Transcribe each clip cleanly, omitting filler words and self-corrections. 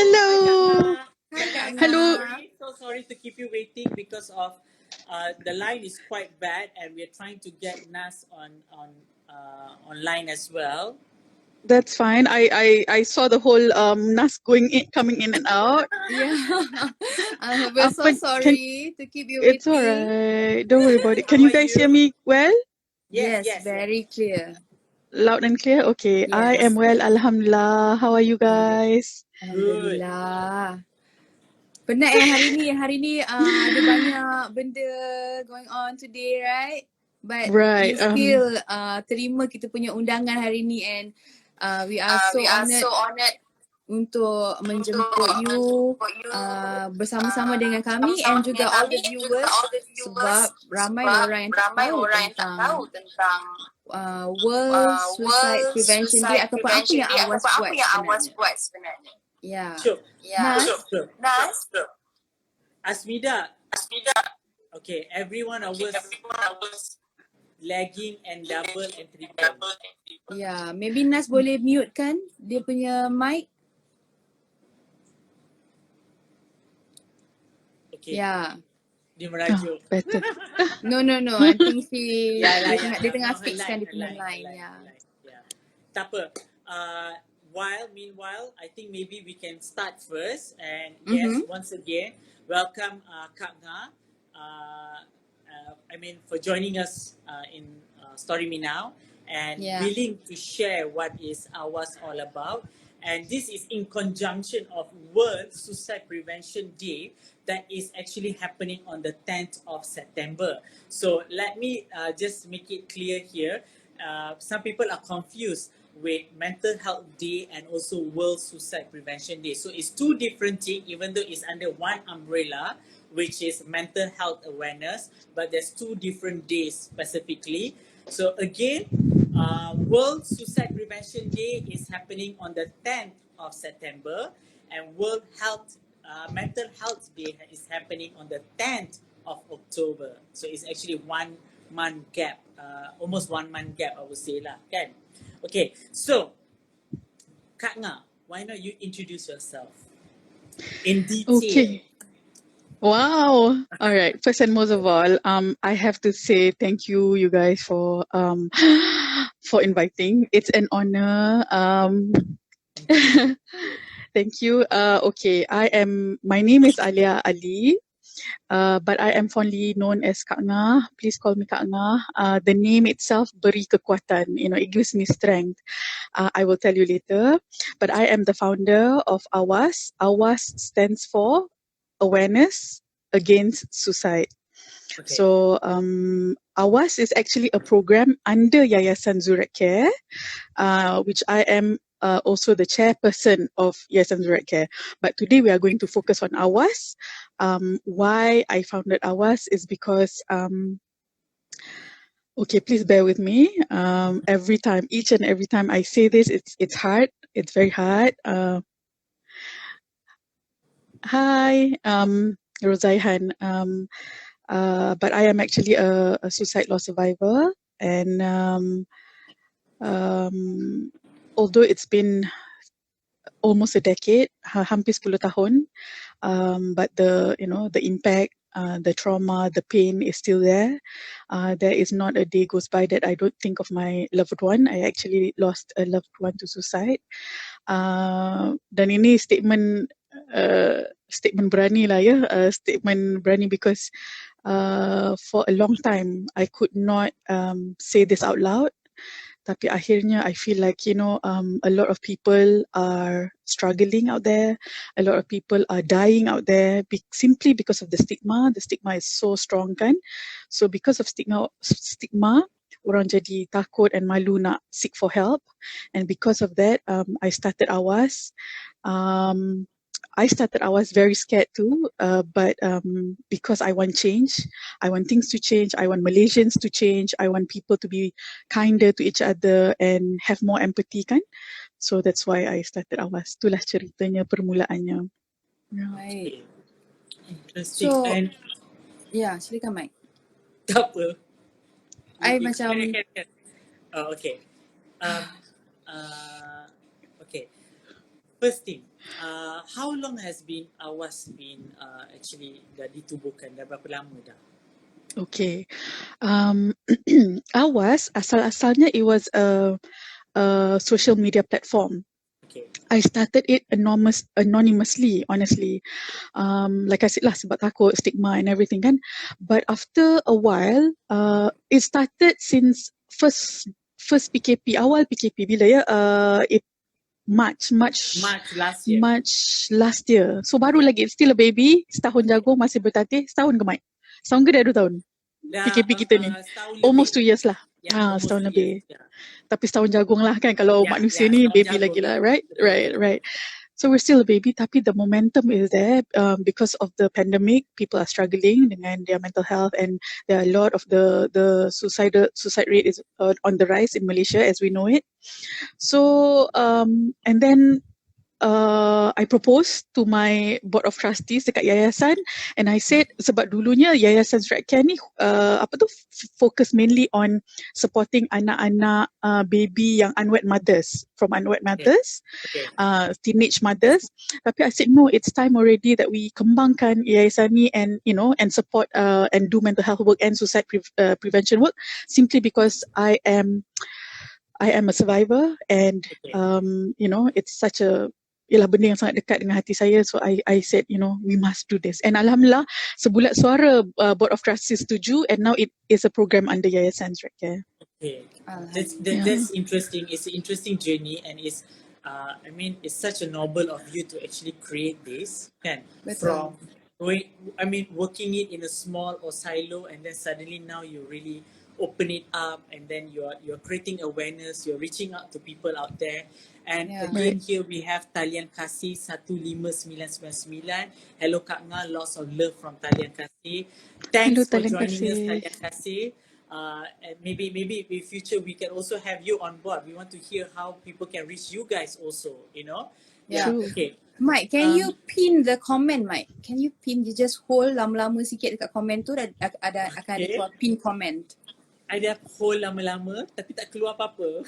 Hello. Hi, Kak Hello. So sorry to keep you waiting because of the line is quite bad, and we're trying to get Nas online as well. That's fine. I saw the whole Nas coming in and out. Yeah. We're so sorry to keep you It's waiting. alright. Don't worry about it. Can How you are guys you? hear me well? Yes, very clear. Loud and clear? Okay. Yes. I am well. Alhamdulillah. How are you guys? Alhamdulillah. Penat hari ni ada banyak benda going on today, right? But Right. you still terima kita punya undangan hari ni, and we are so honoured untuk menjemput you bersama-sama dengan kami and juga all the viewers, sebab ramai orang yang tak tahu tentang World Suicide Prevention Day ataupun apa yang AWAS buat sebenarnya. Yeah. Sure. Nas. Asmida. Okay, everyone of us lagging and double and triple. Yeah, maybe Nas boleh mute kan dia punya mic. Okay. Yeah. Dia merajuk. Better. No. I think dia tengah No, fix kan dia punya her line. line. Yeah. Yeah. Tak apa. Meanwhile, I think maybe we can start first. And yes, once again, welcome Kak Nga. For joining us in Story Me Now and willing to share what is AWAS all about. And this is in conjunction of World Suicide Prevention Day that is actually happening on the 10th of September. So let me just make it clear here. Some people are confused with Mental Health Day and also World Suicide Prevention Day. So it's two different things, even though it's under one umbrella, which is mental health awareness, but there's two different days specifically. So again, World Suicide Prevention Day is happening on the 10th of September, and World Mental Health Day is happening on the 10th of October. So it's actually 1 month gap, almost 1 month gap, I would say lah, kan? Okay, so Kak Nga, why not you introduce yourself in detail? Okay. Wow. All right. First and most of all, I have to say thank you guys for for inviting. It's an honor. Thank you. Okay. My name is Alia Ali. But I am fondly known as Kak Nga. Please call me Kak Nga. The name itself beri kekuatan. It gives me strength. I will tell you later. But I am the founder of AWAS. AWAS stands for Awareness Against Suicide. Okay. So AWAS is actually a program under Yayasan Zurat Care, which I am also the chairperson of Yayasan Zurat Care. But today we are going to focus on AWAS. Why I founded AWAS is because okay, please bear with me. Each and every time I say this, it's hard. It's very hard. Hi, Rosaihan. But I am actually a suicide loss survivor, and although it's been almost a decade, hampir 10 tahun, but the impact, the trauma, the pain is still there. There is not a day goes by that I don't think of my loved one. I actually lost a loved one to suicide. Dan ini statement berani lah ya, statement berani because for a long time I could not say this out loud. Tapi akhirnya I feel like a lot of people are struggling out there. A lot of people are dying out there simply because of the stigma. The stigma is so strong kan. So because of stigma, orang jadi takut and malu nak seek for help. And because of that, I started AWAS. I started AWAS very scared too, but because I want change, I want things to change, I want Malaysians to change, I want people to be kinder to each other and have more empathy kan. So that's why I started AWAS. Itulah ceritanya, permulaannya. Right. Interesting. So, And silakan Mike. tak apa. I macam Oh, okay. Okay. First thing, How long has been AWAS been actually dah ditubuhkan? Dah berapa lama dah? Okay. AWAS, asal-asalnya it was a social media platform. Okay. I started it anonymously, honestly. Like I said lah, sebab takut, stigma and everything kan. But after a while, it started since first PKP, awal PKP bila ya? March last year. last year. So baru lagi, it's still a baby, setahun jagung, masih bertatih, setahun ke Mike? Setahun ke dah 2 tahun? Dah PKP kita ni. setahun Almost lebih. 2 years lah. Almost Setahun 2 lebih. years. Yeah. Tapi setahun jagung lah kan, kalau manusia ni setahun baby jagung, lagi lah, yeah. right? Betul. Right. So we're still a baby, tapi the momentum is there because of the pandemic. People are struggling dengan their mental health, and there are a lot of the suicide rate is on the rise in Malaysia as we know it. So and then I proposed to my board of trustees dekat yayasan, and I said sebab dulunya yayasan Surat Care ni focus mainly on supporting anak-anak baby yang unwed mothers, teenage mothers. Tapi I said no, it's time already that we kembangkan yayasan ni and and support and do mental health work and suicide prevention work, simply because I am a survivor, and it's such a benda yang sangat dekat dengan hati saya. So I said, we must do this. And alhamdulillah, sebulat suara board of trustees setuju, and now it is a program under Yayasan Surat Care. Okay, that's interesting. It's an interesting journey, and it's it's such a noble of you to actually create this, kan? From working it in a small or silo, and then suddenly now you really open it up, and then you're creating awareness, you're reaching out to people out there. And again, here we have Talian Kasih 15999. Hello Kak Nga, lots of love from Talian Kasih. Thanks for joining us, Talian Kasih. And maybe in future we can also have you on board. We want to hear how people can reach you guys also, True. Okay. Mike, can you pin the comment, Mike? Can you pin? You just hold lama-lama sikit dekat komen tu, akan ada keluar pin comment. Ada hold lama-lama tapi tak keluar apa-apa.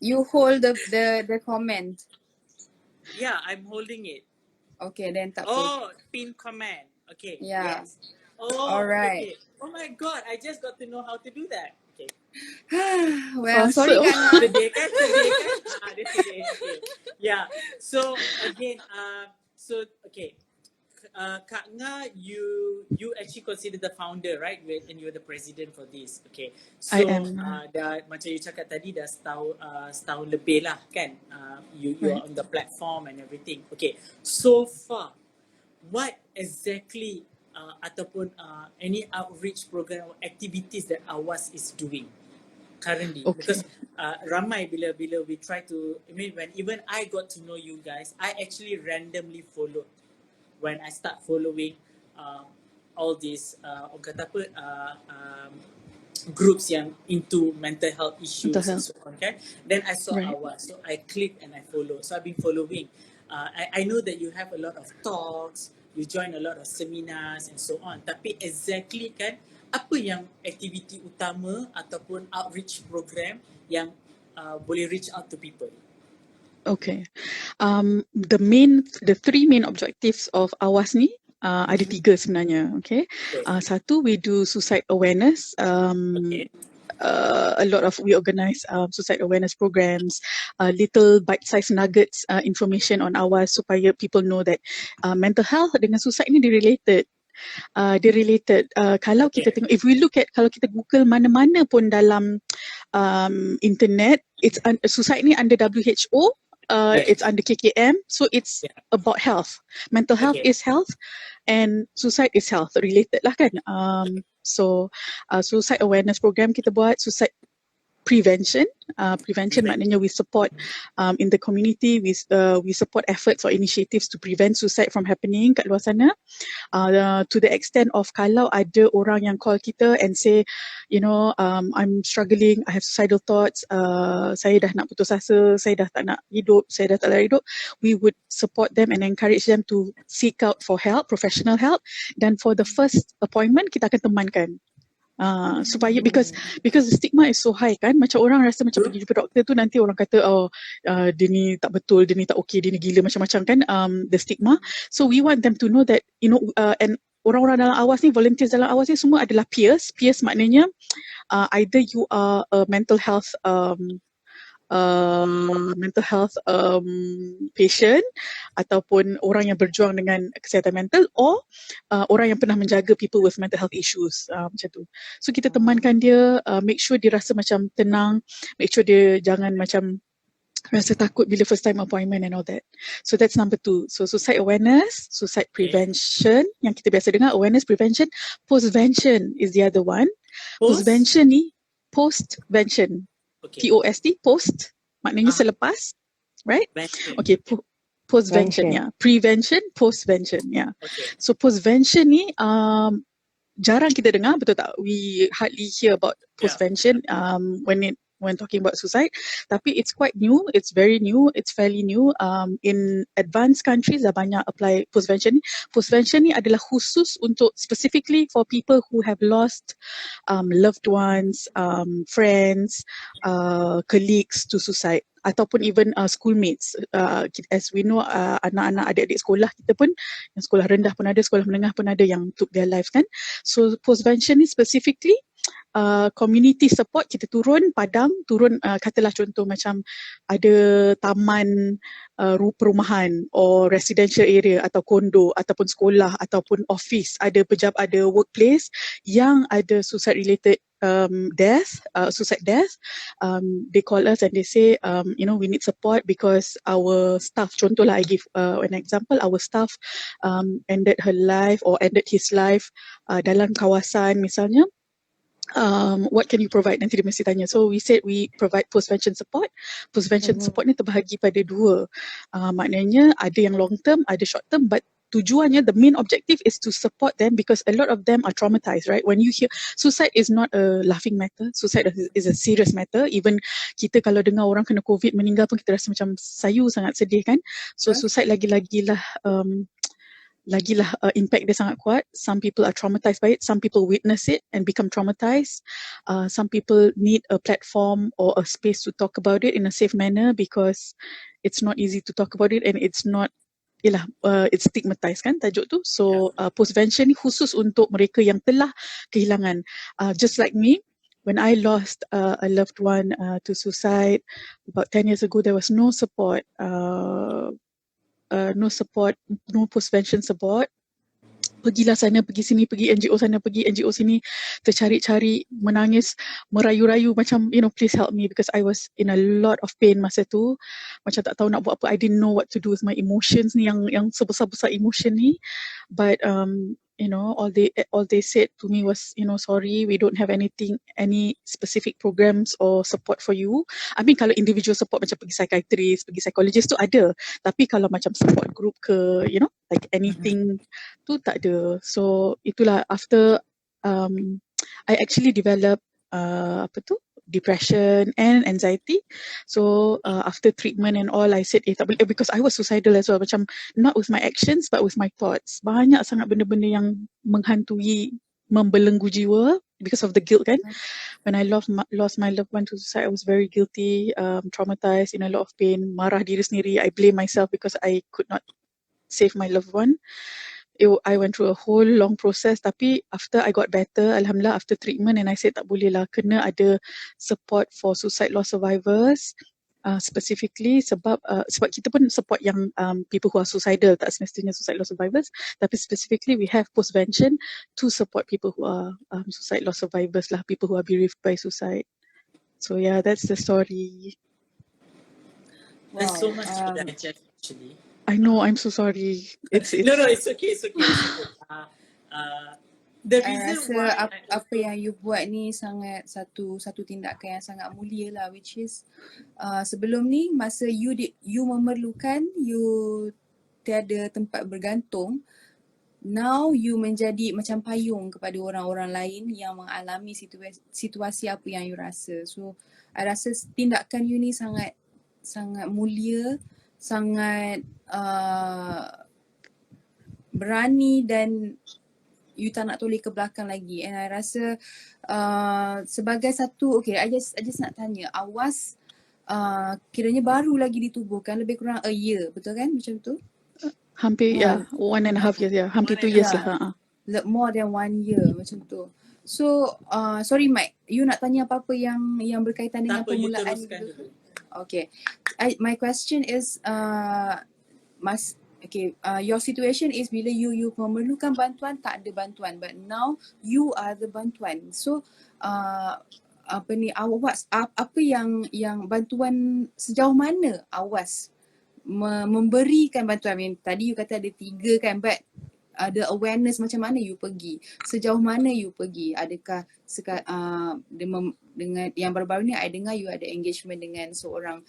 You hold the comment. Yeah, I'm holding it. Okay, then tak pin comment. Okay. Yeah. Yes. Oh, alright. Okay. Oh my God, I just got to know how to do that. Okay. Well, sorry Kak Nga. Sedih kan? Dia sedih. Okay. Yeah. So again, okay. Kak Nga, you actually consider the founder, right? And you're the president for this. Okay. So I am. dah macam you cakap tadi, dah setahun lebih lah kan? You are on the platform and everything. Okay. So far, what exactly ataupun any outreach program or activities that AWAS is doing currently? Okay. Because ramai bila we try to, when even I got to know you guys, I actually randomly followed. When I start following all these groups yang into mental health issues and so on, okay? Then I saw AWAS, so I clicked and I follow. So I've been following. I know that you have a lot of talks, you join a lot of seminars and so on. Tapi exactly kan, apa yang aktiviti utama ataupun outreach program yang boleh reach out to people? Okay. The three main objectives of AWAS ni ada 3 sebenarnya. Okay. Satu, we do suicide awareness. A lot of we organize suicide awareness programs, little bite-sized nuggets information on AWAS supaya people know that mental health dengan suicide ni related. Kalau kita tengok, if we look at, kalau kita Google mana-mana pun dalam internet, it's suicide ni under WHO. It's under KKM, so it's about health. Mental health is health, and suicide is health, related lah kan. So suicide awareness program kita buat, suicide prevention. Prevention maknanya we support in the community, we support efforts or initiatives to prevent suicide from happening kat luar sana. To the extent of kalau ada orang yang call kita and say, I'm struggling, I have suicidal thoughts, saya dah nak putus asa, saya dah tak nak hidup, saya dah tak nak hidup, we would support them and encourage them to seek out for help, professional help. Dan for the first appointment, kita akan temankan. Supaya because the stigma is so high kan, macam orang rasa macam pergi jumpa doktor tu nanti orang kata dia ni tak betul, dia ni tak okay, dia ni gila, macam-macam kan, the stigma. So we want them to know that and orang-orang dalam AWAS ni, volunteers dalam AWAS ni semua adalah peers. Peers maknanya either you are a mental health patient ataupun orang yang berjuang dengan kesihatan mental, or orang yang pernah menjaga people with mental health issues, macam tu. So kita temankan dia, make sure dia rasa macam tenang, make sure dia jangan macam rasa takut bila first time appointment and all that. So that's number 2. So suicide awareness, suicide prevention, yang kita biasa dengar, awareness, prevention. Postvention is the other one. Postvention ni, postvention. P-O-S-T, post, maknanya selepas, right? Okay, postvention, yeah. Prevention, postvention, yeah. So postvention ni jarang kita dengar, betul tak? We hardly hear about postvention when talking about suicide. Tapi it's quite new, it's very new, it's fairly new. In advanced countries dah banyak apply postvention ni. Postvention ni adalah khusus untuk specifically for people who have lost loved ones, friends, colleagues to suicide, ataupun even schoolmates. As we know, anak-anak adik-adik sekolah kita pun, yang sekolah rendah pun ada, sekolah menengah pun ada yang took their lives kan. So postvention ni specifically community support, kita turun padang, katalah contoh macam ada taman perumahan or residential area atau kondo ataupun sekolah ataupun office, ada workplace yang ada suicide related suicide death. They call us and they say we need support because our staff, contohlah I give an example, our staff ended her life or ended his life dalam kawasan misalnya. What can you provide? Nanti dia mesti tanya. So we said we provide postvention support. Postvention support ni terbahagi pada 2. Maknanya ada yang long term, ada short term, but tujuannya, the main objective is to support them because a lot of them are traumatized, right? When you hear, suicide is not a laughing matter. Suicide is a serious matter. Even kita kalau dengar orang kena COVID meninggal pun kita rasa macam sayu, sangat sedih kan. So suicide lagilah impact dia sangat kuat. Some people are traumatized by it. Some people witness it and become traumatized. Some people need a platform or a space to talk about it in a safe manner because it's not easy to talk about it and it's not, it's stigmatized kan tajuk tu. So postvention ni khusus untuk mereka yang telah kehilangan. Just like me, when I lost a loved one to suicide about 10 years ago, there was no support. No postvention support. Pergilah sana, pergi sini, pergi NGO sana, pergi NGO sini, tercari-cari, menangis, merayu-rayu macam, please help me because I was in a lot of pain masa tu. Macam tak tahu nak buat apa. I didn't know what to do with my emotions ni, yang sebesar-besar emotion ni. But all they said to me was, sorry, we don't have any specific programs or support for you. I mean, kalau individual support macam pergi psychiatrist, pergi psychologist tu ada. Tapi kalau macam support group ke, like anything tu tak ada. So itulah after I actually developed depression and anxiety. So after treatment and all, I said tak boleh, because I was suicidal as well, macam not with my actions but with my thoughts. Banyak sangat benda-benda yang menghantui, membelenggu jiwa because of the guilt kan. When I lost my loved one to suicide, I was very guilty, traumatized, in a lot of pain, marah diri sendiri. I blame myself because I could not save my loved one. I went through a whole long process, tapi after I got better, Alhamdulillah, after treatment, and I said tak boleh lah, kena ada support for suicide loss survivors, specifically sebab kita pun support yang people who are suicidal, tak semestinya suicide loss survivors, tapi specifically we have postvention to support people who are suicide loss survivors lah, people who are bereaved by suicide. So yeah, that's the story. There's so much to digest actually. I know, I'm so sorry. No, it's okay. The reason rasa why apa yang you buat ni sangat satu tindakan yang sangat mulia lah, which is sebelum ni masa you memerlukan, you tiada tempat bergantung, now you menjadi macam payung kepada orang-orang lain yang mengalami situasi apa yang you rasa. So I rasa tindakan you ni sangat mulia, sangat berani dan you tak nak toleh ke belakang lagi. And I rasa sebagai satu, okay, I just nak tanya, AWAS kiranya baru lagi ditubuhkan, lebih kurang a year, betul kan macam tu? Hampir 1.5 years, hampir 2 years lah. More than 1 year macam tu. So sorry Mike, you nak tanya apa-apa yang berkaitan dengan permulaan dulu? Okay, my question is your situation is bila you memerlukan bantuan, tak ada bantuan, but now you are the bantuan. So AWAS, apa yang bantuan, sejauh mana AWAS memberikan bantuan? I mean, tadi you kata ada 3 kan, but ada awareness macam mana you pergi, sejauh mana you pergi, adakah dengan yang baru-baru ni I dengar you ada engagement dengan seorang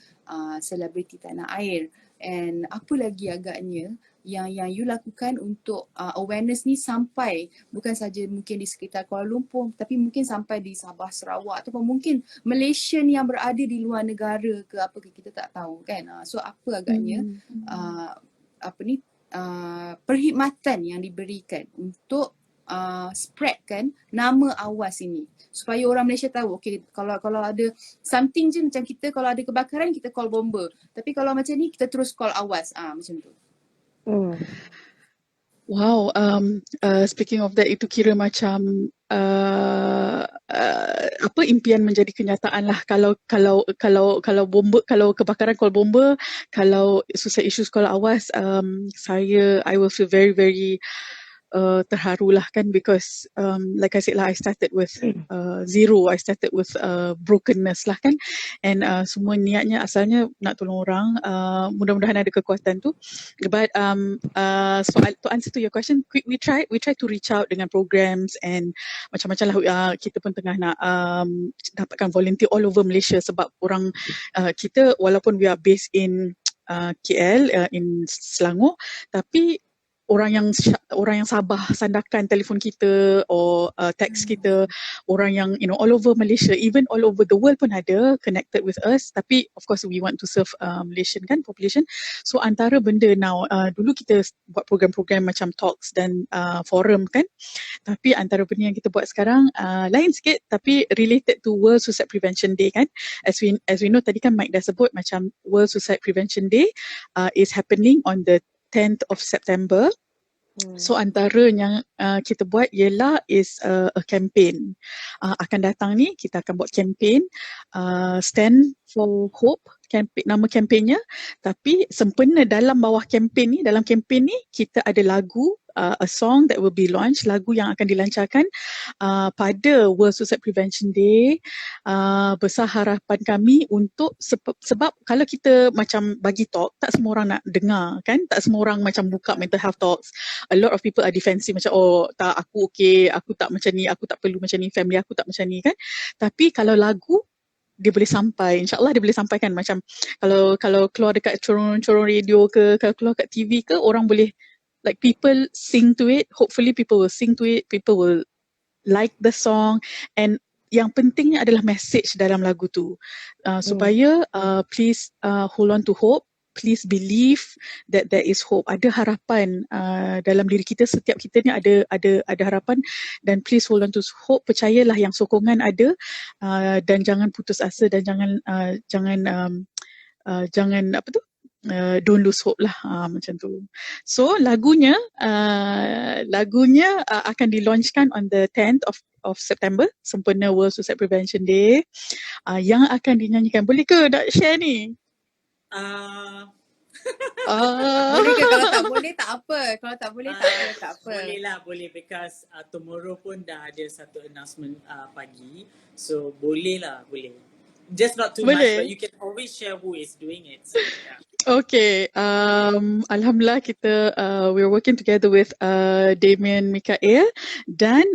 selebriti tanah air, and apa lagi agaknya yang you lakukan untuk awareness ni sampai bukan saja mungkin di sekitar Kuala Lumpur, tapi mungkin sampai di Sabah, Sarawak, ataupun mungkin Malaysian yang berada di luar negara ke apa ke, kita tak tahu kan. So apa agaknya perkhidmatan yang diberikan untuk spreadkan nama AWAS ini supaya orang Malaysia tahu, okay, kalau ada something je macam kita, kalau ada kebakaran kita call bomber, tapi kalau macam ni kita terus call AWAS, macam tu. Wow, speaking of that, itu kira macam impian menjadi kenyataan lah. Kalau bomba, kalau kebakaran call bomba, kalau suicide issues call AWAS, I will feel very very terharu lah kan, because like I said lah, I started with zero, I started with brokenness lah kan, and semua niatnya asalnya nak tolong orang, mudah-mudahan ada kekuatan tu, but so to answer to your question, we try to reach out dengan programs and macam-macam lah. Kita pun tengah nak dapatkan volunteer all over Malaysia, sebab orang kita walaupun we are based in KL, in Selangor, tapi orang yang Sabah sandarkan telefon kita or text kita, orang yang all over Malaysia, even all over the world pun ada connected with us, tapi of course we want to serve Malaysian kan population. So antara benda now, dulu kita buat program-program macam talks dan forum kan, tapi antara benda yang kita buat sekarang lain sikit, tapi related to World Suicide Prevention Day kan. As we know, tadi kan Mike dah sebut macam World Suicide Prevention Day is happening on the 10th of September. So antara yang kita buat ialah is a campaign. Akan datang ni kita akan buat campaign Stand for Hope, nama campaignnya. Tapi sempena dalam bawah campaign ni, dalam campaign ni kita ada lagu, a song that will be launched, lagu yang akan dilancarkan pada World Suicide Prevention Day. Besar harapan kami untuk sebab kalau kita macam bagi talk, tak semua orang nak dengar kan, tak semua orang macam buka mental health talks. A lot of people are defensive, macam tak, aku okay, aku tak macam ni, aku tak perlu macam ni, family aku tak macam ni kan. Tapi kalau lagu dia boleh sampai, insyaAllah dia boleh sampaikan, macam kalau keluar dekat corong-corong radio ke, kalau keluar kat TV ke, orang boleh, like people sing to it, hopefully people will sing to it, people will like the song, and yang pentingnya adalah message dalam lagu tu, supaya please hold on to hope, please believe that there is hope, ada harapan dalam diri kita, setiap kita ni ada harapan, dan please hold on to hope, percayalah yang sokongan ada, dan jangan putus asa, dan jangan apa tu, don't lose hope lah, macam tu. So lagunya akan dilaunchkan on the 10th of September, sempena World Suicide Prevention Day. Yang akan dinyanyikan, boleh ke nak share ni? Boleh ke? Kalau tak boleh tak apa, kalau tak boleh tak apa. Boleh lah, boleh, because tomorrow pun dah ada satu announcement pagi, so boleh lah, boleh. Just not too much, but you can always share who is doing it. So, yeah. Okay, Alhamdulillah kita we're working together with Damien Mikael dan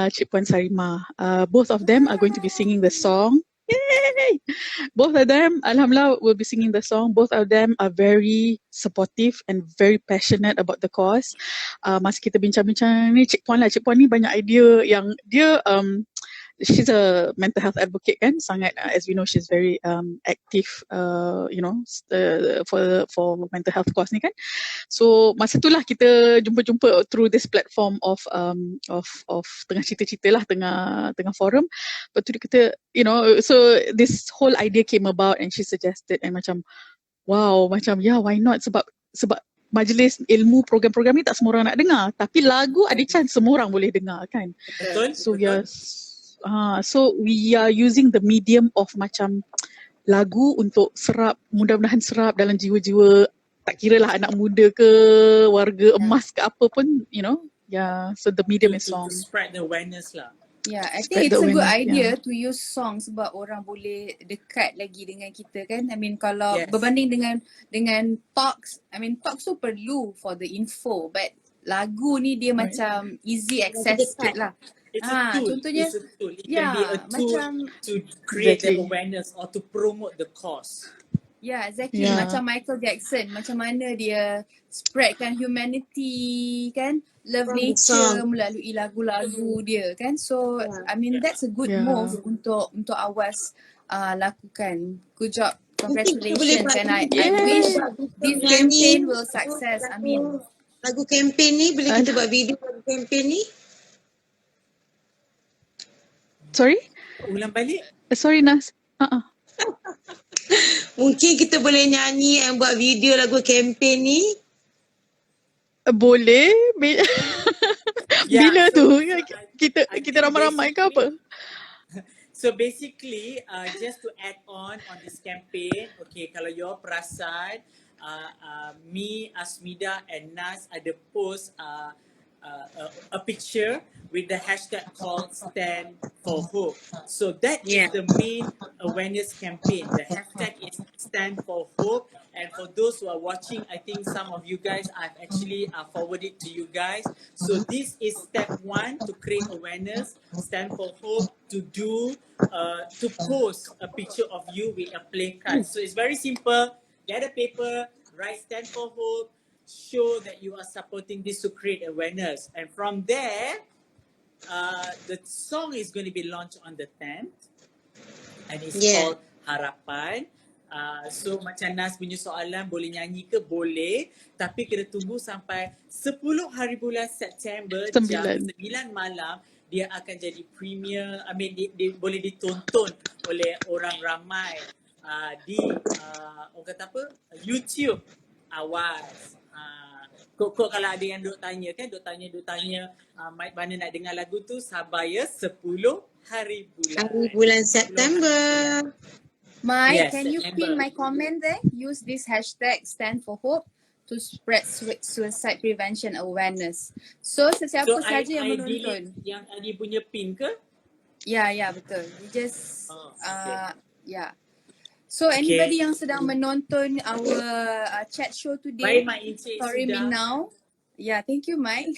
Cik Puan Sarima. Both of them are going to be singing the song. Yay! Both of them, Alhamdulillah, will be singing the song. Both of them are very supportive and very passionate about the cause. Masa kita bincang-bincang ni, Cik Puan ni banyak idea yang dia she's a mental health advocate kan, sangat as we know she's very active for mental health cause ni kan. So masa tu lah kita jumpa through this platform of tengah cerita-cerita lah, tengah forum. Lepas tu dia kata, so this whole idea came about and she suggested, and macam wow, macam why not, sebab majlis ilmu program-program ni tak semua orang nak dengar, tapi lagu ada chance semua orang boleh dengar kan. Betul. So so we are using the medium of macam lagu untuk serap, mudah-mudahan serap dalam jiwa-jiwa, tak kira lah anak muda ke warga emas ke apa pun, so the medium is song. To spread the awareness lah. Yeah, I think it's a good idea to use song sebab orang boleh dekat lagi dengan kita kan. I mean kalau berbanding dengan talks, talks tu perlu for the info, but lagu ni dia macam easy access sikit lah. It's a tool. Contohnya, It's a tool. It can be a tool macam, to create the awareness or to promote the cause. Yeah, exactly. Macam Michael Jackson, macam mana dia spreadkan humanity kan, love nature melalui lagu-lagu dia kan. So I mean that's a good move untuk AWAS lakukan. Good job. Congratulations, and I wish this campaign will success. I mean lagu campaign ni boleh kita buat video lagu campaign ni. Sorry? Ulang balik. Sorry Nas. Mungkin kita boleh nyanyi dan buat video lagu campaign ni. Boleh. Bila tu? Kita ramai-ramai ke apa? So basically, just to add on this campaign, okay, kalau you all perasan, me, Asmida and Nas ada post a picture with the hashtag called Stand for Hope. So that is the main awareness campaign. The hashtag is Stand for Hope. And for those who are watching, I think some of you guys, I've actually forwarded to you guys. So this is step 1 to create awareness. Stand for Hope, to post a picture of you with a play card. So it's very simple. Get a paper, write Stand for Hope, show that you are supporting this to create awareness. And from there, the song is going to be launched on the 10th and it's called Harapan. So macam Nas punya soalan, boleh nyanyi ke? Boleh, tapi kena tunggu sampai 10 hari bulan September jam 9 malam dia akan jadi premier. I mean dia boleh ditonton oleh orang ramai di orang kata apa, YouTube AWAS. Kok kalau ada yang duk tanya mana nak dengar lagu tu, sabar ya, 10 hari bulan September. Mike, can you pin my comment there? Use this hashtag Stand for Hope to spread suicide prevention awareness. So sesiapa saja yang menonton. Yang Adi punya pin ke? Ya, betul. We just So anybody yang sedang menonton our chat show today, sorry me now. Yeah, thank you Mike.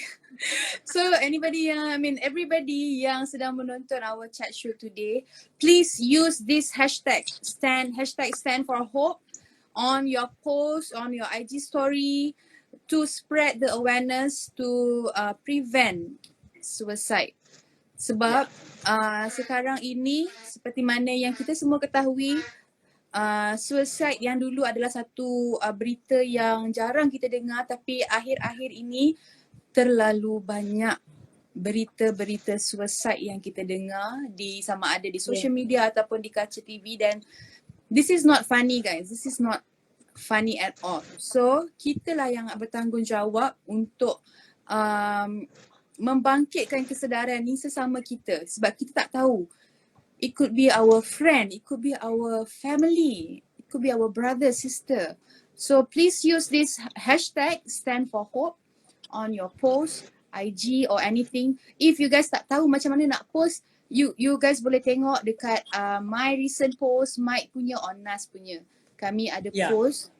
So anybody everybody yang sedang menonton our chat show today, please use this hashtag stand for hope on your post, on your IG story to spread the awareness to prevent suicide. Sebab sekarang ini seperti mana yang kita semua ketahui, suicide yang dulu adalah satu berita yang jarang kita dengar, tapi akhir-akhir ini terlalu banyak berita-berita suicide yang kita dengar sama ada di social media ataupun di kaca TV, dan this is not funny guys, this is not funny at all. So kitalah yang bertanggungjawab untuk membangkitkan kesedaran ni sesama kita, sebab kita tak tahu. It could be our friend, it could be our family, it could be our brother, sister. So please use this hashtag Stand for Hope on your post, IG or anything. If you guys tak tahu macam mana nak post, you guys boleh tengok dekat my recent post, Mike punya or Nas punya. Kami ada post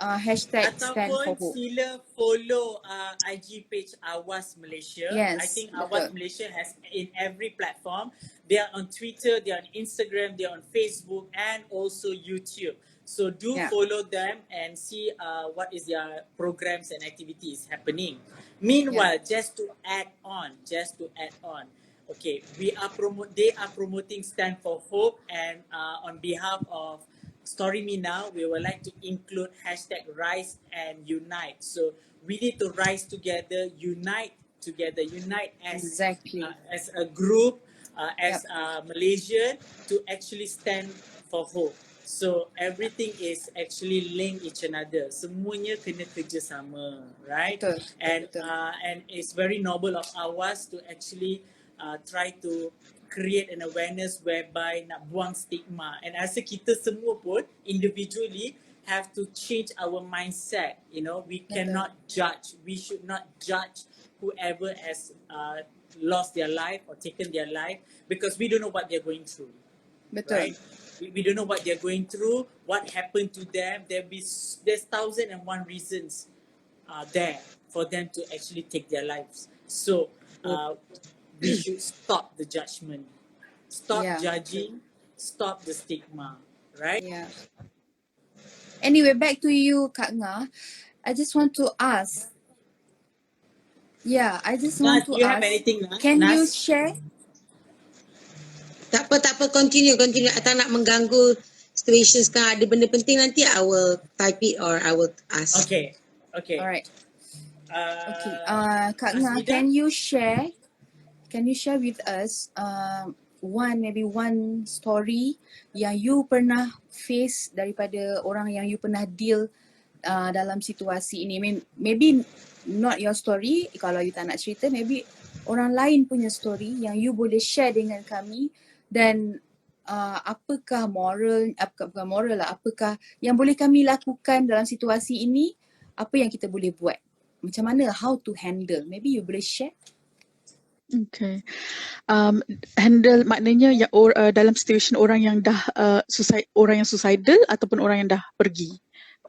hashtag Stand for Hope. Ataupun sila follow IG page AWAS.Malaysia. I think AWAS.Malaysia has in every platform. They are on Twitter, they are on Instagram, they are on Facebook and also YouTube. So do follow them and see what is their programs and activities happening. Meanwhile, just to add on, Okay, they are promoting Stand for Hope, and on behalf of Story Me Now, we would like to include hashtag Rise and Unite. So we need to rise together, unite Exactly. as a group, Yep. as Malaysian, to actually stand for hope. So everything is actually link each another. Semuanya kena kerjasama, right? Betul. And Betul. and it's very noble of AWAS to actually try to create an awareness whereby nak buang stigma. And I rasa kita semua pun individually have to change our mindset. You know, we Betul. cannot judge. We should not judge whoever has lost their life or taken their life, because we don't know what they're going through, Betul. right? We don't know what they're going through, what happened to them. There's 1,001 reasons there for them to actually take their lives. So we should stop the judgment, stop Yeah. judging, stop the stigma, right? Yeah. Anyway, back to you, Kak Nga. I just want to ask. Yeah, I just want Nas, to do you have ask. anything, Can you Nas? share? Tak apa, continue. Tak nak mengganggu situation sekarang. Ada benda penting nanti, I will type it or I will ask. Okay. Alright. Okay. Kak Nga, Asmida? can you share with us maybe one story yang you pernah face daripada orang yang you pernah deal dalam situasi ini? Maybe not your story, kalau you tak nak cerita, maybe orang lain punya story yang you boleh share dengan kami, dan apakah apakah yang boleh kami lakukan dalam situasi ini, apa yang kita boleh buat, macam mana, how to handle, maybe you boleh share. Okay. Handle maknanya yang dalam situation orang yang dah orang yang suicidal ataupun orang yang dah pergi.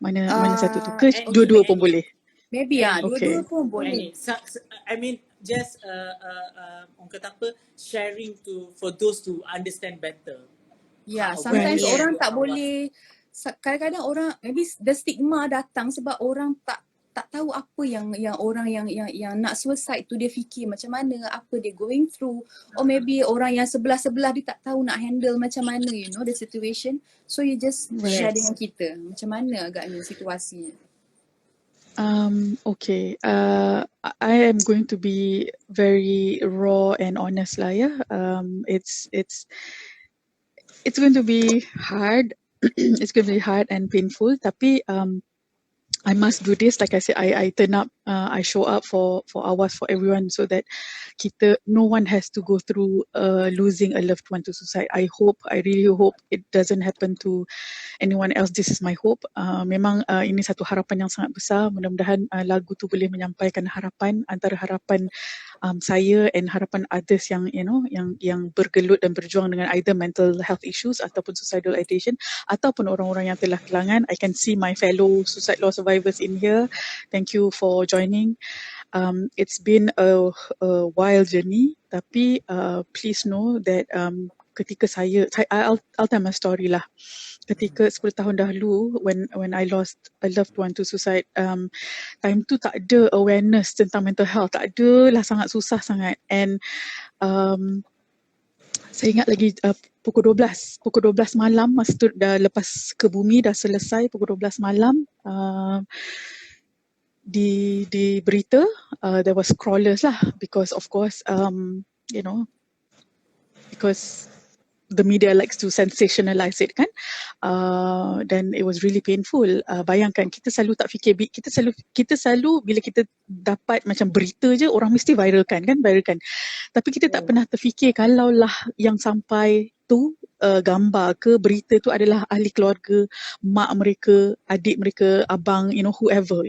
Mana satu tu? Ke dua-dua pun boleh? Maybe Okay. dua-dua pun boleh. I mean, just orang kata apa, sharing for those to understand better. Yeah, How sometimes Right. orang tak Awas. boleh, kadang-kadang orang maybe the stigma datang sebab orang tak tahu apa yang orang yang nak suicide tu dia fikir macam mana, apa dia going through, or maybe orang yang sebelah dia tak tahu nak handle macam mana, you know, the situation. So you just share dengan kita macam mana agaknya situasinya. Okay. I am going to be very raw and honest lah, yeah. It's going to be hard. It's going to be hard and painful. Tapi I must do this. Like I said, I turn up. I show up for AWAS, for everyone, so that no one has to go through losing a loved one to suicide. I really hope it doesn't happen to anyone else. This is my hope. Memang ini satu harapan yang sangat besar. Mudah-mudahan lagu tu boleh menyampaikan harapan, antara harapan saya and harapan others yang yang bergelut dan berjuang dengan either mental health issues ataupun suicidal ideation ataupun orang-orang yang telah kehilangan. I can see my fellow suicide law survivors in here. Thank you for joining. It's been a wild journey, tapi please know that ketika I'll tell my story lah. Ketika 10 tahun dahulu, when I lost a loved one to suicide, time tu tak ada awareness tentang mental health, tak ada lah, sangat susah sangat. And saya ingat lagi pukul 12 malam, masa tu dah lepas ke bumi, dah selesai pukul 12 malam, di berita there was crawlers lah, because of course because the media likes to sensationalize it kan, dan it was really painful. Bayangkan, kita selalu tak fikir, kita selalu bila kita dapat macam berita je, orang mesti viralkan, tapi kita tak pernah terfikir kalaulah yang sampai tu gambar ke berita tu adalah ahli keluarga, mak mereka, adik mereka, abang, whoever,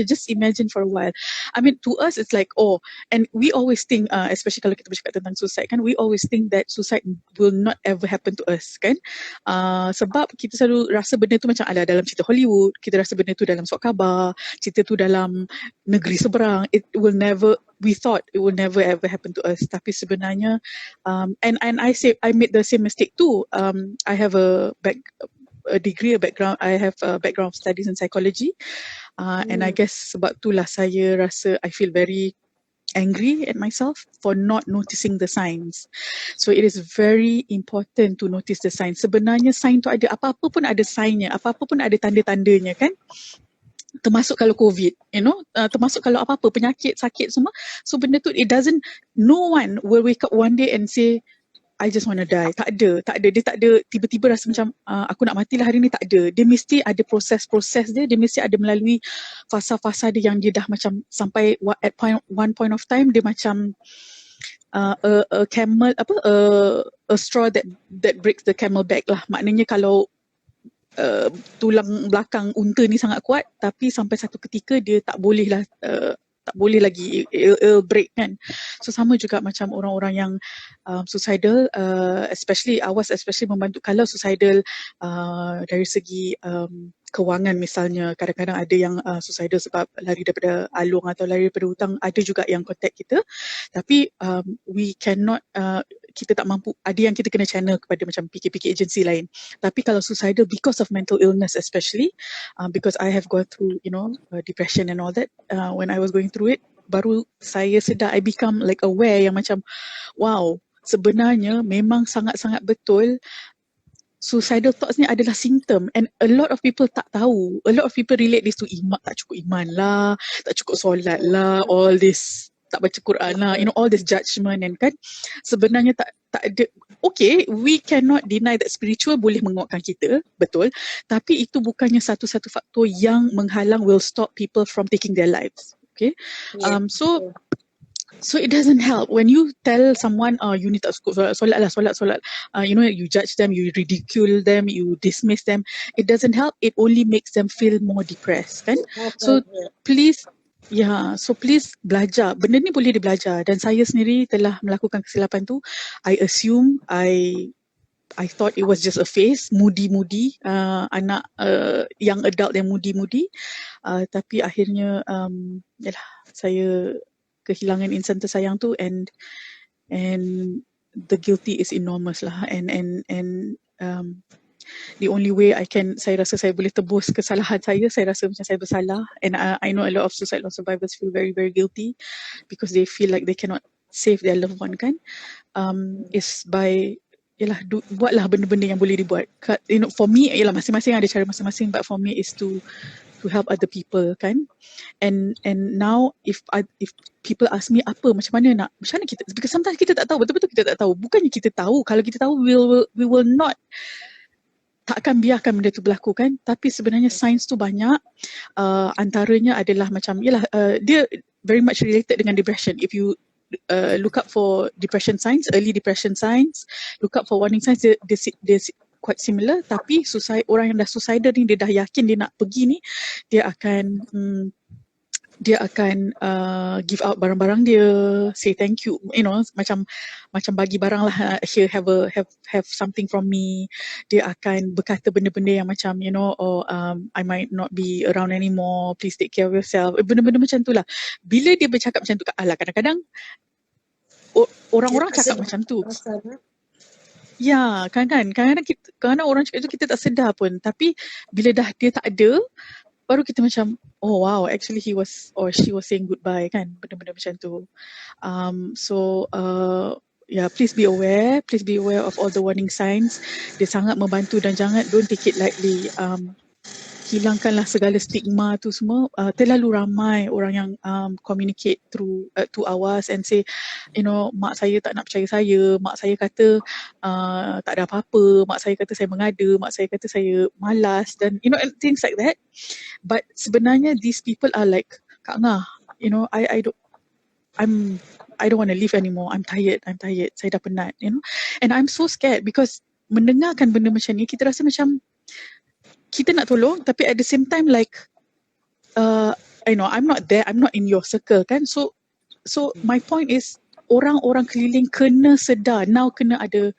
just imagine for a while. I mean, to us it's like, oh, and we always think, especially kalau kita bercakap tentang suicide kan, we always think that suicide will not ever happen to us kan, sebab kita selalu rasa benda tu macam ada dalam cerita Hollywood, kita rasa benda tu dalam surat khabar, cerita tu dalam negeri seberang. We thought it will never ever happen to us, tapi sebenarnya and I made the same mistake too. I have a background. I have a background of studies in psychology, and I guess sebab itulah saya rasa I feel very angry at myself for not noticing the signs. So it is very important to notice the signs. Sebenarnya sign tu ada, apa-apa pun ada signnya, apa-apa pun ada tanda-tandanya kan. Termasuk kalau COVID, termasuk kalau apa-apa, penyakit, sakit semua. So benda tu, no one will wake up one day and say, I just want to die. Tak ada. Dia tak ada tiba-tiba rasa macam aku nak matilah hari ni, tak ada. Dia mesti ada proses dia. Dia mesti ada melalui fasa-fasa dia yang dia dah macam sampai one point of time dia macam a camel, a straw that breaks the camel back lah. Maknanya kalau tulang belakang unta ni sangat kuat, tapi sampai satu ketika dia tak boleh lagi, it'll break kan. So sama juga macam orang-orang yang suicidal, especially AWAS membantu kalau suicidal dari segi kewangan misalnya. Kadang-kadang ada yang suicidal sebab lari daripada alung atau lari daripada hutang, ada juga yang contact kita. Tapi we cannot, kita tak mampu, ada yang kita kena channel kepada macam PK agensi lain. Tapi kalau suicidal because of mental illness especially, because I have gone through depression and all that, when I was going through it, baru saya sedar, I become like aware yang macam wow, sebenarnya memang sangat-sangat betul suicidal thoughts ni adalah simptom, and a lot of people tak tahu. A lot of people relate this to tak cukup iman lah, tak cukup solat lah, all this, tak baca Quran lah, all this judgment, and kan sebenarnya tak ada. Okay, we cannot deny that spiritual boleh menguatkan kita, betul, tapi itu bukannya satu-satu faktor yang menghalang, will stop people from taking their lives. Okay, so it doesn't help when you tell someone, you need to solat, you judge them, you ridicule them, you dismiss them. It doesn't help. It only makes them feel more depressed, kan? So please belajar. Benda ni boleh dibelajar, dan saya sendiri telah melakukan kesilapan tu. I assume, I thought it was just a phase, moody, anak young adult yang moody, tapi akhirnya saya kehilangan insan tersayang tu, and the guilty is enormous lah, and the only way saya rasa saya boleh tebus kesalahan saya rasa macam saya bersalah, and I know a lot of suicide loss survivors feel very, very guilty because they feel like they cannot save their loved one kan, is by buatlah benda-benda yang boleh dibuat. For me, masing-masing ada cara masing-masing, but for me is to help other people kan. And now if people ask me macam mana kita, because sometimes kita tak tahu, betul-betul kita tak tahu. Bukannya kita tahu, kalau kita tahu we will not, takkan biarkan benda tu berlaku kan. Tapi sebenarnya sains tu banyak, antaranya adalah macam dia very much related dengan depression. If you look up for depression signs, early depression signs, look up for warning signs, they quite similar. Tapi orang yang dah suicidal ni, dia dah yakin dia nak pergi ni, dia akan give out barang-barang dia, say thank you, macam bagi barang lah, here have something from me. Dia akan berkata benda-benda yang macam I might not be around anymore, please take care of yourself, benda-benda macam tu lah. Bila dia bercakap macam tu, kadang-kadang orang-orang cakap macam tu. Ya, kadang-kadang orang cakap itu kita tak sedar pun. Tapi bila dia tak ada, baru kita macam, oh wow, actually he was or she was saying goodbye kan, benda-benda macam tu. Please be aware of all the warning signs. Dia sangat membantu, dan don't take it lightly. Hilangkanlah segala stigma tu semua. Terlalu ramai orang yang communicate through to AWAS and say, mak saya tak nak percaya saya, mak saya kata tak ada apa-apa, mak saya kata saya mengada, mak saya kata saya malas, dan and things like that. But sebenarnya these people are like, Kak Ngah, I don't want to live anymore, I'm tired, saya dah penat, and I'm so scared because mendengarkan benda macam ni, kita rasa macam kita nak tolong, tapi at the same time like I'm not there, I'm not in your circle kan. So my point is, orang-orang keliling kena sedar, now kena ada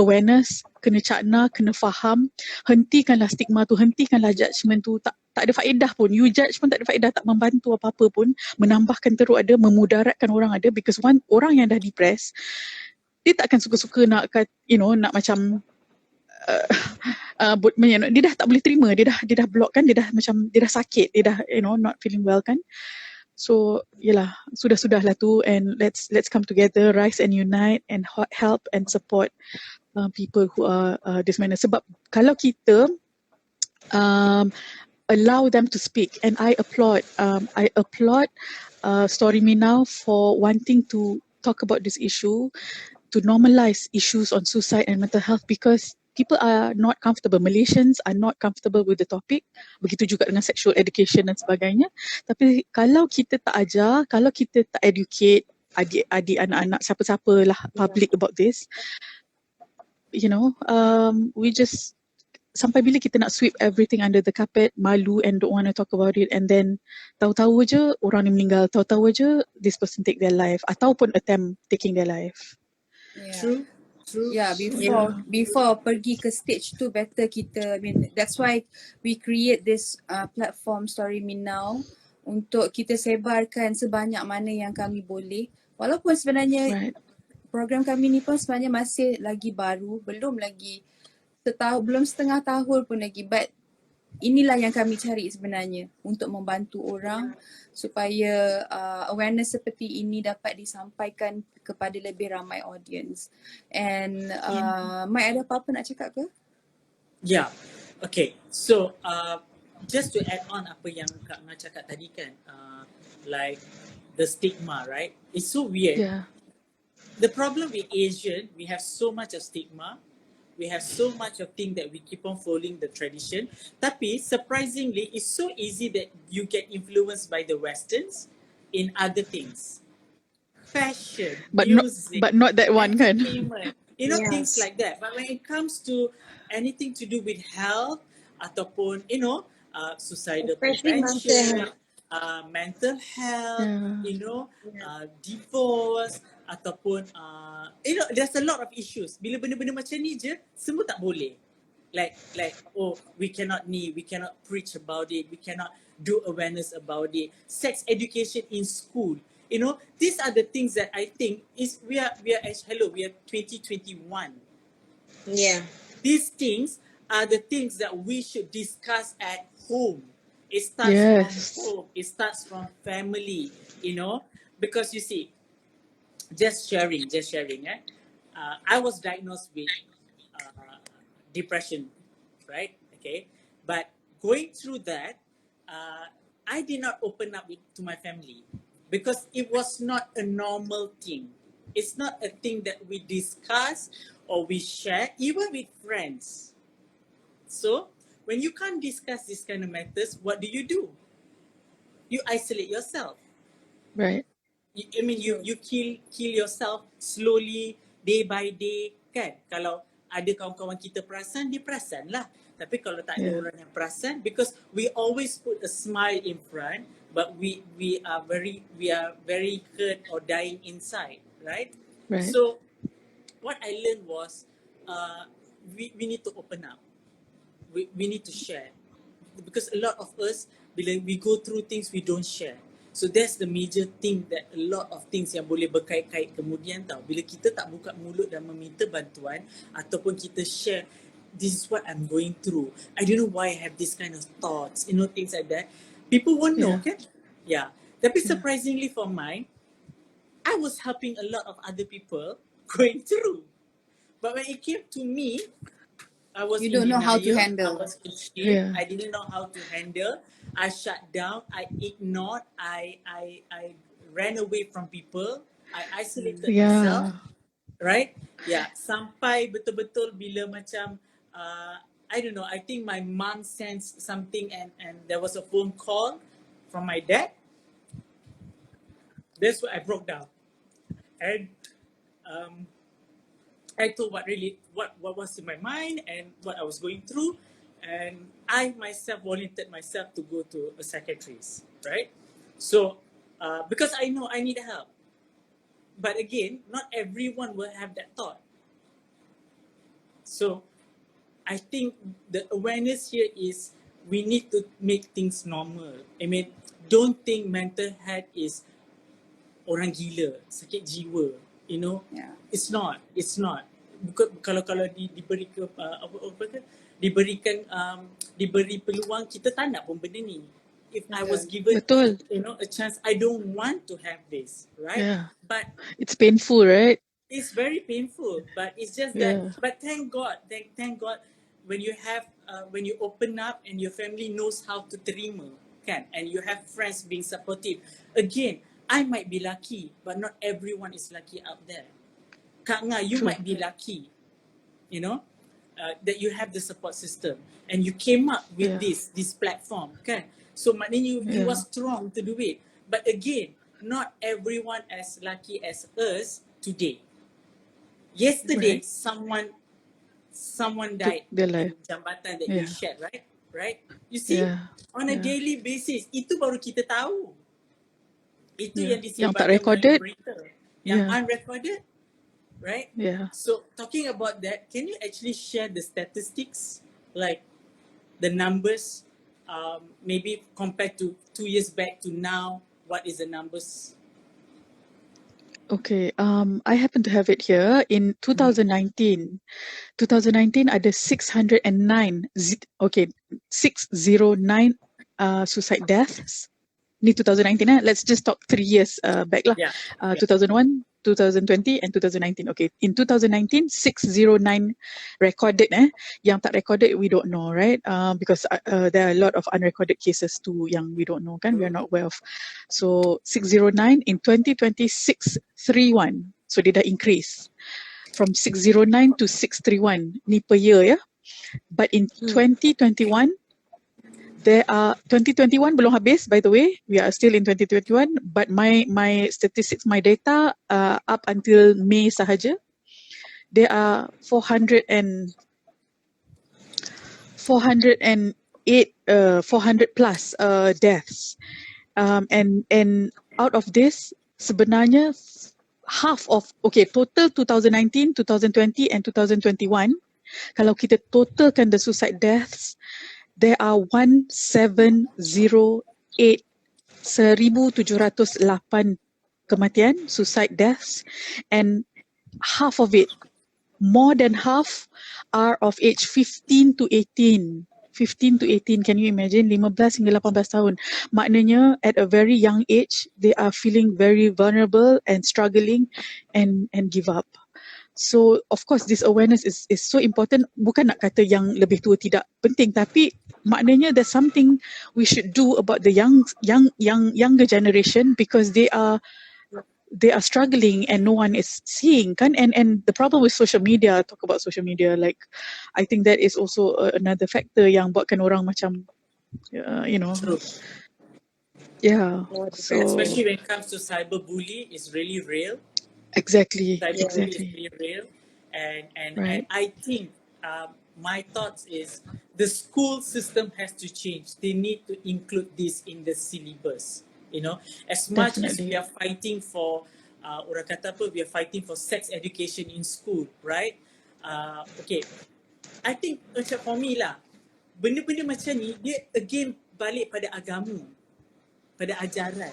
awareness, kena cakna, kena faham, hentikanlah stigma tu, hentikanlah judgement tu. Tak ada faedah pun, you judge pun tak ada faedah, tak membantu apa-apa pun, menambahkan teruk ada, memudaratkan orang ada, because orang yang dah depressed, dia tak akan suka-suka nak macam dia dah tak boleh terima, dia dah block kan, dia dah sakit, dia dah not feeling well kan. So yalah, sudah-sudahlah tu, and let's come together, rise and unite, and help and support people who are this manner. Sebab kalau kita um, allow them to speak, and I applaud Story Me Now for wanting to talk about this issue, to normalize issues on suicide and mental health, because people are not comfortable. Malaysians are not comfortable with the topic. Begitu juga dengan sexual education dan sebagainya. Tapi kalau kita tak ajar, kalau kita tak educate adik-adik, anak-anak, siapa-siapa lah public about this, we just, sampai bila kita nak sweep everything under the carpet, malu and don't want to talk about it, and then tahu-tahu je orang ni meninggal, tahu-tahu je this person take their life ataupun attempt taking their life. True. Yeah, before pergi ke stage tu, better kita, that's why we create this platform Story Me Now, untuk kita sebarkan sebanyak mana yang kami boleh. Walaupun sebenarnya program kami ni pun sebenarnya masih lagi baru, belum setengah tahun pun lagi, but inilah yang kami cari sebenarnya, untuk membantu orang supaya awareness seperti ini dapat disampaikan kepada lebih ramai audience. And Mai, ada apa-apa nak cakap ke? Yeah. Okay. So just to add on apa yang Kak Nga cakap tadi kan, like the stigma, right? It's so weird. Yeah. The problem with Asian, we have so much of stigma. We have so much of things that we keep on following the tradition. Tapi surprisingly, it's so easy that you get influenced by the Westerns in other things. Fashion, music, but not that one kan. Things like that. But when it comes to anything to do with health, ataupun, suicidal prevention, mental health, divorce, ataupun there's a lot of issues. Bila benda-benda macam ni je, semua tak boleh. Like we cannot preach about it, we cannot do awareness about it. Sex education in school, these are the things that I think is we are 2021. Yeah. These things are the things that we should discuss at home. It starts from home, it starts from family, because you see, just sharing. I was diagnosed with depression, right? Okay, but going through that, I did not open up to my family because it was not a normal thing. It's not a thing that we discuss or we share, even with friends. So when you can't discuss this kind of matters, what do? You isolate yourself. Right. You kill yourself slowly, day by day, kan? Kalau ada kawan-kawan kita perasan, dia perasan lah. Tapi kalau tak ada orang yang perasan, because we always put a smile in front, but we are very hurt or dying inside, right? So what I learned was we need to open up. We need to share, because a lot of us, bila we go through things, we don't share. So that's the major thing, that a lot of things yang boleh berkait-kait kemudian tau. Bila kita tak buka mulut dan meminta bantuan, ataupun kita share, this is what I'm going through, I don't know why I have this kind of thoughts, things like that. People won't know, kan? Yeah. Tapi surprisingly for mine, I was helping a lot of other people going through. But when it came to me, I was You don't know how to handle. I was ashamed. I didn't know how to handle. I shut down. I ignored. I ran away from people. I isolated myself. Right? Yeah. Sampai betul-betul bila macam I don't know. I think my mom sensed something, and there was a phone call from my dad. That's where I broke down, and I told what was in my mind and what I was going through, and I myself volunteered myself to go to a psychiatrist, right? So because I know I need help, but again, not everyone will have that thought. So I think the awareness here is we need to make things normal. I mean, don't think mental health is orang gila, sakit jiwa. It's not. Kalau diberi peluang, kita tak nak pun benda ni. if I was given Betul. a chance, I don't want to have this, right? Yeah. But It's painful, right? it's very painful, but it's just that. Yeah. But thank God, thank God, when you have when you open up and your family knows how to terima, kan, and you have friends being supportive. Again, I might be lucky, but not everyone is lucky out there. Kak Nga, you True. might be lucky, that you have the support system and you came up with Yeah. this platform, kan? So maknanya you Yeah. are strong to do it. But again, not everyone as lucky as us today. Yesterday, Right. someone Took died their in life. jambatan that you Yeah. shared, right? Right? You see, Yeah. on a Yeah. daily basis, itu baru kita tahu. Itu Yeah. yang Yang tak disebarkan melalui recorded. berita. Yang Yeah. unrecorded, right? Yeah. So talking about that, can you actually share the statistics, like the numbers, maybe compared to 2 years back to now? What is the numbers? Okay. I happen to have it here. In 2019 ada 609 609 suicide deaths. Ni 2019 let's just talk 3 years back lah. Yeah. 2001, 2020 and 2019. Okay, in 2019 609 recorded yang tak recorded we don't know, right? Because there are a lot of unrecorded cases too yang we don't know kan, we are not aware of. So 609 in 2020 631. So dia dah increase from 609 to 631 ni per year ya. But in 2021 there are 2021 belum habis, by the way. We are still in 2021, but my statistics, my data up until May sahaja, there are 408 400 plus deaths, and out of this sebenarnya half of total 2019, 2020 and 2021, kalau kita totalkan the suicide deaths, there are 1708 kematian, suicide deaths, and half of it, more than half, are of age 15 to 18. 15 to 18, can you imagine? 15 hingga 18 tahun. Maknanya at a very young age, they are feeling very vulnerable and struggling and give up. So of course this awareness is so important. Bukan nak kata yang lebih tua tidak penting, tapi maknanya there's something we should do about the younger generation, because they are struggling and no one is seeing kan. And the problem with social media, talk about social media, like I think that is also another factor yang buatkan orang macam True. yeah. So Especially when it comes to cyberbully, it's really real. exactly Cyberbully is really real, and right. I think my thoughts is the school system has to change. They need to include this in the syllabus. As much as we are fighting for orang kata apa, we are fighting for sex education in school, right? Okay, I think macam for me lah, benda-benda macam ni dia again balik pada agama, pada ajaran,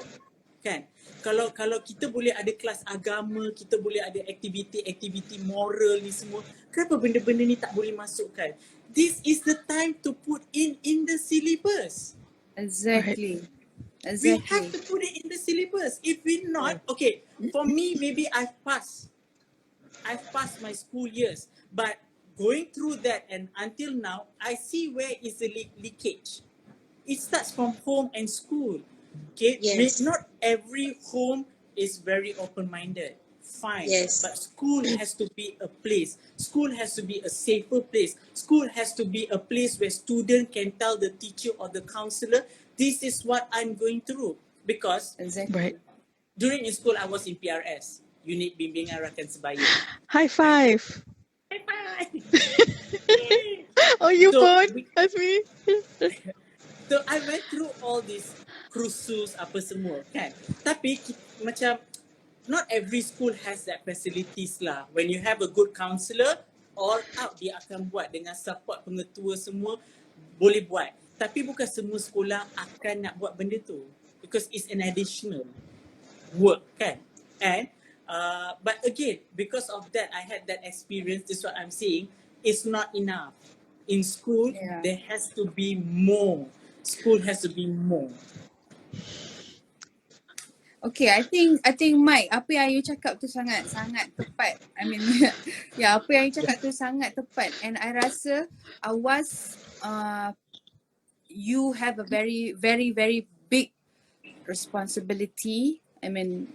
kan? Kalau kita boleh ada kelas agama, kita boleh ada aktiviti moral ni semua, kenapa benda-benda ni tak boleh masukkan? This is the time to put in the syllabus. Exactly. We have to put it in the syllabus. If we not, okay, for me maybe I've passed my school years, but going through that and until now, I see where is the leakage. It starts from home and school. Okay, Yes. not every home is very open-minded. Fine, Yes. but school has to be a place. School has to be a safer place. School has to be a place where student can tell the teacher or the counselor, this is what I'm going through. Because Right. during in school, I was in PRS, Unit Bimbingan Rakan Sebaya. High five. High five! Oh, you So, pun? That's me. So I went through all these kursus apa semua kan. Tapi macam not every school has that facilities lah. When you have a good counsellor, all out dia akan buat dengan support pengetua semua, boleh buat. Tapi bukan semua sekolah akan nak buat benda tu, because it's an additional work kan. And but again, because of that, I had that experience. This is what I'm saying. It's not enough. In school, there has to be more. School has to be more. Okay, I think Mike, apa yang you cakap tu sangat tepat. I mean, ya, apa yang you cakap tu sangat tepat. And I rasa AWAS, you have a very, very, very big responsibility. I mean,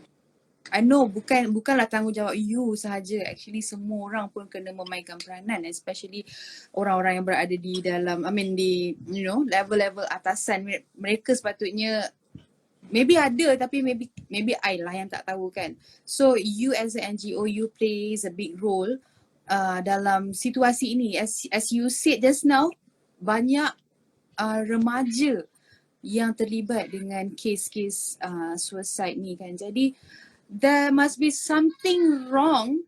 I know bukanlah tanggungjawab you sahaja. Actually, semua orang pun kena memainkan peranan, especially orang-orang yang berada di dalam, I mean, di, you know, level-level atasan. Mereka sepatutnya maybe ada, tapi maybe I lah yang tak tahu kan. So you as a NGO, you plays a big role dalam situasi ini. As you said just now, banyak remaja yang terlibat dengan kes-kes suicide ni kan. Jadi there must be something wrong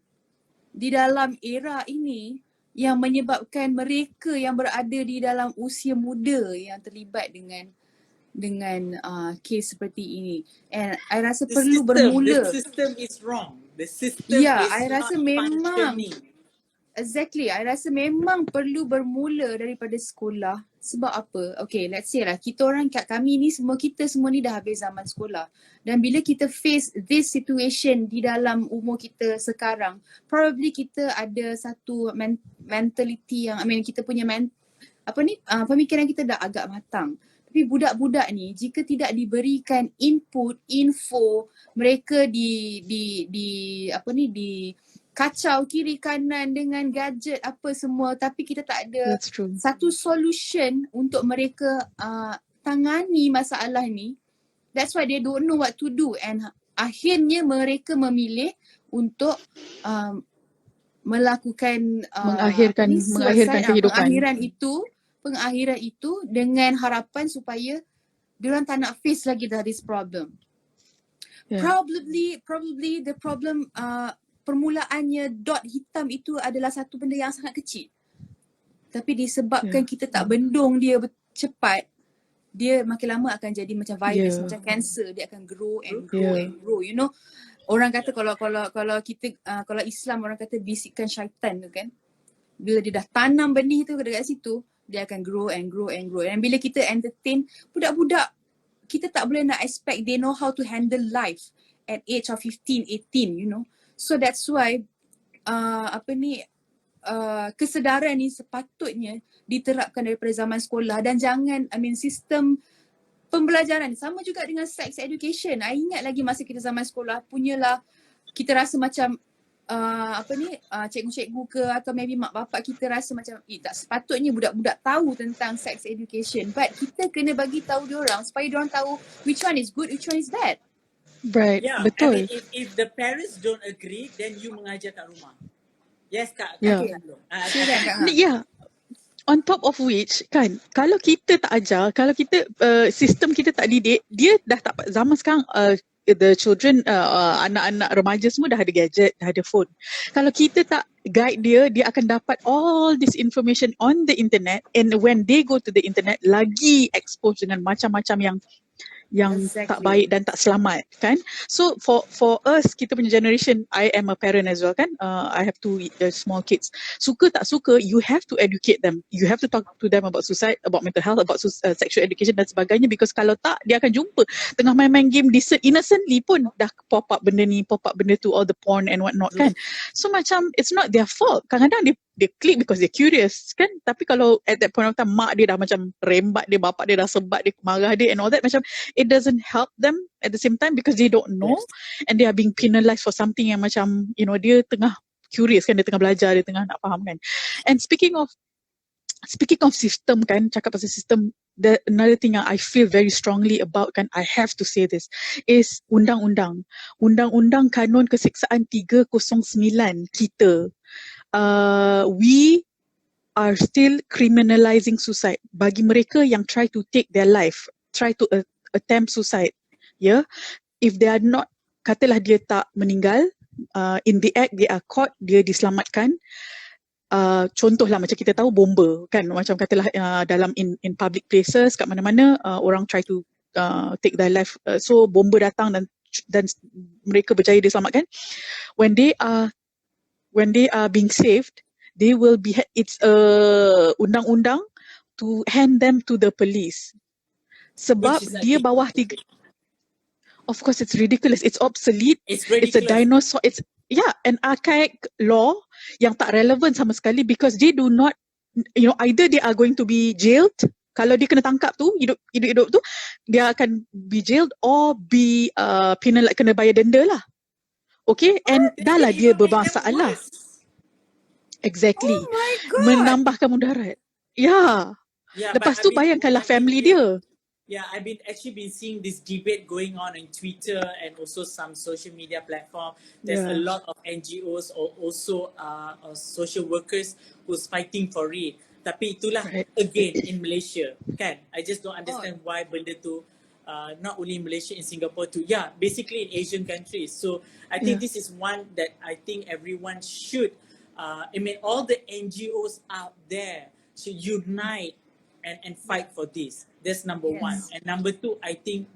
di dalam era ini yang menyebabkan mereka yang berada di dalam usia muda yang terlibat dengan kes seperti ini. And I rasa perlu bermula. The system is wrong. The system Ya, is I not rasa memang functioning. exactly. I rasa memang perlu bermula daripada sekolah. Sebab apa? Okay, let's say lah, kami ni semua ni dah habis zaman sekolah. Dan bila kita face this situation di dalam umur kita sekarang, probably kita ada satu mentality yang, I mean, kita punya pemikiran kita dah agak matang. Tapi budak-budak ni jika tidak diberikan info, mereka di kacau kiri kanan dengan gadget apa semua, tapi kita tak ada satu solution untuk mereka tangani masalah ni. That's why they don't know what to do, and akhirnya mereka memilih untuk melakukan mengakhirkan kehidupan. Pengakhiran itu dengan harapan supaya diorang tak nak face lagi this problem. Yeah. Probably the problem permulaannya dot hitam itu adalah satu benda yang sangat kecil. Tapi disebabkan kita tak bendung dia cepat, dia makin lama akan jadi macam virus, macam cancer, dia akan grow and grow. You know, orang kata kalau kita kalau Islam orang kata bisikan syaitan tu kan. Bila dia dah tanam benih tu dekat situ, dia akan grow and grow and grow. And bila kita entertain budak-budak, kita tak boleh nak expect they know how to handle life at age of 15, 18, you know. So that's why kesedaran ni sepatutnya diterapkan daripada zaman sekolah, dan jangan, sistem pembelajaran sama juga dengan sex education. I ingat lagi masa kita zaman sekolah punyalah, kita rasa macam cikgu-cikgu ke atau maybe mak bapak kita rasa macam tak sepatutnya budak-budak tahu tentang sex education, but kita kena bagi tahu diorang supaya diorang tahu which one is good, which one is bad. Right, yeah, betul. I mean, if the parents don't agree, then you mengajar kat rumah. Yes, Kak. Yeah. On top of which kan, kalau kita tak ajar, kalau kita sistem kita tak didik, dia dah tak, zaman sekarang the children, anak-anak remaja semua dah ada gadget, dah ada phone. Kalau kita tak guide dia akan dapat all this information on the internet, and when they go to the internet, lagi expose dengan macam-macam yang tak baik dan tak selamat kan. So for us, kita punya generation, I am a parent as well kan, I have two small kids. Suka tak suka, you have to educate them, you have to talk to them about suicide, about mental health, about sexual education dan sebagainya, because kalau tak, dia akan jumpa tengah main-main game innocently pun dah pop up benda ni, pop up benda tu, all the porn and what not kan. So macam it's not their fault, kadang-kadang dia click because they're curious kan. Tapi kalau at that point of time mak dia dah macam rembat dia, bapak dia dah sebat dia, marah dia and all that, macam it doesn't help them at the same time, because they don't know, and they are being penalized for something yang macam, you know, dia tengah curious kan, dia tengah belajar, dia tengah nak faham kan. And speaking of system kan, cakap pasal system, another thing yang I feel very strongly about kan, I have to say this, is undang-undang kanun keseksaan 309 kita. We are still criminalizing suicide bagi mereka yang try to take their life, try to attempt suicide. If they are not, katalah dia tak meninggal, in the act they are caught, dia diselamatkan. Contohlah macam kita tahu bomba kan, macam katalah dalam in public places, kat mana-mana orang try to take their life, so bomba datang dan mereka berjaya diselamatkan. When they are being saved, they will be, it's undang-undang to hand them to the police. Sebab which is dia again, bawah 3. Of course, it's ridiculous. It's obsolete. it's It's a ridiculous. dinosaur. It's an archaic law yang tak relevant sama sekali because they do not, either they are going to be jailed. Kalau dia kena tangkap tu, hidup tu, dia akan be jailed or be penal, kena bayar denda lah. Okay, and dah lah It dia even make them bermasalah. worse. Exactly. Oh my God. Menambahkan mudarat. Ya. Yeah, Lepas but tu bayangkanlah family dia. Yeah, I've been seeing this debate going on Twitter and also some social media platform. There's a lot of NGOs or also social workers who's fighting for it. Tapi itulah again in Malaysia, kan? I just don't understand why benda tu not only in Malaysia, in Singapore too. Yeah, basically in Asian countries. So I think this is one that I think everyone should. All the NGOs out there should unite and fight for this. That's number one. And number two, I think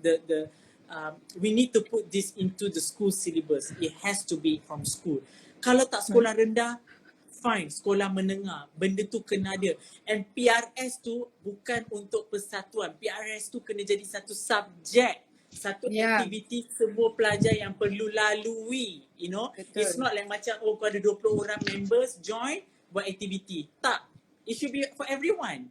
we need to put this into the school syllabus. It has to be from school. Kalau tak sekolah rendah, fine, sekolah menengah, benda tu kena ada. And PRS tu bukan untuk persatuan. PRS tu kena jadi satu subjek, satu aktiviti semua pelajar yang perlu lalui, Betul. It's not like macam kau ada 20 orang members join buat aktiviti. Tak. It should be for everyone.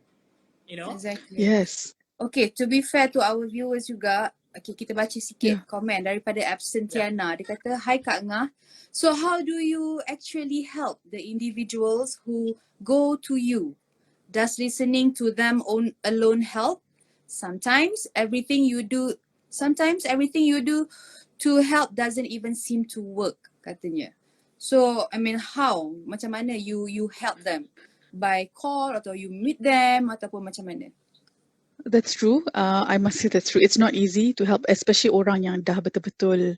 Exactly. Yes. Okay, to be fair to our viewers juga, okay, kita baca sikit komen daripada Absentiana. Dia kata, "Hi Kak Ngah, so how do you actually help the individuals who go to you? Does listening to them alone help? Sometimes everything you do to help doesn't even seem to work," katanya. So, how? Macam mana you help them? By call atau you meet them ataupun macam mana? That's true. I must say that's true. It's not easy to help, especially orang yang dah betul-betul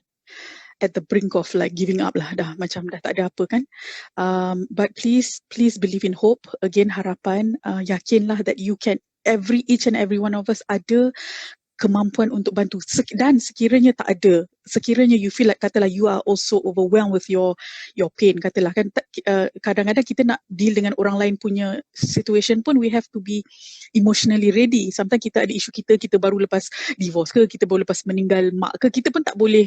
at the brink of like giving up lah, dah macam dah tak ada apa kan. But please believe in hope. Again, harapan, yakinlah that you can, each and every one of us ada kemampuan untuk bantu. Dan sekiranya tak ada, sekiranya you feel like katalah you are also overwhelmed with your pain, katalah kan, kadang-kadang kita nak deal dengan orang lain punya situation pun we have to be emotionally ready. Sometimes kita ada isu kita baru lepas divorce ke, kita baru lepas meninggal mak ke, kita pun tak boleh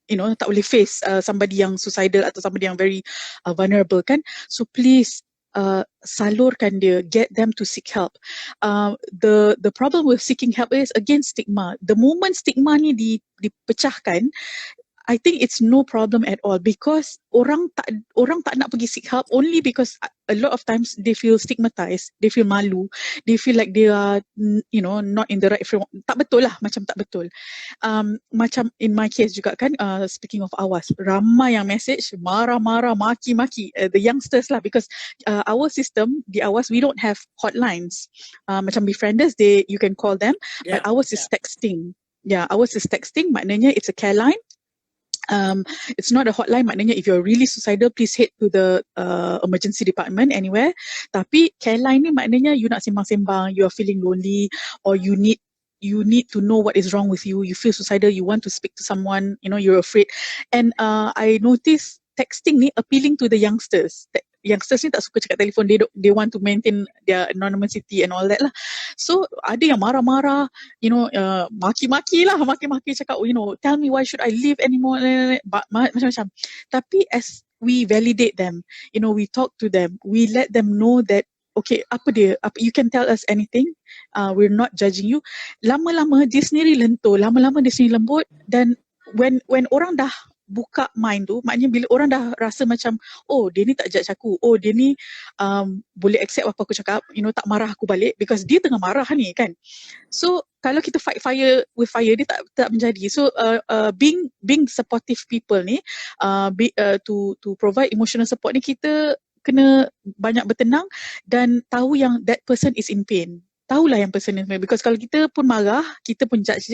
tak boleh face somebody yang suicidal atau somebody yang very vulnerable kan. So please salurkan dia, get them to seek help. The problem with seeking help is again stigma. The moment stigma ni dipecahkan, I think it's no problem at all because orang tak nak pergi seek help only because a lot of times they feel stigmatized, they feel malu, they feel like they are not in the right frame. Tak betul lah, macam tak betul. Macam in my case juga kan, speaking of AWAS, ramai yang message marah-marah, maki-maki, the youngsters lah, because our system di AWAS we don't have hotlines. Macam befrienders, you can call them, but ours is texting. Yeah, ours is texting, maknanya it's a care line. It's not a hotline, maknanya if you're really suicidal, please head to the emergency department anywhere. Tapi care line ni maknanya you nak sembang-sembang, you are feeling lonely, or you need to know what is wrong with you. You feel suicidal, you want to speak to someone, you're afraid. And I notice texting ni appealing to the youngsters. Youngsters ni tak suka cakap telefon, they want to maintain their anonymity and all that lah. So ada yang marah-marah, maki-maki cakap, tell me why should I live anymore, macam-macam. Tapi as we validate them, we talk to them, we let them know that okay, you can tell us anything, we're not judging you. Lama-lama dia sendiri lentur, lama-lama dia sendiri lembut. Dan when orang dah buka mind tu, maknanya bila orang dah rasa macam, oh dia ni tak judge aku, oh dia ni boleh accept apa aku cakap, tak marah aku balik, because dia tengah marah ni kan. So kalau kita fight fire with fire, dia tak menjadi. So being supportive people ni, to provide emotional support ni, kita kena banyak bertenang dan tahu yang that person is in pain. Tahulah yang person is in pain, because kalau kita pun marah, kita pun judge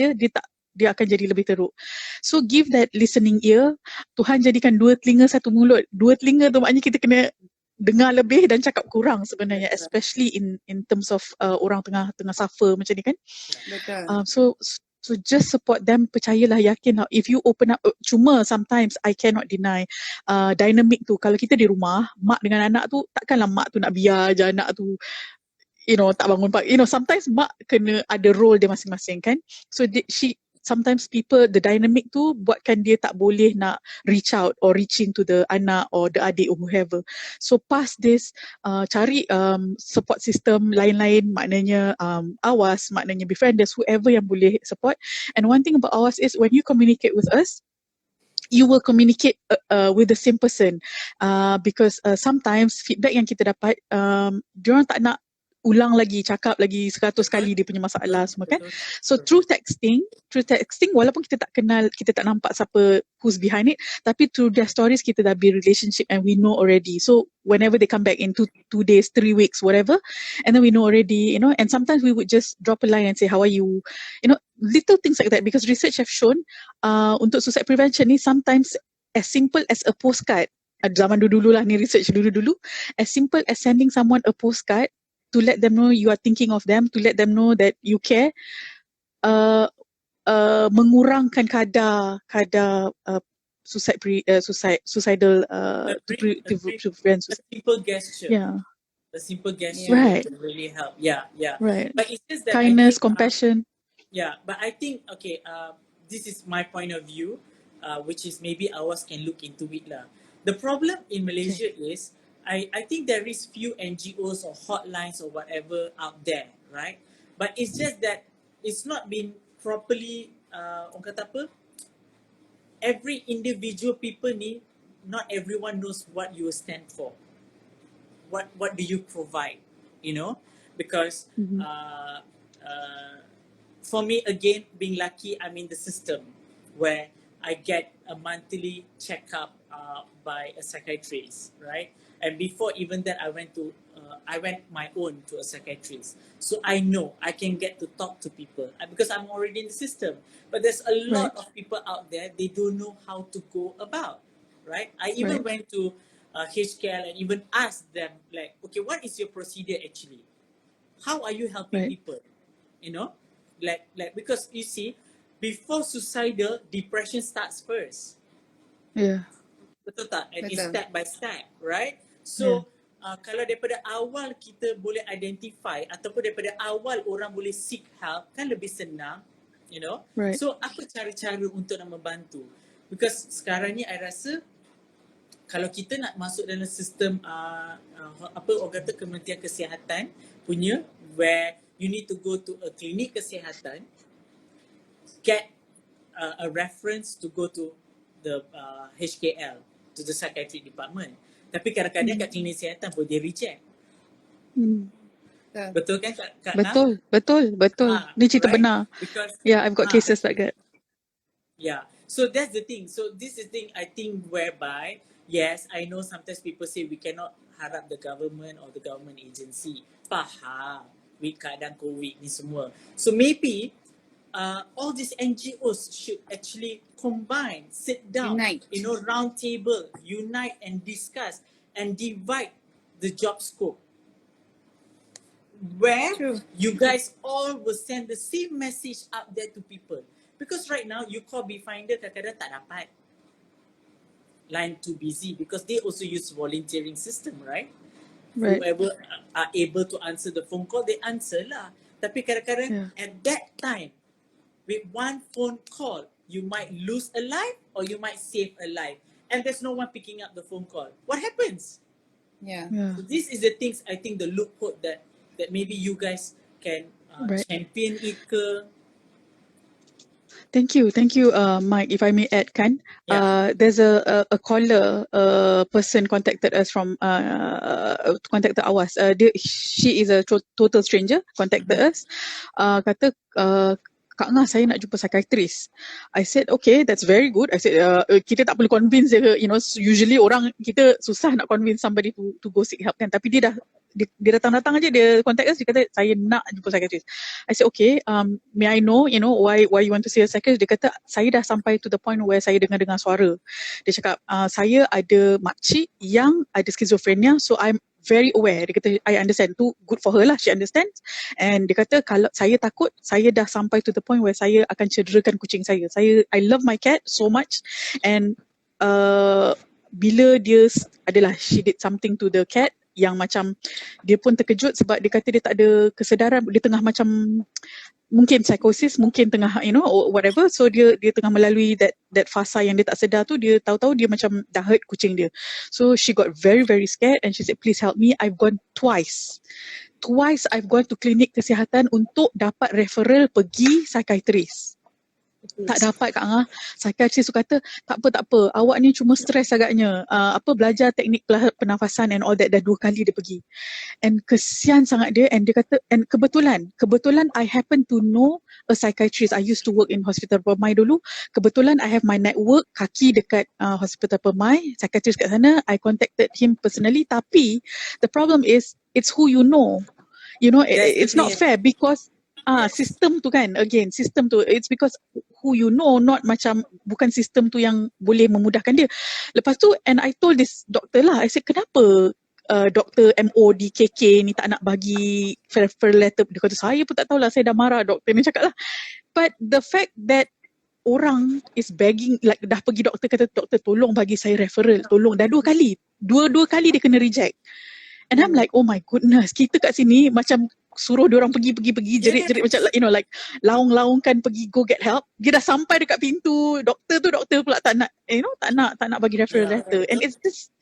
dia akan jadi lebih teruk. So give that listening ear. Tuhan jadikan 2 telinga 1 mulut. 2 telinga tu maknanya kita kena dengar lebih dan cakap kurang sebenarnya, especially in terms of orang tengah suffer macam ni kan. Betul. So just support them, percayalah, yakinlah. If you open up, cuma sometimes I cannot deny dynamic tu. Kalau kita di rumah, mak dengan anak tu, takkanlah mak tu nak biar je anak tu tak bangun pagi. Sometimes mak kena ada role dia masing-masing kan. So sometimes people, the dynamic tu buatkan dia tak boleh nak reach out or reaching to the anak or the adik or whoever. So past this, cari support system lain-lain, maknanya AWAS, maknanya befrienders, whoever yang boleh support. And one thing about AWAS is when you communicate with us, you will communicate with the same person, because sometimes feedback yang kita dapat, diorang tak nak ulang lagi, cakap lagi 100 kali dia punya masalah semua kan. So through texting walaupun kita tak kenal, kita tak nampak siapa who's behind it, tapi through their stories kita dah build relationship and we know already. So whenever they come back in 2 days, 3 weeks, whatever, and then we know already, and sometimes we would just drop a line and say, how are you? Little things like that, because research have shown untuk suicide prevention ni sometimes as simple as a postcard. Zaman dulu lah ni, research dulu, as simple as sending someone a postcard to let them know you are thinking of them, to let them know that you care, mengurangkan kadar suicidal to prevent suicide. A simple gesture. Yeah. A simple gesture Right. can really help. Yeah. Right. But it's just that Kindness, I think, compassion. But I think, this is my point of view, which is maybe ours can look into it lah. The problem in Malaysia is, I think there is few NGOs or hotlines or whatever out there, right? But it's just that it's not been properly, orang kata apa? Every individual people ni, not everyone knows what you stand for. What do you provide? Because for me, again, being lucky, I'm in the system where I get a monthly checkup by a psychiatrist, right? And before even that, I went my own to a psychiatrist. So I know I can get to talk to people because I'm already in the system. But there's a lot of people out there, they don't know how to go about, right? I even went to HKL and even asked them, like, okay, what is your procedure actually? How are you helping people? Like because you see, before suicidal, depression starts first. Yeah. Betul tak? And it's step by step, right? So, kalau daripada awal kita boleh identify ataupun daripada awal orang boleh seek help, kan lebih senang, Right. So, apa cara-cara untuk nak membantu? Because sekarang ni, I rasa, kalau kita nak masuk dalam sistem, orang kata Kementerian Kesihatan punya, where you need to go to a klinik kesihatan, get a reference to go to the HKL, to the psychiatric department. Tapi kadang-kadang kat klinik kesihatan pun dia reject. Betul kan Kak Nam? Betul. Ni cerita benar. Because, I've got cases like that. Yeah. So that's the thing. So this is the thing I think whereby, yes, I know sometimes people say we cannot harap the government or the government agency. Faham. With keadaan COVID ni semua. So maybe all these NGOs should actually combine, sit down, unite. Round table, unite and discuss and divide the job scope. Where you guys all will send the same message out there to people. Because right now, you call Befinder, kadang-kadang tak dapat. Line too busy because they also use volunteering system, right? Whoever are able to answer the phone call, they answer lah. Tapi kadang-kadang at that time, with one phone call, you might lose a life or you might save a life. And there's no one picking up the phone call. What happens? Yeah. So this is the things, I think, the loophole that maybe you guys can champion it ke. Thank you, Mike. If I may add, kan, there's a caller, person contacted us from contacted AWAS. She is a total stranger. Contacted us, kata, Kak Ngah, saya nak jumpa psychiatrist. I said, okay, that's very good. I said, kita tak perlu convince dia, usually orang, kita susah nak convince somebody to go seek help kan. Tapi dia datang-datang aja, dia contact us, dia kata, saya nak jumpa psychiatrist. I said, okay, may I know, why you want to see a psychiatrist? Dia kata, saya dah sampai to the point where saya dengar suara. Dia cakap, saya ada makcik yang ada schizophrenia, so I'm very aware. Dia kata, I understand. Tu good for her lah, she understands. And dia kata, kalau saya takut, saya dah sampai to the point where saya akan cederakan kucing saya. I love my cat so much. And bila dia she did something to the cat, yang macam dia pun terkejut sebab dia kata dia tak ada kesedaran, dia tengah macam mungkin psikosis, mungkin tengah or whatever, so dia tengah melalui that fasa yang dia tak sedar tu, dia tahu-tahu dia macam dah hurt kucing dia. So she got very very scared and she said, please help me. I've gone twice I've gone to klinik kesihatan untuk dapat referral pergi psychiatrist. Tak dapat Kak Angah. Psychiatrist tu kata, tak apa, awak ni cuma stres agaknya. Belajar teknik pernafasan and all that. Dah 2 kali dia pergi. And kesian sangat dia, and dia kata, and kebetulan I happen to know a psychiatrist. I used to work in Hospital Permai dulu. Kebetulan I have my network kaki dekat Hospital Permai, psychiatrist kat sana. I contacted him personally, tapi the problem is it's who you know. It's not fair because sistem tu kan, again sistem tu, it's because who you know, not macam bukan sistem tu yang boleh memudahkan dia. Lepas tu, and I told this doctor lah, I said, kenapa Dr. MODKK ni tak nak bagi referral letter? Dia kata, saya pun tak tahulah, saya dah marah doktor ni, cakap lah. But the fact that orang is begging, like dah pergi doktor, kata doktor tolong bagi saya referral, tolong, dah 2 kali, dua kali dia kena reject. And I'm like, oh my goodness, kita kat sini macam suruh diorang pergi jerit-jerit macam like laung-laungkan pergi go get help. Dia dah sampai dekat pintu, doktor pula tak nak tak nak bagi referral letter. And it's just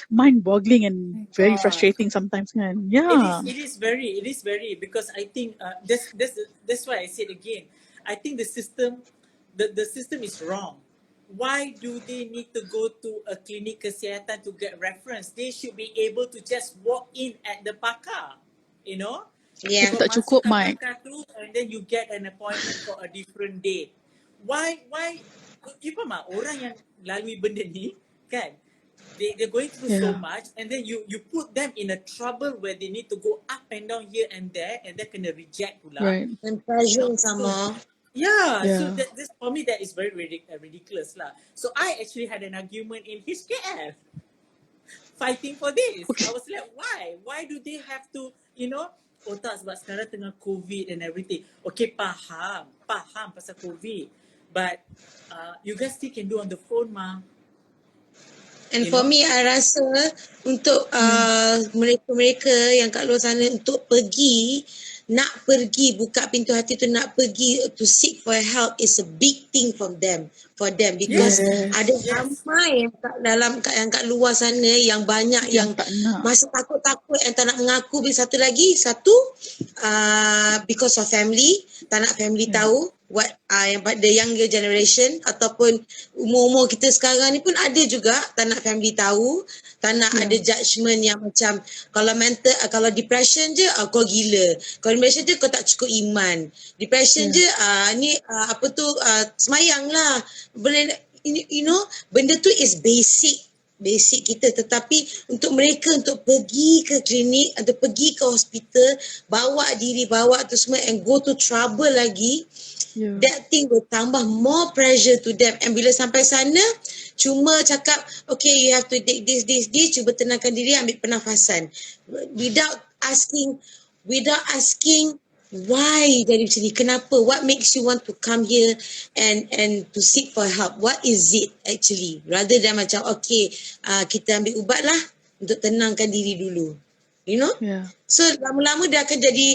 mind-boggling and very frustrating sometimes kan. Yeah. It is very, because I think that's why I said again, I think the system is wrong. Why do they need to go to a klinik kesihatan to get reference? They should be able to just walk in at the pakar, Yeah. Tak cukup, Mike. Pakar tu, and then you get an appointment for a different date. Why? You faham tak? Orang yang lalui benda ni, kan? They're going through so much, and then you put them in a trouble where they need to go up and down here and there, and they kena reject pula. Right. And pressure sama. Yeah, so this for me that is very ridiculous lah. So I actually had an argument in his KL fighting for this. Okay. I was like, why? Why do they have to, oh tak, sebab sekarang tengah COVID and everything. Okay, faham pasal COVID. But you guys still can do on the phone mah. And for me, I rasa untuk mereka-mereka yang kat luar sana untuk nak pergi buka pintu hati tu, nak pergi to seek for help is a big thing for them because ada ramai yang kat luar sana yang banyak yang masih takut yang tak nak mengaku. Satu lagi because of family, tak nak family tahu what yang the younger generation ataupun umur-umur kita sekarang ni pun ada juga tak nak family tahu, tak nak ada judgement yang macam kalau depression je kau gila, kalau depression je kau tak cukup iman, depression je semayang lah, benda tu is basic kita. Tetapi untuk mereka untuk pergi ke klinik atau pergi ke hospital, bawa tu semua and go to trouble lagi, that thing will tambah more pressure to them. And bila sampai sana cuma cakap okay, you have to take this, cuba tenangkan diri, ambil pernafasan, without asking why jadi macam ni, kenapa, what makes you want to come here and to seek for help, what is it actually, rather than macam okay, kita ambil ubat lah untuk tenangkan diri dulu, so lama-lama dia akan jadi,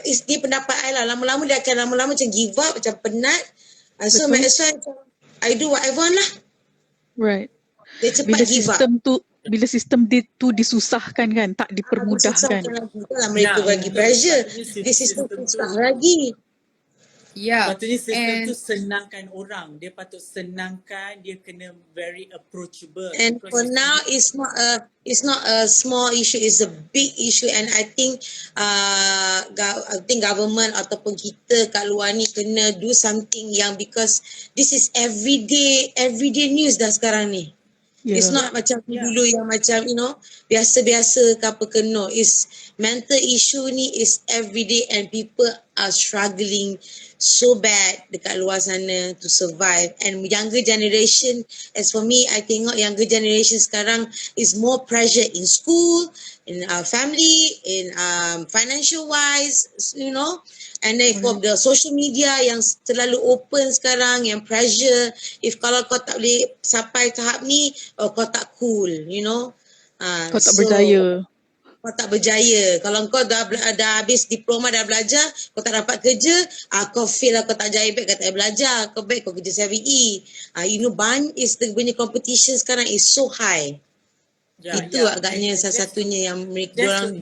ini pendapat I lah, lama-lama dia akan macam give up, macam penat, so might as well I do what I want lah. Right. Dia cepat give up. Bila sistem tu disusahkan kan, tak dipermudahkan. Mereka bagi pressure. Dia sistem susah lagi. Patutnya sistem tu senangkan orang. Dia patut senangkan, dia kena very approachable. And for now, it's not a small issue, it's a big issue. And I think government ataupun kita kat luar ni kena do something yang, because this is everyday news dah sekarang ni. It's not macam dulu yang macam biasa-biasa ke apa ke, no. It's mental issue ni is everyday and people are struggling so bad dekat luar sana to survive. And younger generation, as for me, I tengok younger generation sekarang is more pressure in school, in our family, in financial wise, and then for the social media yang terlalu open sekarang, yang pressure, if kalau kau tak boleh sampai tahap ni, kau tak cool, Kau tak berdaya. kau tak berjaya. Kalau kau dah habis diploma, dah belajar, kau tak dapat kerja, kau fail lah, kau tak jaya baik, kau tak belajar, kau baik kau kerja CVE. The punya competition sekarang is so high. Itu agaknya salah satunya yang yang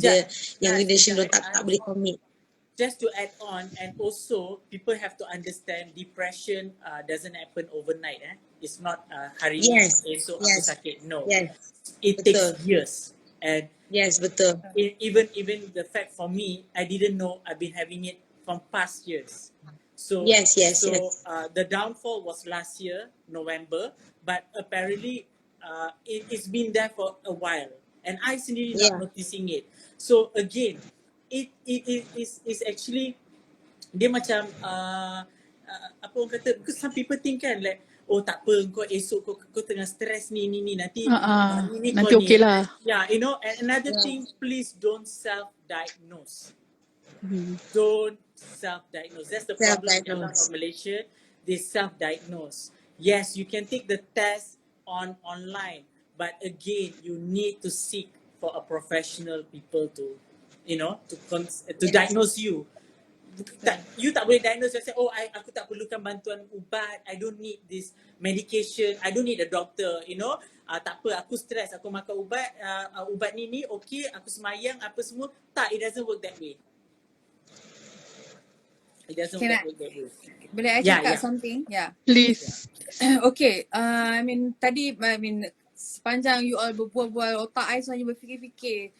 generation tak boleh commit. Just to add on, and also people have to understand depression doesn't happen overnight. It's not hari ni esok aku sakit. No, it takes years. And betul. Even the fact for me, I didn't know I've been having it from past years. So the downfall was last year November, but apparently it's been there for a while, and I sendiri not noticing it. So again, it is actually dia macam apa orang kata, because some people think kan like, oh tak apa, kau esok kau tengah stress ni nanti nanti okey lah. Yeah, you know. And another thing, please don't self-diagnose. Don't self-diagnose. That's the problem in a lot of Malaysia. They self-diagnose. Yes, you can take the test online, but again, you need to seek for a professional people to, you know, to diagnose you. You tak boleh diagnose yourself. Oh, aku tak perlukan bantuan ubat. I don't need this medication. I don't need a doctor. You know, tak apa. Aku stres. Aku makan ubat. Ubat ni okay. Aku semayang apa semua. Tak, it doesn't work that way. It doesn't work that way. Boleh I cakap something? Please. Okay. Tadi sepanjang you all berbual-bual, otak I sebenarnya berfikir-fikir.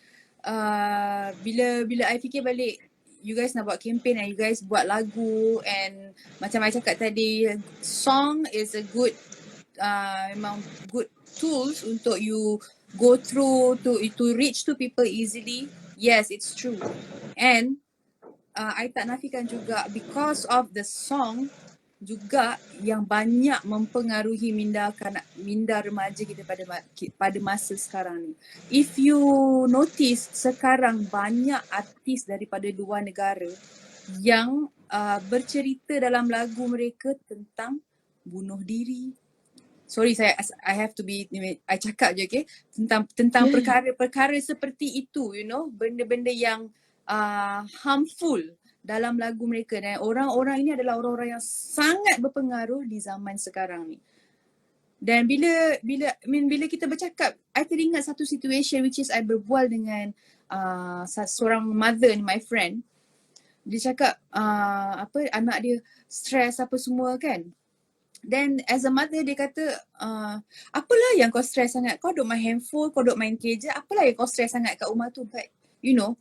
Bila I fikir balik, you guys nak buat campaign and you guys buat lagu, and macam I cakap tadi, song is a good memang good tools untuk you go through to reach to people easily. Yes, it's true. And I tak nafikan juga because of the song juga yang banyak mempengaruhi minda remaja kita pada masa sekarang ni. If you notice, sekarang banyak artis daripada luar negara yang bercerita dalam lagu mereka tentang bunuh diri. Sorry, I have to be, I cakap je, okay? Tentang perkara-perkara seperti itu, you know, benda-benda yang harmful dalam lagu mereka, dan orang-orang ini adalah orang-orang yang sangat berpengaruh di zaman sekarang ni. Dan bila kita bercakap, I teringat satu situation which is I berbual dengan seorang mother ni, my friend. Dia cakap anak dia stress apa semua kan. Then as a mother dia kata, apalah yang kau stress sangat, kau duk main handphone, kau duk main kerja, apalah yang kau stress sangat kat rumah tu. But you know,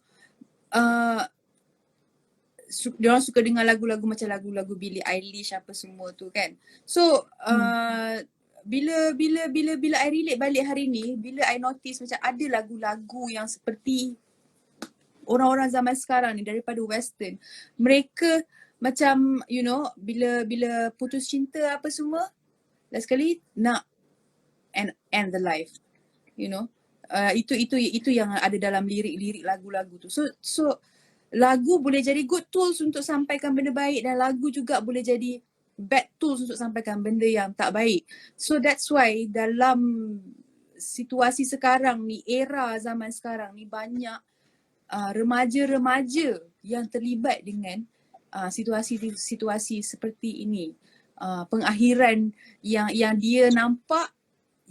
diorang suka dengar lagu-lagu macam lagu-lagu Billie Eilish apa semua tu kan. So bila I relate balik hari ni, bila I notice macam ada lagu-lagu yang seperti orang-orang zaman sekarang ni daripada western, mereka macam you know, bila putus cinta apa semua, last sekali nak end the life, you know. Itu yang ada dalam lirik-lirik lagu-lagu tu. So lagu boleh jadi good tools untuk sampaikan benda baik, dan lagu juga boleh jadi bad tools untuk sampaikan benda yang tak baik. So that's why dalam situasi sekarang ni, era zaman sekarang ni, banyak remaja-remaja yang terlibat dengan situasi seperti ini. Pengakhiran yang dia nampak,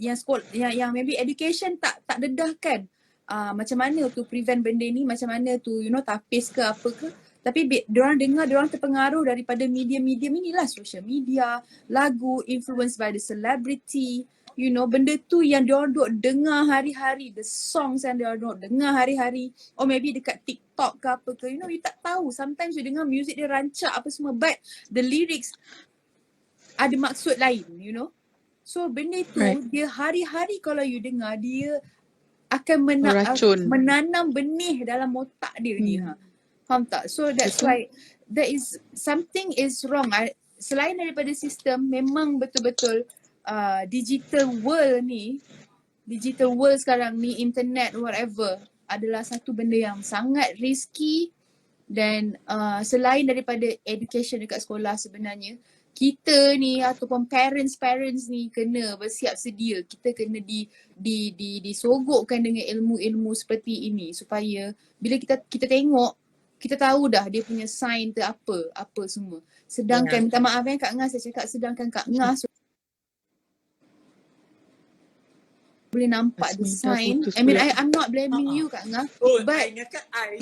yang sekolah, yang maybe education tak dedahkan macam mana tu prevent benda ni, macam mana tu you know tapis ke apa ke. Tapi diorang dengar, diorang terpengaruh daripada media-media inilah, social media, lagu, influenced by the celebrity, you know, benda tu yang diorang duk dengar hari-hari, the songs yang diorang duk dengar hari-hari, or maybe dekat TikTok ke apa ke, you know, you tak tahu, sometimes you dengar music dia rancak apa semua, but the lyrics ada maksud lain, you know. So benda tu dia hari-hari kalau you dengar, dia akan menanam benih dalam otak dia ni. Faham tak? So that's why there is something is wrong. Selain daripada sistem, memang betul-betul digital world sekarang ni, internet whatever, adalah satu benda yang sangat risky. Dan selain daripada education dekat sekolah sebenarnya, kita ni ataupun parents ni kena bersiap sedia. Kita kena disogokkan dengan ilmu-ilmu seperti ini supaya bila kita tengok, kita tahu dah dia punya sign tu apa semua. Sedangkan minta maaf Kak Ngah, saya cakap sedangkan Kak Ngah boleh nampak the sign. I mean, I'm not blaming you Kak Ngah. But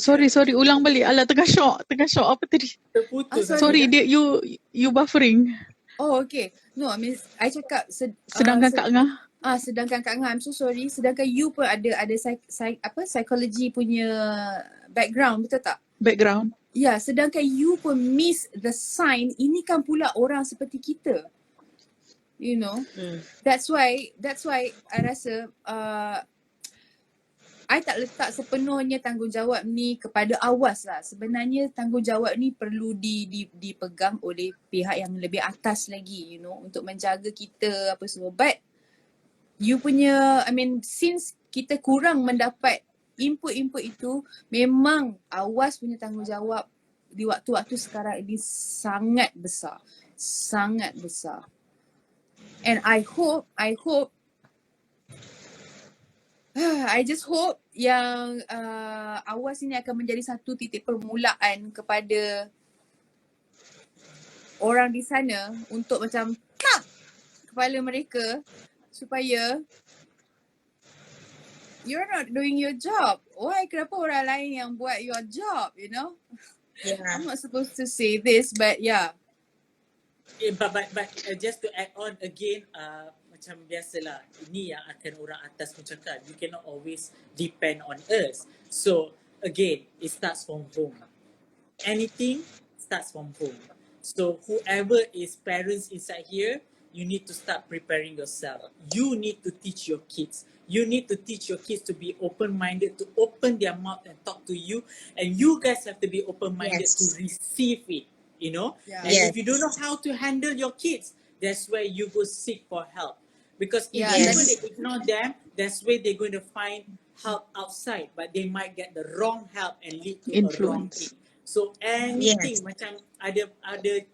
Sorry, ulang balik. Alah, tengah shock apa tadi? Terputus. Sorry, dia you buffering. Oh, okay. No, I mean, I cakap Sedangkan Kak Ngah. Sedangkan Kak Ngah, I'm so sorry. Sedangkan you pun ada psychology punya background, betul tak? Background. Ya, sedangkan you pun miss the sign. Ini kan pula orang seperti kita. You know. That's why I rasa I tak letak sepenuhnya tanggungjawab ni kepada AWAS lah. Sebenarnya tanggungjawab ni perlu dipegang oleh pihak yang lebih atas lagi, you know, untuk menjaga kita apa semua. But you punya, I mean, since kita kurang mendapat input itu, memang AWAS punya tanggungjawab di waktu-waktu sekarang ini sangat besar. Sangat besar. And I just hope yang AWAS ini akan menjadi satu titik permulaan kepada orang di sana untuk macam tak kepala mereka supaya you're not doing your job. Why? Kenapa orang lain yang buat your job, you know? Yeah. I'm not supposed to say this, but yeah. But just to add on again, macam biasalah, ini yang akan orang atas pun cakap, you cannot always depend on us. So again, it starts from home. Anything starts from home. So whoever is parents inside here, you need to start preparing yourself. You need to teach your kids. You need to teach your kids to be open-minded, to open their mouth and talk to you. And you guys have to be open-minded to receive it, you know. And if you don't know how to handle your kids, that's where you go seek for help. Because if they ignore them, that's where they're going to find help outside. But they might get the wrong help and lead to a wrong thing. So anything, macam ada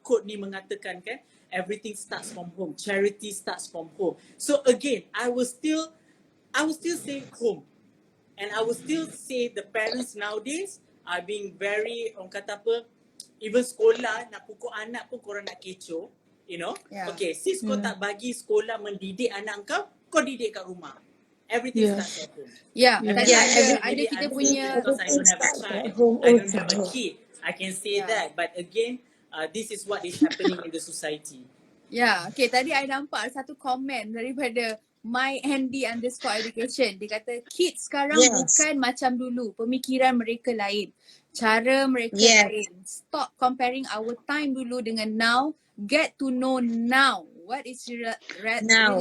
quote ni mengatakan kan, everything starts from home. Charity starts from home. So again, I will still say home. And I will still say the parents nowadays are being very, orang kata apa, even sekolah nak pukul anak pun korang nak kecoh, you know. Okay, sis kau tak bagi sekolah mendidik anak kau didik kat rumah. Everything starts at home. Tadi ada kita punya, because I don't have a child, I don't have a kid, I can say that. But again, this is what is happening in the society. Okay, tadi I nampak satu komen daripada my_Andy_education. Dia kata kids sekarang bukan macam dulu. Pemikiran mereka lain. Cara mereka lain. Stop comparing our time dulu dengan now. Get to know now. What is relevant now?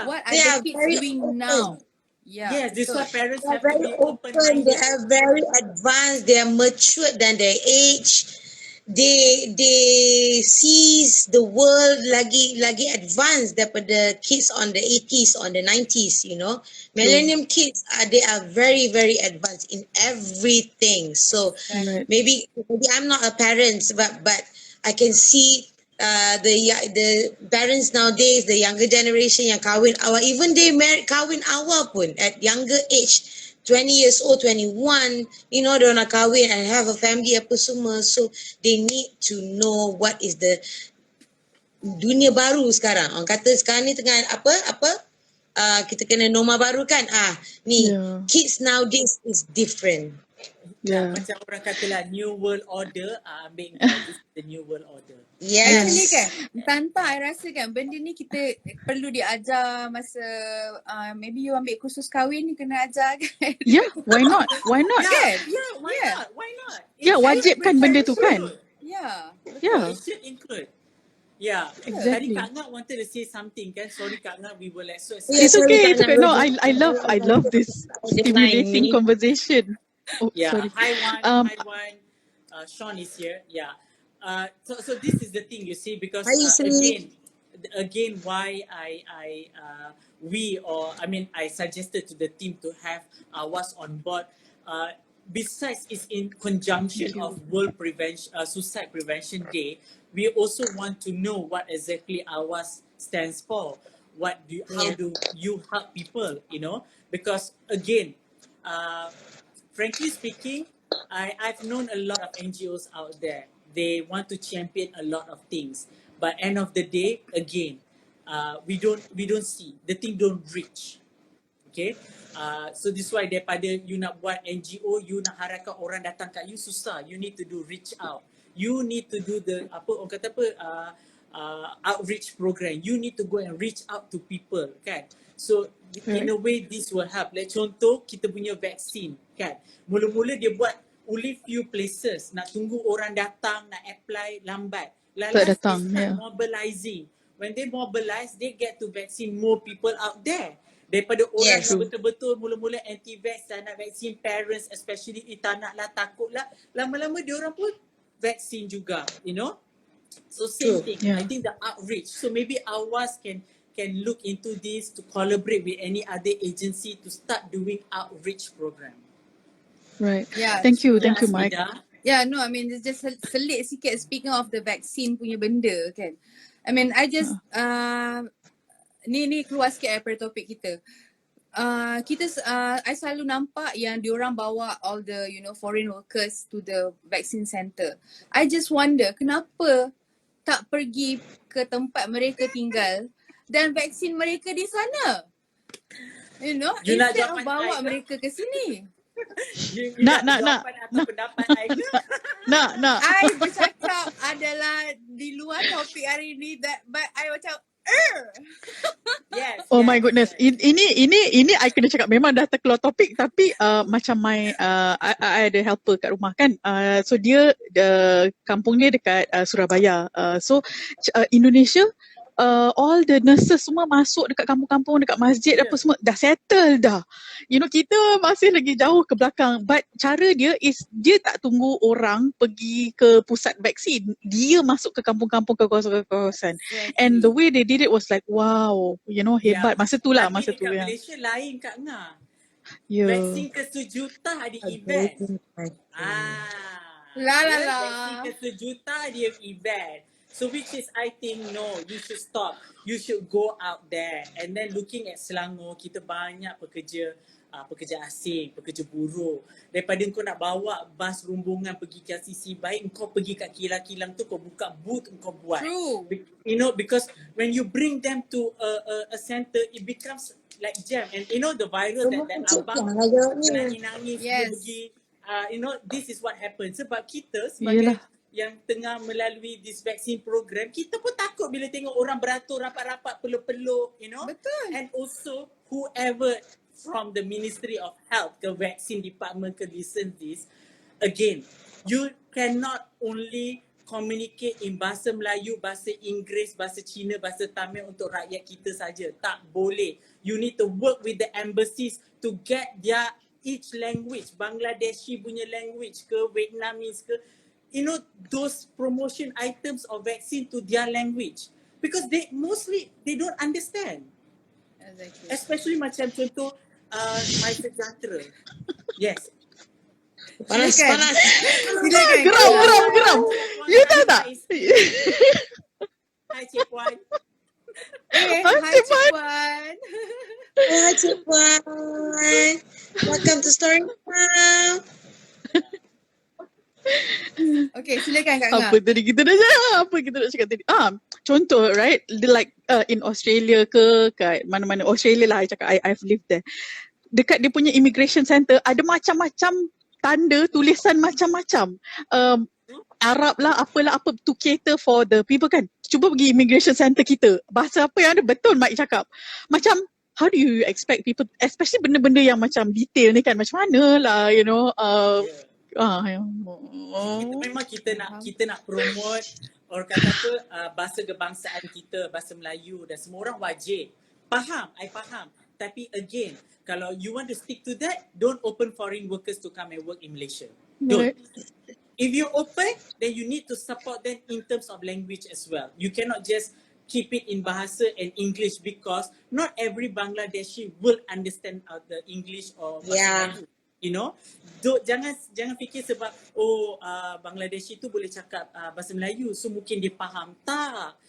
What are the kids doing now? Yes, this is what parents have to very be open. They are very advanced. They are matured than their age. They sees the world lagi advanced daripada kids on the 80s, on the 90s, you know. Millennium kids they are very, very advanced in everything. So maybe I'm not a parent, but I can see the parents nowadays, the younger generation yang kahwin awal, even they kahwin awal pun at younger age, 20 years old, 21, you know, dia nak kahwin and have a family apa semua. So they need to know what is the dunia baru sekarang. Orang kata sekarang ni tengah kita kena norma baru kan. Kids nowadays is different. Macam orang katalah new world order, ambil this is the new world order. Actually kan, Tanta I rasa kan benda ni kita perlu diajar masa maybe you ambil kursus kahwin ni kena ajar kan. Why not Why not? Wajib kan benda tu kan. It should include. Tadi Kak Ngah wanted to say something kan. Sorry Kak Ngah, we were like so excited. It's okay. No, I love this stimulating conversation. Sorry. Hi Wan. Sean is here. So this is the thing, you see, because again why I suggested to the team to have AWAS on board. besides it's in conjunction of World Prevention Suicide Prevention Day, we also want to know what exactly AWAS stands for. How do you help people, you know? Because again, frankly speaking, I've known a lot of NGOs out there. They want to champion a lot of things, but end of the day, again, we don't see the thing don't reach. Okay, so this why daripada you nak buat NGO, you nak harapkan orang datang kat you susah. You need to do reach out. You need to do the apa orang kata apa outreach program. You need to go and reach out to people, kan? So in a way this will help. Like contoh kita punya vaksin, kan? Mula-mula dia buat only few places. Nak tunggu orang datang, nak apply lambat. Lalas they start mobilizing. When they mobilize, they get to vaccine more people out there. Daripada orang yang betul-betul mula-mula anti-vax, tak nak vaksin, parents especially, tak nak lah, takut lah. Lama-lama diorang pun vaksin juga, you know. So same thing, I think the outreach. So maybe AWAS can look into this to collaborate with any other agency to start doing outreach program. Right. Thank you, Mike. Yeah, no, I mean it's just selit sikit speaking of the vaccine punya benda kan. I mean I just ni keluar sikit daripada topik kita. I selalu nampak yang diorang bawa all the foreign workers to the vaccine center. I just wonder kenapa tak pergi ke tempat mereka tinggal dan vaksin mereka di sana. Instead of bawa mereka ke sini. Nak pendapat I ke? Nak. I bercakap adalah di luar topik hari ni, but I macam Yes. Oh my goodness. Ini I kena cakap memang dah terkeluar topik tapi macam I ada helper kat rumah kan. So dia kampung dia dekat Surabaya. So Indonesia all the nurses semua masuk dekat kampung-kampung, dekat masjid apa semua dah settle dah. Kita masih lagi jauh ke belakang, but cara dia is dia tak tunggu orang pergi ke pusat vaksin, dia masuk ke kampung-kampung, ke kawasan-kawasan. And the way they did it was like wow, hebat. Masa tu lah, masa tu ya. Malaysia lain Kak Nga. Vaksin ke sejuta ada event. Vaksin ke sejuta dia event. So which is I think no, you should stop. You should go out there and then looking at Selangor, kita banyak pekerja asing, pekerja buruh. Daripada kau nak bawa bas rombongan pergi KCC, baik kau pergi kat kilang-kilang tu, kau buka booth, kau buat. True. Because when you bring them to a center, it becomes like jam. And the viral that abang nangis-nangis dia pergi, this is what happens. Sebab kita sebagai yang tengah melalui this vaccine program, kita pun takut bila tengok orang beratur rapat-rapat, peluk-peluk, Betul. And also whoever from the Ministry of Health ke vaccine department ke listen this, again, you cannot only communicate in bahasa Melayu, bahasa Inggeris, bahasa Cina, bahasa Tamil untuk rakyat kita saja. Tak boleh. You need to work with the embassies to get their each language, Bangladeshi punya language ke, Vietnamese ke, those promotion items of vaccine to their language, because they don't understand. Exactly. Especially macam contoh My Sejahtera. Yes. Panas. Silakan. Geram. You tahu tak? Hai Cik Puan. Hai Cik Puan. Hai Cik Puan. Welcome to Story Time. Okay, silakan Kak Nga. Apa tadi kita dah cakap? Apa kita nak cakap tadi? Contoh, right? Like in Australia ke, kat mana-mana. Australia lah, I cakap, I've lived there. Dekat dia punya immigration center, ada macam-macam tanda, tulisan macam-macam. Arab lah, apa to cater for the people kan. Cuba pergi immigration center kita. Bahasa apa yang ada, betul Mike cakap. Macam, how do you expect people, especially benda-benda yang macam detail ni kan, macam mana lah, Memang kita nak promote orang kata apa bahasa kebangsaan kita, bahasa Melayu, dan semua orang wajib faham. I faham. Tapi again, kalau you want to stick to that, don't open foreign workers to come and work in Malaysia. Don't. If you open, then you need to support them in terms of language as well. You cannot just keep it in bahasa and English, because not every Bangladeshi will understand the English or bahasa Melayu. You know, jangan fikir sebab Bangladeshi tu boleh cakap bahasa Melayu, so mungkin dia faham. Tak.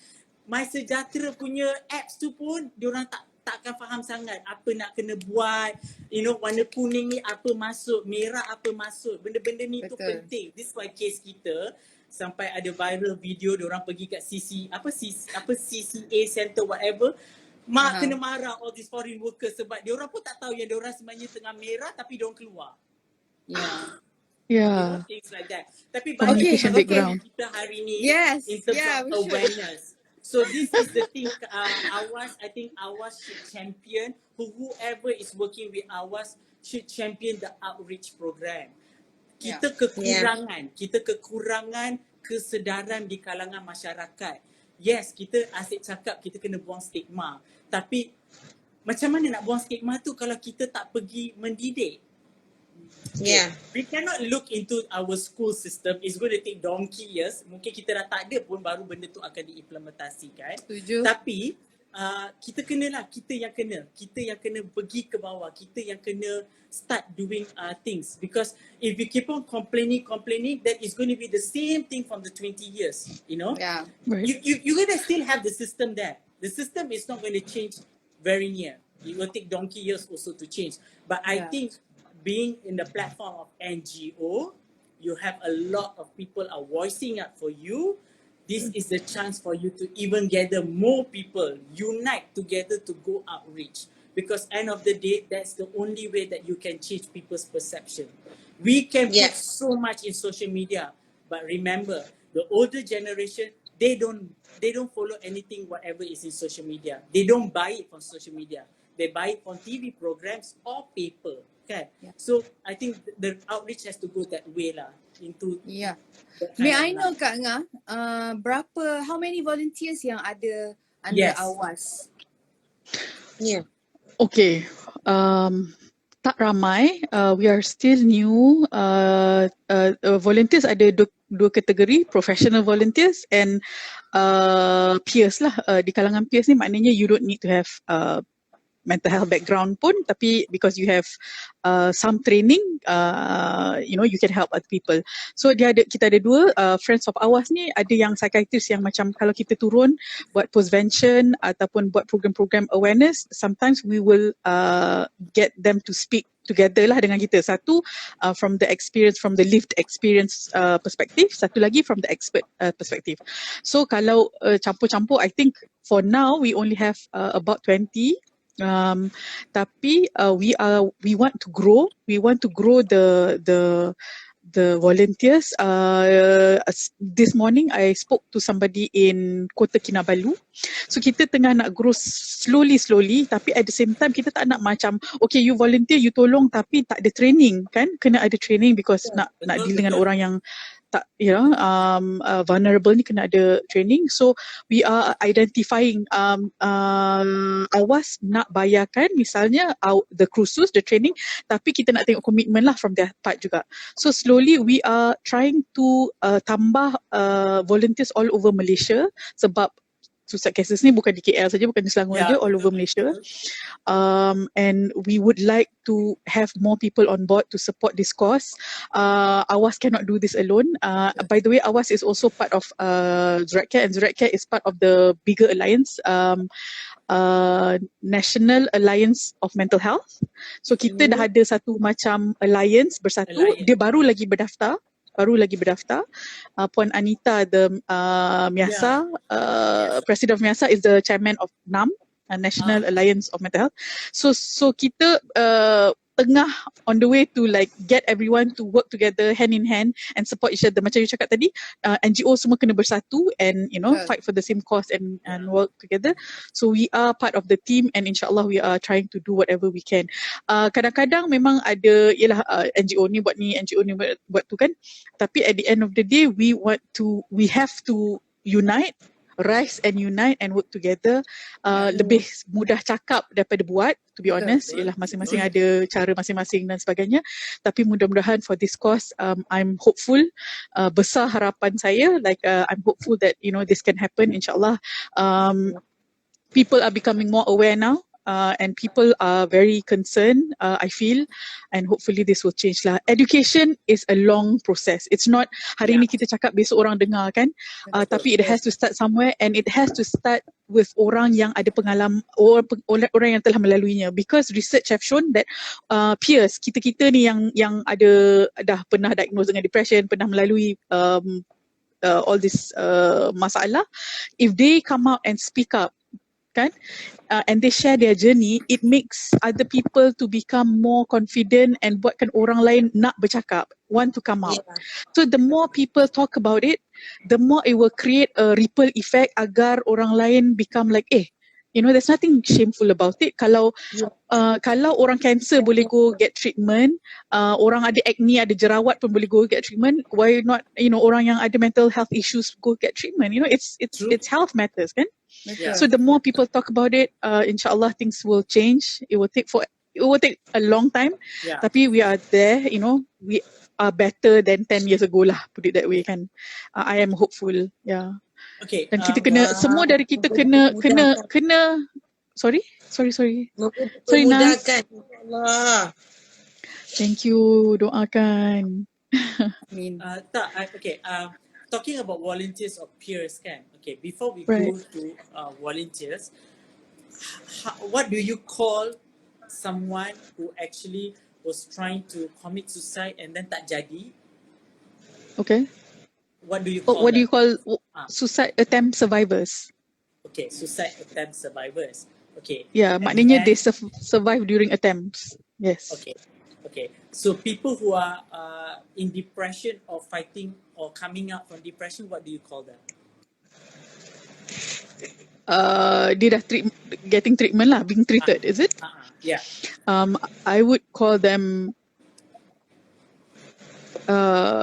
My Sejahtera punya apps tu pun diorang takkan faham sangat apa nak kena buat. You know, warna kuning ni apa maksud, merah apa maksud. Benda-benda ni tu penting. This why case kita sampai ada viral video diorang pergi kat CCA center whatever. Kena marah all these foreign workers sebab diorang pun tak tahu yang diorang sebenarnya tengah merah tapi diorang keluar. You know, things like that. Tapi banyak kita hari ni in terms of awareness. So this is the thing, I think AWAS should champion, whoever is working with AWAS should champion the outreach program. Kita kekurangan kesedaran di kalangan masyarakat. Yes, kita asyik cakap kita kena buang stigma. Tapi macam mana nak buang stigma tu kalau kita tak pergi mendidik? We cannot look into our school system. It's going to take donkey years. Mungkin kita dah tak ada pun baru benda tu akan diimplementasikan. Setuju. Tapi kita yang kena pergi ke bawah. Kita yang kena start doing things. Because if we keep on complaining, that is going to be the same thing from the 20 years. You know? Yeah. You're going to still have the system there. The system is not going to change very near. It will take donkey years also to change. But I think being in the platform of NGO, you have a lot of people are voicing up for you. This is the chance for you to even gather more people, unite together to go outreach. Because end of the day, that's the only way that you can change people's perception. We can put so much in social media, but remember, the older generation, they don't follow anything whatever is in social media. They don't buy it from social media. They buy it from TV programs or paper. Okay. So I think the outreach has to go that way lah. May I know Kak Ngah, how many volunteers yang ada under AWAS? Okay. Tak ramai. We are still new. Volunteers ada dua kategori, professional volunteers and peers lah. Di kalangan peers ni maknanya you don't need to have mental health background pun, tapi because you have some training, you know, you can help other people. So kita ada dua, friends of AWAS ni, ada yang psychiatrist yang macam kalau kita turun buat postvention ataupun buat program-program awareness, sometimes we will get them to speak together lah dengan kita. Satu from the experience, from the lived experience perspective, satu lagi from the expert perspective. So kalau campur-campur, I think for now we only have about 20. Tapi we want to grow. We want to grow the volunteers. This morning I spoke to somebody in Kota Kinabalu. So kita tengah nak grow slowly, tapi at the same time kita tak nak macam okay you volunteer, you tolong tapi tak ada training kan? Kena ada training because nak deal dengan orang yang tak, you know, vulnerable ni kena ada training. So we are identifying AWAS nak bayarkan misalnya the kursus, the training, tapi kita nak tengok komitmen lah from their part juga. So slowly we are trying to tambah volunteers all over Malaysia sebab suicide cases ni bukan di KL saja, bukan di Selangor saja, all over Malaysia. And we would like to have more people on board to support this cause. AWAS cannot do this alone. By the way, AWAS is also part of Zuratcare, and Zuratcare is part of the bigger alliance, National Alliance of Mental Health. So kita dah ada satu macam alliance bersatu. Dia baru lagi berdaftar. Puan Anita, the Miasa, President of Miasa is the chairman of NAM, National Alliance of Mental Health. So kita tengah on the way to like get everyone to work together hand in hand and support each other. Macam you cakap tadi, NGO semua kena bersatu and you know fight for the same cause and work together. So we are part of the team and insyaAllah we are trying to do whatever we can. Kadang-kadang memang ada NGO ni buat ni, NGO ni buat tu kan. Tapi at the end of the day we have to unite, rise and unite and work together. Lebih mudah cakap daripada buat, to be honest. Ialah masing-masing ada cara masing-masing dan sebagainya. Tapi mudah-mudahan for this cause, I'm hopeful. Besar harapan saya, like I'm hopeful that you know this can happen insyaAllah. People are becoming more aware now. and people are very concerned, I feel, and hopefully this will change lah. Education is a long process. It's not hari ni kita cakap besok orang dengar kan, tapi it has to start somewhere, and it has to start with orang yang ada pengalaman, orang yang telah melaluinya, because research have shown that peers kita ni yang ada dah pernah diagnose dengan depression, pernah melalui all this masalah, if they come out and speak up kan, and they share their journey, it makes other people to become more confident and buatkan orang lain nak bercakap, want to come out. So the more people talk about it, the more it will create a ripple effect agar orang lain become like, there's nothing shameful about it. Kalau orang cancer boleh go get treatment, orang ada acne, ada jerawat pun boleh go get treatment, why not, orang yang ada mental health issues go get treatment? It's health matters kan? Yeah. So the more people talk about it, inshallah things will change. It will take a long time. Yeah. Tapi we are there, we are better than 10 years ago lah, put it that way kan. I am hopeful. Yeah. Okay. Dan kita kena, semua dari kita kena sorry Sorry Nas. Allah. Thank you, doakan. Okay. Talking about volunteers or peers kan. Okay, before we Right. go to volunteers, what do you call someone who actually was trying to commit suicide and then tak jadi? Okay. What do you call What do you them? call suicide attempt survivors? Okay, suicide attempt survivors. Okay. Yeah, And maknanya then- they survive during attempts. Yes. Okay. So people who are in depression or fighting or coming out from depression, what do you call them? Dia dah getting treatment lah, being treated, is it? Yeah. I would call them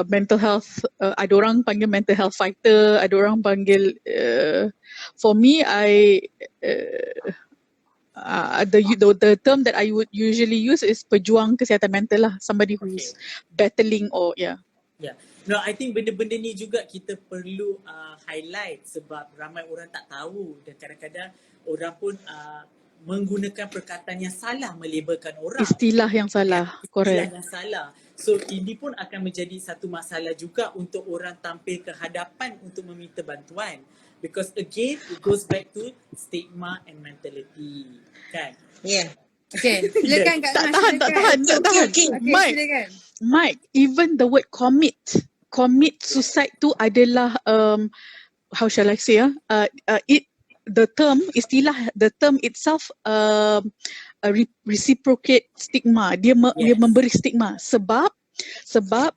mental health. Ada orang panggil mental health fighter, ada orang panggil. For me, the term that I would usually use is pejuang kesihatan mental lah. Somebody who's battling or Yeah. No, I think benda-benda ni juga kita perlu highlight sebab ramai orang tak tahu dan kadang-kadang orang pun menggunakan perkataan yang salah melabelkan orang. Istilah yang salah, correct. Istilah yang salah. So ini pun akan menjadi satu masalah juga untuk orang tampil ke hadapan untuk meminta bantuan. Because again, it goes back to stigma and mentality. Kan? Yeah. Okay, silakan Kak Nas. Tak tahan. Okay, Mike, silakan. Mike, even the word commit suicide tu adalah how shall I say the term itself reciprocate stigma. Dia memberi stigma sebab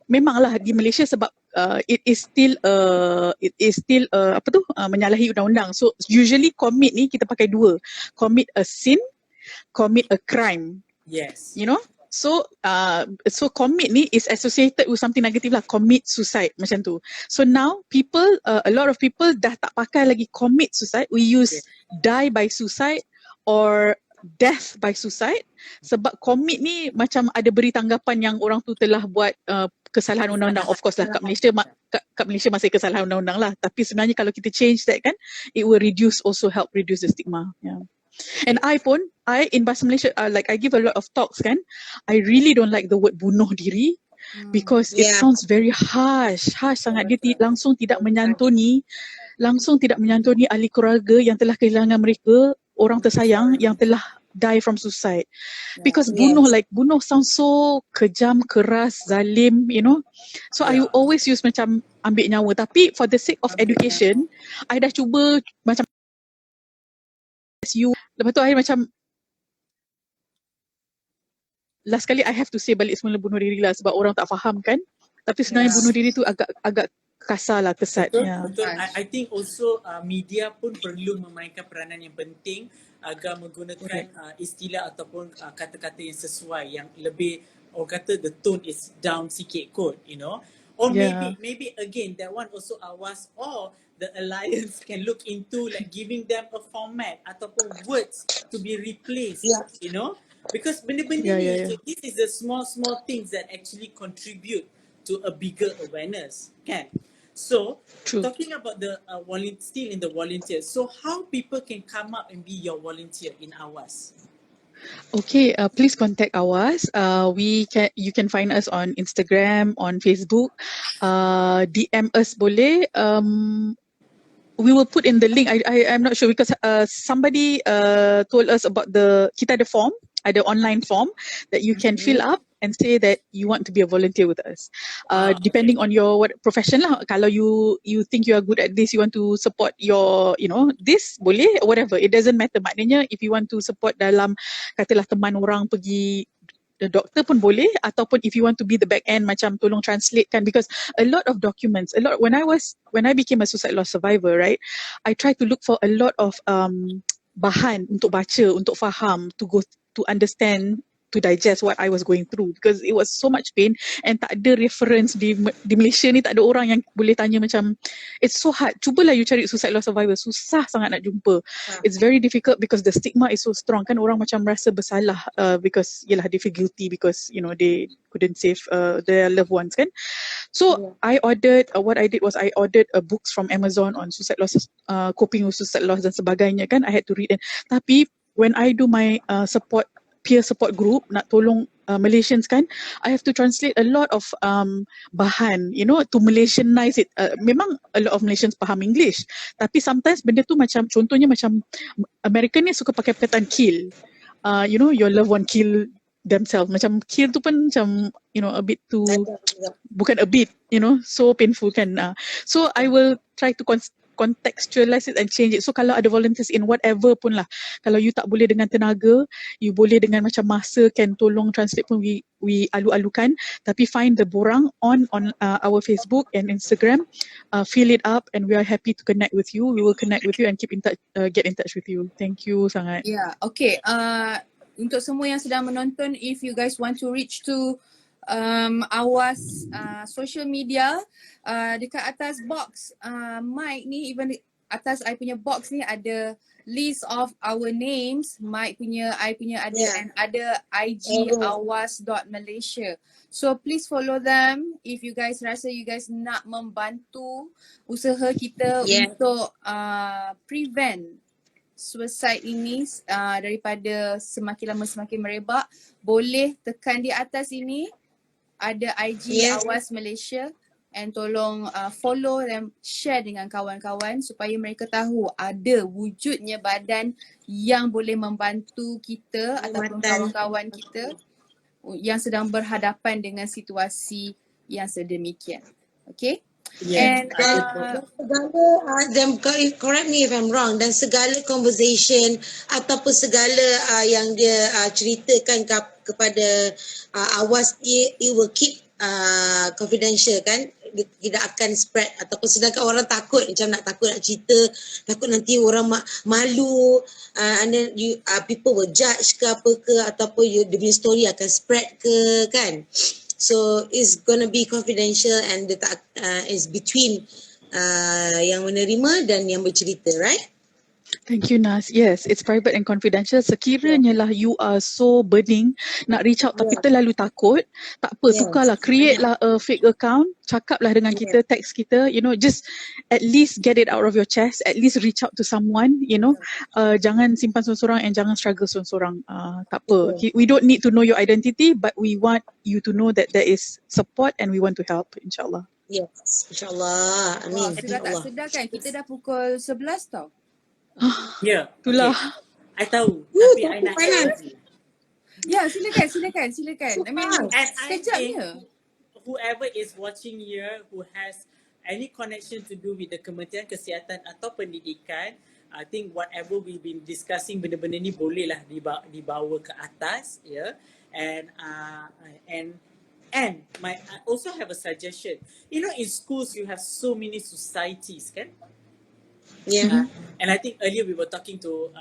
memanglah di Malaysia sebab it is still menyalahi undang-undang. So usually commit ni kita pakai dua. Commit a sin, commit a crime. Yes. So commit ni is associated with something negative lah, commit suicide macam tu. So now a lot of people dah tak pakai lagi commit suicide, we use die by suicide or death by suicide, sebab commit ni macam ada beri tanggapan yang orang tu telah buat kesalahan undang-undang. Of course lah kat Malaysia masih kesalahan undang-undang lah, tapi sebenarnya kalau kita change that kan, it will help reduce the stigma. Yeah. And I in Bahasa Malaysia, like I give a lot of talks kan, I really don't like the word bunuh diri because it sounds very harsh sangat. Dia langsung tidak menyantuni ahli keluarga yang telah kehilangan mereka, orang tersayang yang telah die from suicide. Because bunuh sounds so kejam, keras, zalim, So I always use macam ambil nyawa, tapi for the sake of education, I dah cuba macam lepas tu I macam last kali I have to say balik semula bunuh diri lah sebab orang tak faham kan, tapi sebenarnya bunuh diri tu agak kasar lah, kesat. Betul. I think also media pun perlu memainkan peranan yang penting agar menggunakan istilah ataupun kata-kata yang sesuai, yang lebih, orang kata the tone is down sikit kot, or maybe again that one also AWAS or the alliance can look into like giving them a format ataupun words to be replaced, because benda-benda ni, this is the small things that actually contribute to a bigger awareness, kan? So, talking about the still in the volunteers, so how people can come up and be your volunteer in AWAS? Okay, please contact AWAS. You can find us on Instagram, on Facebook. DM us boleh. We will put in the link. I'm not sure because somebody told us about kita ada form, ada online form that you can fill up and say that you want to be a volunteer with us. Depending on your profession lah. Kalau you think you are good at this, you want to support your this boleh, whatever. It doesn't matter. Maknanya if you want to support dalam katalah teman orang pergi the doktor pun boleh, ataupun if you want to be the back end macam tolong translate kan, because a lot of documents, when I became a suicide loss survivor, right, I try to look for a lot of bahan untuk baca, untuk faham, to understand, to digest what I was going through, because it was so much pain and tak ada reference di Malaysia ni, tak ada orang yang boleh tanya macam, it's so hard. Cubalah you cari suicide loss survivor, susah sangat nak jumpa. It's very difficult because the stigma is so strong kan, orang macam rasa bersalah because yelah they feel guilty because they couldn't save their loved ones kan. So I ordered, what I did was I ordered books from Amazon on suicide loss, coping with suicide loss dan sebagainya kan. I had to read it. Tapi when I do my peer support group, nak tolong Malaysians kan, I have to translate a lot of bahan, to Malaysianize it. Memang a lot of Malaysians faham English, tapi sometimes benda tu macam, contohnya macam American ni suka pakai perkataan kill. Your loved one kill themselves. Macam kill tu pun macam, a bit too, bukan a bit, so painful kan. So I will try to contextualize it and change it. So kalau ada volunteers in whatever pun lah, kalau you tak boleh dengan tenaga, you boleh dengan macam masa can tolong translate pun, we alu-alukan, tapi find the borang on our Facebook and Instagram, fill it up and we are happy to connect with you. We will connect with you and keep in touch, get in touch with you. Thank you sangat. Yeah, okay. Untuk semua yang sedang menonton, if you guys want to reach to AWAS social media, dekat atas box mic ni, even atas I punya box ni ada list of our names, Mike punya, I punya ada, and ada IG AWAS.Malaysia. So please follow them if you guys rasa you guys nak membantu usaha kita untuk prevent suicide ini daripada semakin lama semakin merebak. Boleh tekan di atas ini, ada IG AWAS.Malaysia, and tolong follow dan share dengan kawan-kawan supaya mereka tahu ada wujudnya badan yang boleh membantu kita ataupun kawan-kawan kita yang sedang berhadapan dengan situasi yang sedemikian. Okay? And correct me if I'm wrong, dan segala conversation ataupun segala yang dia ceritakan kepada AWAS, it will keep confidential kan, tidak akan spread, ataupun sedangkan orang takut nak cerita, takut nanti orang malu, and then people will judge ke apa ke, ataupun dia punya story akan spread ke kan. So it's gonna be confidential and is between yang menerima dan yang bercerita, right? Thank you, Nas. Yes, it's private and confidential. Sekiranya lah you are so burning nak reach out tapi terlalu takut, tak apa, tukarlah, create lah a fake account, cakaplah dengan kita, text kita, just at least get it out of your chest, at least reach out to someone, jangan simpan seorang-seorang and jangan struggle seorang-seorang. Tak apa. We don't need to know your identity, but we want you to know that there is support and we want to help, insyaAllah. Yes, insyaAllah. Amin. Sudah tak sedar kan, kita dah pukul 11 tau. Ya, itulah. I tahu, tapi I nak lagi. Ya, silakan. I mean, sekejapnya. Whoever is watching here who has any connection to do with the Kementerian Kesihatan atau Pendidikan, I think whatever we've been discussing, benda-benda ni bolehlah dibawa ke atas, ya. And I also have a suggestion. In schools you have so many societies, kan? Yeah. And I think earlier we were talking to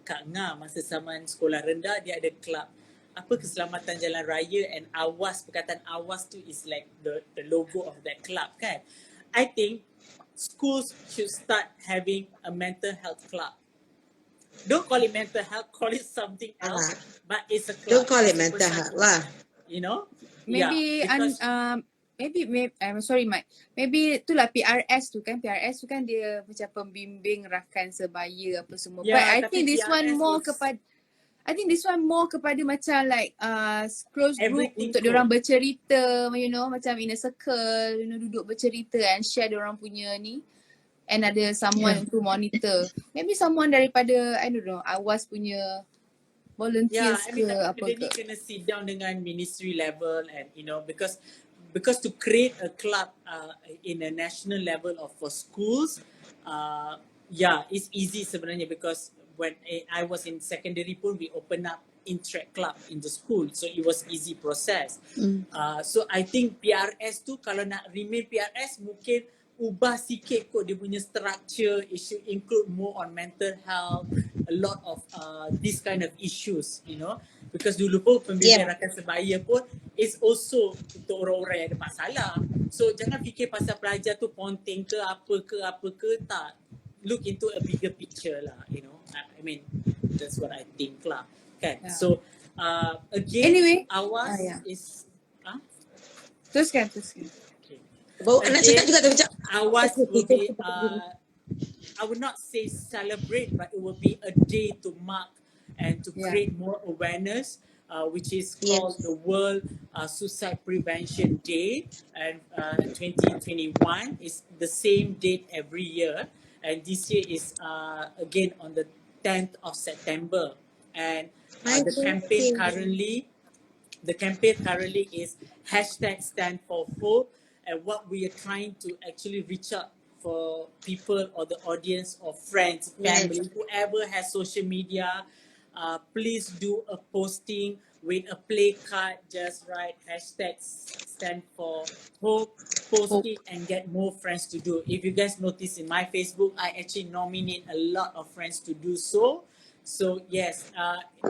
Kak Nga masa zaman sekolah rendah, dia ada club apa keselamatan jalan raya, and AWAS, perkataan AWAS tu is like the logo of that club kan. I think schools should start having a mental health club. Don't call it mental health, call it something else, but it's a club. Don't call it mental health lah. Maybe I'm sorry Mike. Maybe itulah PRS tu kan. PRS tu kan dia macam pembimbing rakan sebaya apa semua. But I think this one more kepada, I think this one more kepada macam like close group Everything untuk cool. diorang bercerita, you know, macam in a circle, you know, duduk bercerita and share diorang punya ni. And ada someone to monitor. Maybe someone daripada, I don't know, AWAS punya volunteers I mean, ke tapi apa benda ni ke. kena sit down dengan ministry level and you know because to create a club in a national level of for schools, it's easy sebenarnya because when I was in secondary pun we open up interact club in the school, so it was easy process. So I think PRS tu kalau nak remain PRS mungkin ubah sikit kot dia punya structure. It should include more on mental health, a lot of this kind of issues, you know, because dulu pun pembimbing rakan sebaya pun is also untuk orang-orang yang ada masalah. So jangan fikir pasal pelajar tu ponteng ke apa ke, tak. Look into a bigger picture lah, you know. I mean, that's what I think lah. Okay, so again, Anyway, AWAS is Teruskan. okay. Nak cakap juga tu macam AWAS will be I would not say celebrate, but it will be a day to mark and to create more awareness, which is called the World Suicide Prevention Day, and 2021 is the same date every year, and this year is again on the 10th of September, and the campaign currently is #stand for hope, and what we are trying to actually reach out for people or the audience or friends, family, whoever has social media, please do a posting with a play card, just write #stand for hope, post it and get more friends to do. If you guys notice in my Facebook, I actually nominate a lot of friends to do so. So yes,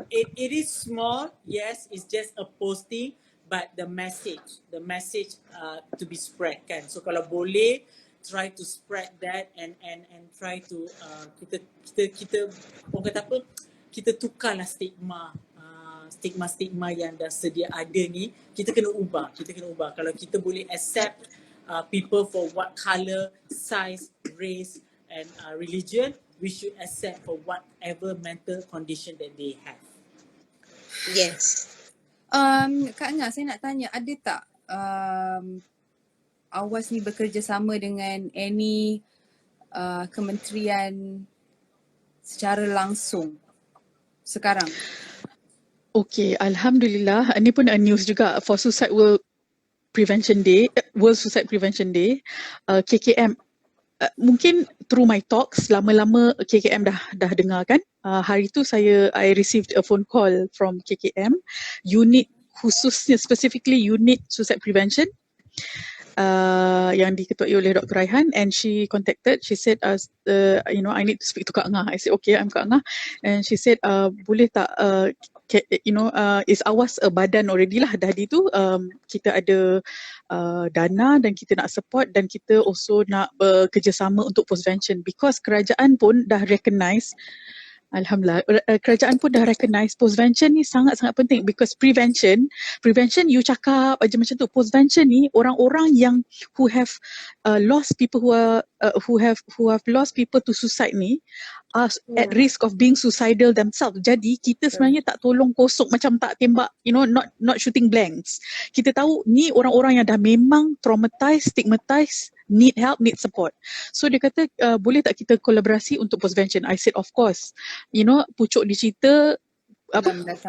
it is small, yes, it's just a posting, but the message to be spread kan. So kalau boleh, try to spread that and try to kita orang kata apa, kita tukarlah stigma yang dah sedia ada ni, kita kena ubah. Kalau kita boleh accept people for what color, size, race and religion, we should accept for whatever mental condition that they have. Yes. Kak Ngah, saya nak tanya, ada tak AWAS ni bekerjasama dengan any kementerian secara langsung sekarang? Okay, Alhamdulillah. Ini pun news juga for World Suicide Prevention Day. KKM, mungkin through my talks, lama-lama KKM dah dengar kan. Hari tu I received a phone call from KKM, unit khususnya, specifically unit suicide prevention, yang diketuai oleh Dr. Raihan, and she said, I need to speak to Kak Ngah. I said, okay, I'm Kak Ngah. And she said, boleh tak, is AWAS a badan already lah, dah tu kita ada dana dan kita nak support, dan kita also nak bekerjasama untuk postvention, because kerajaan pun dah recognise, Alhamdulillah, kerajaan pun dah recognize postvention ni sangat-sangat penting, because prevention you cakap aja macam tu, postvention ni orang-orang yang who have lost people, who have lost people to suicide ni are at risk of being suicidal themselves. Jadi kita sebenarnya tak tolong kosong, macam tak tembak, not shooting blanks. Kita tahu ni orang-orang yang dah memang traumatized, stigmatized, need help, need support. So dia kata, boleh tak kita kolaborasi untuk postvention? I said, of course. Pucuk dicerita,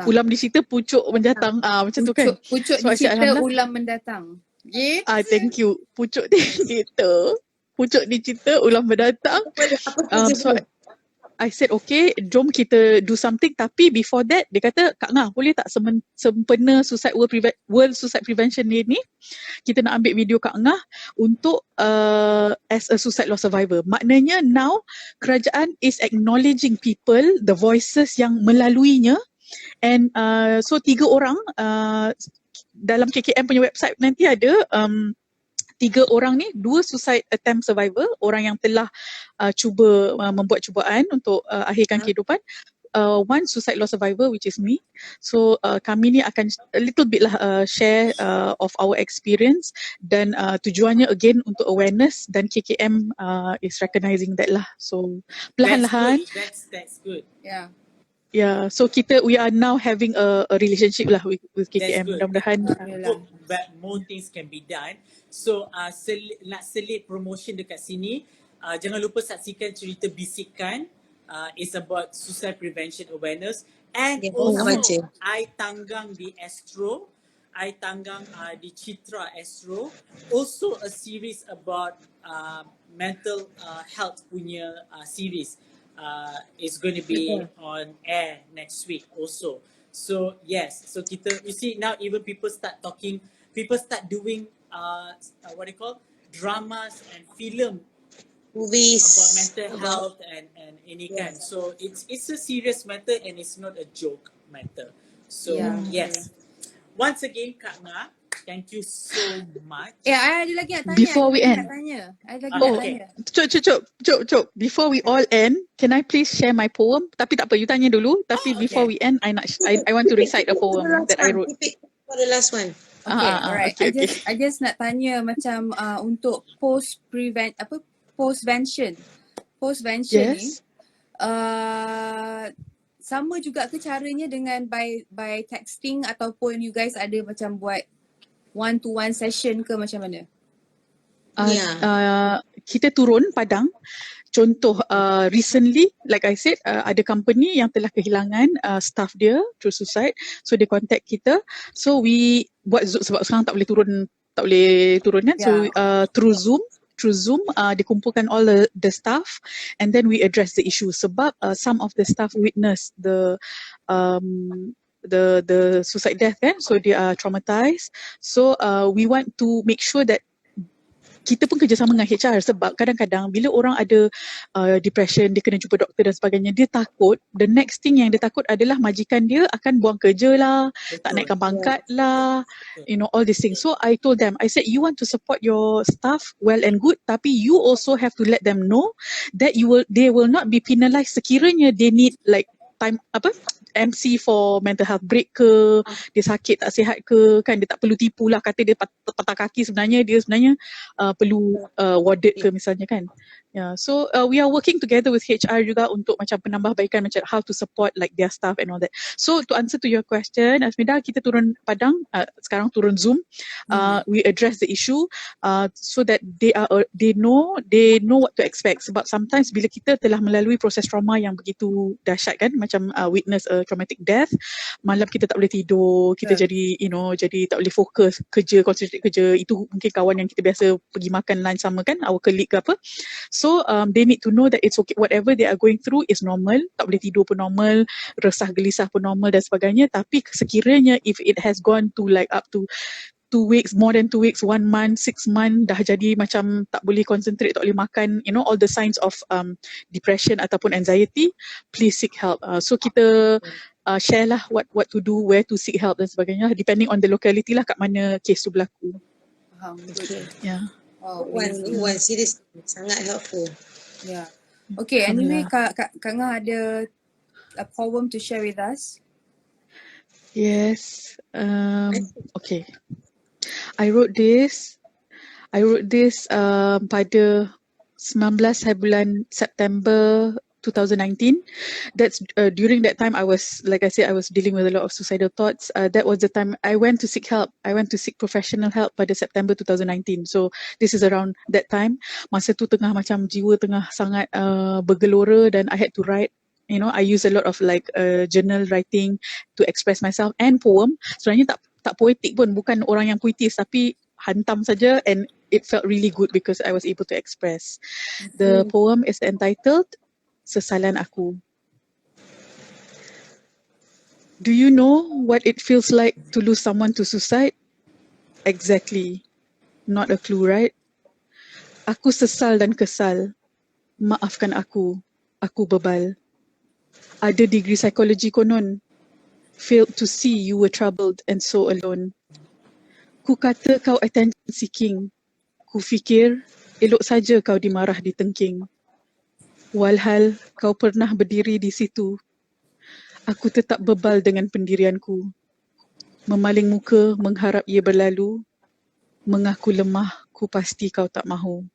ulam dicerita, pucuk mendatang. Macam tu kan. Pucuk dicerita, ulam mendatang. Yeah. Thank you. Pucuk dicerita, ulam mendatang. So I said, okay, jom kita do something. Tapi before that, dia kata, Kak Ngah, boleh tak sempena World Suicide Prevention Day ni, kita nak ambil video Kak Ngah untuk as a suicide loss survivor. Maknanya now, kerajaan is acknowledging people, the voices yang melaluinya. And so 3 orang, dalam KKM punya website nanti ada 3 orang ni, 2 suicide attempt survivor, orang yang telah cuba membuat cubaan untuk akhirkan kehidupan. 1 suicide loss survivor, which is me. So kami ni akan a little bit lah share of our experience, dan tujuannya again untuk awareness, dan KKM is recognizing that lah. So perlahan-lahan. That's good. Yeah. Yeah, so we are now having a relationship lah with That's KKM. good. Mudah-mudahan. Hope that more things can be done. So nak selit promotion dekat sini. Jangan lupa saksikan cerita bisikan. It's about suicide prevention awareness. And also, I tanggang di Astro. I tanggang di Citra Astro. Also a series about mental health punya series. Is going to be on air next week also. So yes, so kita, you see now even people start doing what do you call, dramas and film Movies about mental health and any kind. So it's a serious matter and it's not a joke matter. So yes, once again Kak Nga, thank you so much. I ada lagi nak tanya. Before we end. Cuk. Before we all end, can I please share my poem? Tapi tak apa, you tanya dulu. Tapi before we end, I want to recite a poem that I wrote. For the last one. Okay, alright. Okay. I just nak tanya macam untuk postvention ni, Yes. sama juga ke caranya dengan by texting ataupun you guys ada macam buat one-to-one session ke macam mana? Kita turun padang. Contoh recently, like I said, ada company yang telah kehilangan staff dia through suicide. So they contact kita. So we buat Zoom sebab sekarang tak boleh turun kan. So through Zoom, dikumpulkan all the staff and then we address the issue. Sebab some of the staff witness the suicide death kan. So they are traumatized. So we want to make sure that kita pun kerjasama dengan HR sebab kadang-kadang bila orang ada depression, dia kena jumpa doktor dan sebagainya, dia takut, the next thing yang dia takut adalah majikan dia akan buang kerja lah, tak naikkan pangkat lah, you know, all these things. So I told them, I said, you want to support your staff well and good, tapi you also have to let them know that they will not be penalised sekiranya they need like time MC for mental health break ke, dia sakit tak sihat ke, kan dia tak perlu tipu lah kata dia patah kaki, sebenarnya dia perlu warded ke misalnya kan. Yeah, so we are working together with HR juga untuk macam penambahbaikan macam how to support like their staff and all that. So to answer to your question, Asmida, kita turun padang, sekarang turun Zoom, we address the issue so that they know what to expect. Sebab sometimes bila kita telah melalui proses trauma yang begitu dahsyat kan, macam witness a traumatic death, malam kita tak boleh tidur, kita jadi tak boleh fokus kerja, concentrate kerja. Itu mungkin kawan yang kita biasa pergi makan lunch sama kan, our colleague ke apa. So they need to know that it's okay, whatever they are going through is normal. Tak boleh tidur pun normal, resah gelisah pun normal dan sebagainya. Tapi sekiranya if it has gone to like up to 2 weeks, more than 2 weeks, 1 month, 6 months, dah jadi macam tak boleh concentrate, tak boleh makan, you know, all the signs of depression ataupun anxiety, please seek help. So kita share lah what to do, where to seek help dan sebagainya, depending on the locality lah kat mana case tu berlaku. Yeah. One series sangat helpful. Yeah. Okay, anyway, Kak Nga ada a poem to share with us. Yes. Okay. I wrote this pada 19 bulan September 2019. That's during that time I was, like I said, I was dealing with a lot of suicidal thoughts. That was the time I went to seek help. I went to seek professional help pada September 2019. So this is around that time. Masa tu tengah macam jiwa tengah sangat bergelora dan I had to write. You know, I use a lot of like journal writing to express myself and poem. Sebenarnya tak poetik pun, bukan orang yang puitis, tapi hantam saja, and it felt really good because I was able to express. The poem is entitled Sesalan Aku. Do you know what it feels like to lose someone to suicide? Exactly. Not a clue, right? Aku sesal dan kesal. Maafkan aku. Aku bebal. Ada degree psikologi konon. Failed to see you were troubled and so alone. Ku kata kau attention seeking. Ku fikir elok saja kau dimarah ditengking. Walhal kau pernah berdiri di situ. Aku tetap bebal dengan pendirianku. Memaling muka mengharap ia berlalu. Mengaku lemah, ku pasti kau tak mahu.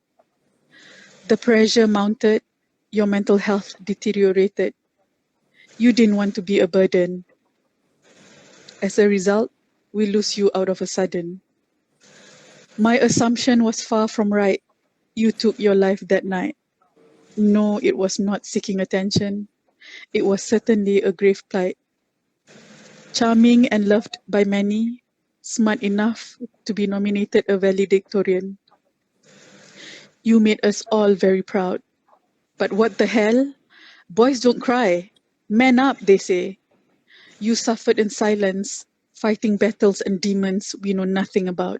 The pressure mounted, your mental health deteriorated. You didn't want to be a burden. As a result, we lose you out of a sudden. My assumption was far from right. You took your life that night. No, it was not seeking attention. It was certainly a grave plight. Charming and loved by many, smart enough to be nominated a valedictorian. You made us all very proud. But what the hell? Boys don't cry. Man up, they say. You suffered in silence, fighting battles and demons we know nothing about.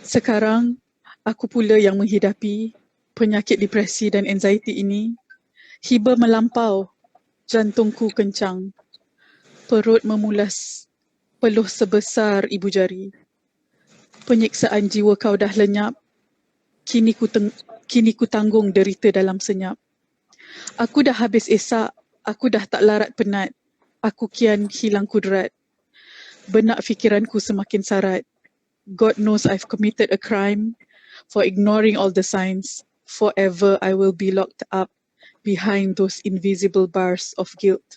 Sekarang, aku pula yang menghidapi penyakit depresi dan anxiety ini. Hiba melampau, jantungku kencang. Perut memulas, peluh sebesar ibu jari. Penyiksaan jiwa kau dah lenyap. Kini ku tanggung derita dalam senyap. Aku dah habis esak, aku dah tak larat penat. Aku kian hilang kudrat. Benak fikiranku semakin sarat. God knows I've committed a crime for ignoring all the signs. Forever I will be locked up behind those invisible bars of guilt.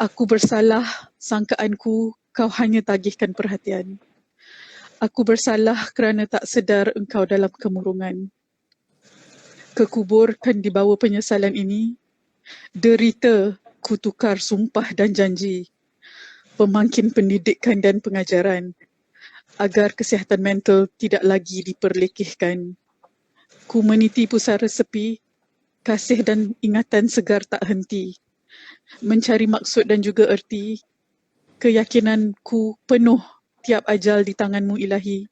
Aku bersalah, sangkaanku kau hanya tagihkan perhatian. Aku bersalah kerana tak sedar engkau dalam kemurungan. Kekuburkan di bawah penyesalan ini, derita ku tukar sumpah dan janji, pemangkin pendidikan dan pengajaran, agar kesihatan mental tidak lagi diperlekehkan. Ku meniti pusara sepi, kasih dan ingatan segar tak henti, mencari maksud dan juga erti, keyakinanku penuh tiap ajal di tanganmu ilahi.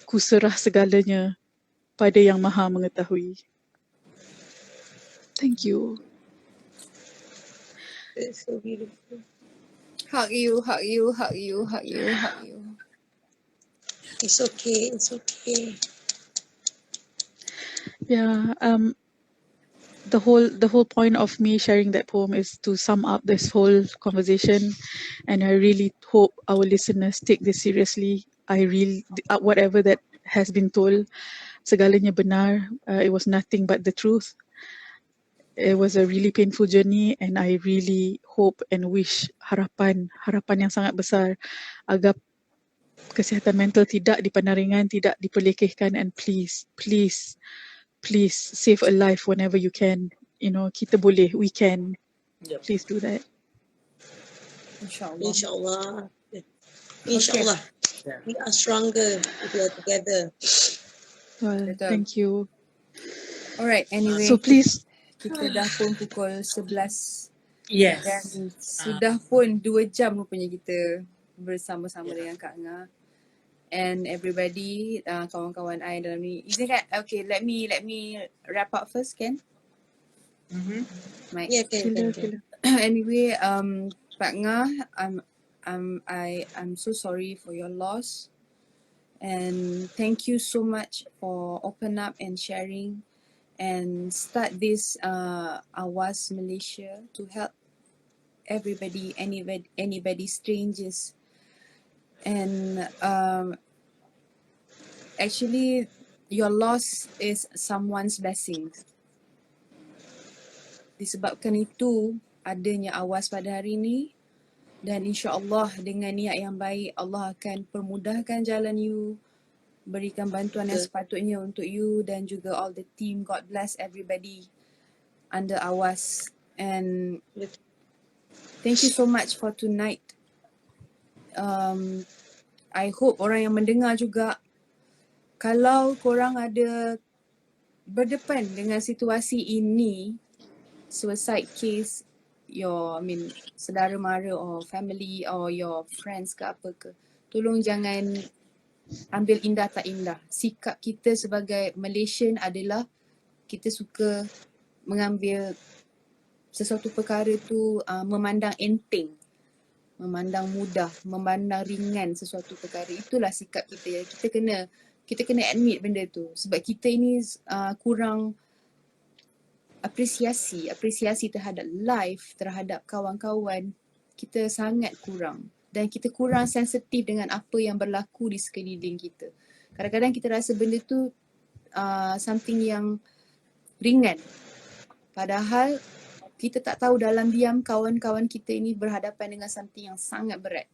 Ku serah segalanya pada Yang Maha Mengetahui. Thank you. That's so beautiful. Hug you, hug you, hug you, hug you, hug you. It's okay, it's okay. Yeah, the whole point of me sharing that poem is to sum up this whole conversation, and I really hope our listeners take this seriously. Whatever that has been told, segalanya benar. It was nothing but the truth. It was a really painful journey, and I really hope and wish harapan yang sangat besar agar kesihatan mental tidak dipandang ringan, tidak diperlekehkan, and please save a life whenever you can. You know, kita boleh, we can. Yep. Please do that. InsyaAllah. InsyaAllah. InsyaAllah. Yeah. We are stronger if we are together. Well, Betul. thank you. Alright, anyway. So please, Kita dah pun pukul 11. Yes. Dan sudah pun 2 jam rupanya kita bersama-sama dengan Kak Nga. And everybody, kawan-kawan I dalam ni. Izinkan, okay, let me wrap up first, Ken? Mike. Yeah, can. Anyway, Kak Nga, I'm so sorry for your loss. And thank you so much for open up and sharing and start this AWAS.Malaysia to help everybody, anybody, strangers. And actually, your loss is someone's blessing. Disebabkan itu, adanya AWAS pada hari ini. Dan insyaAllah dengan niat yang baik, Allah akan permudahkan jalan you, berikan bantuan yang sepatutnya untuk you dan juga all the team. God bless everybody under AWAS. And thank you so much for tonight. I hope orang yang mendengar juga, kalau korang ada berdepan dengan situasi ini, suicide case, saudara mara or family or your friends ke apa ke, tolong jangan ambil indah tak indah. Sikap kita sebagai Malaysian adalah kita suka mengambil sesuatu perkara tu memandang enteng, memandang mudah, memandang ringan sesuatu perkara. Itulah sikap kita. Kita kena admit benda tu. Sebab kita ini kurang apresiasi terhadap life, terhadap kawan-kawan. Kita sangat kurang. Dan kita kurang sensitif dengan apa yang berlaku di sekeliling kita. Kadang-kadang kita rasa benda tu something yang ringan. Padahal kita tak tahu dalam diam kawan-kawan kita ini berhadapan dengan something yang sangat berat.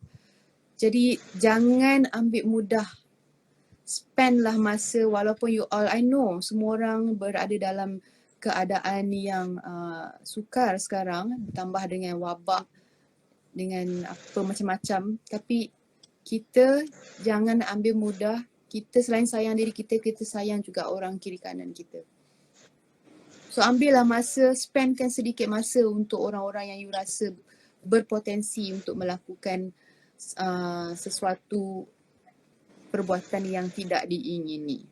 Jadi jangan ambil mudah. Spendlah masa, walaupun you all, I know semua orang berada dalam keadaan yang sukar sekarang, ditambah dengan wabak, dengan apa macam-macam. Tapi kita jangan ambil mudah. Kita selain sayang diri kita, kita sayang juga orang kiri kanan kita. So ambillah masa, spendkan sedikit masa untuk orang-orang yang you rasa berpotensi untuk melakukan sesuatu perbuatan yang tidak diingini.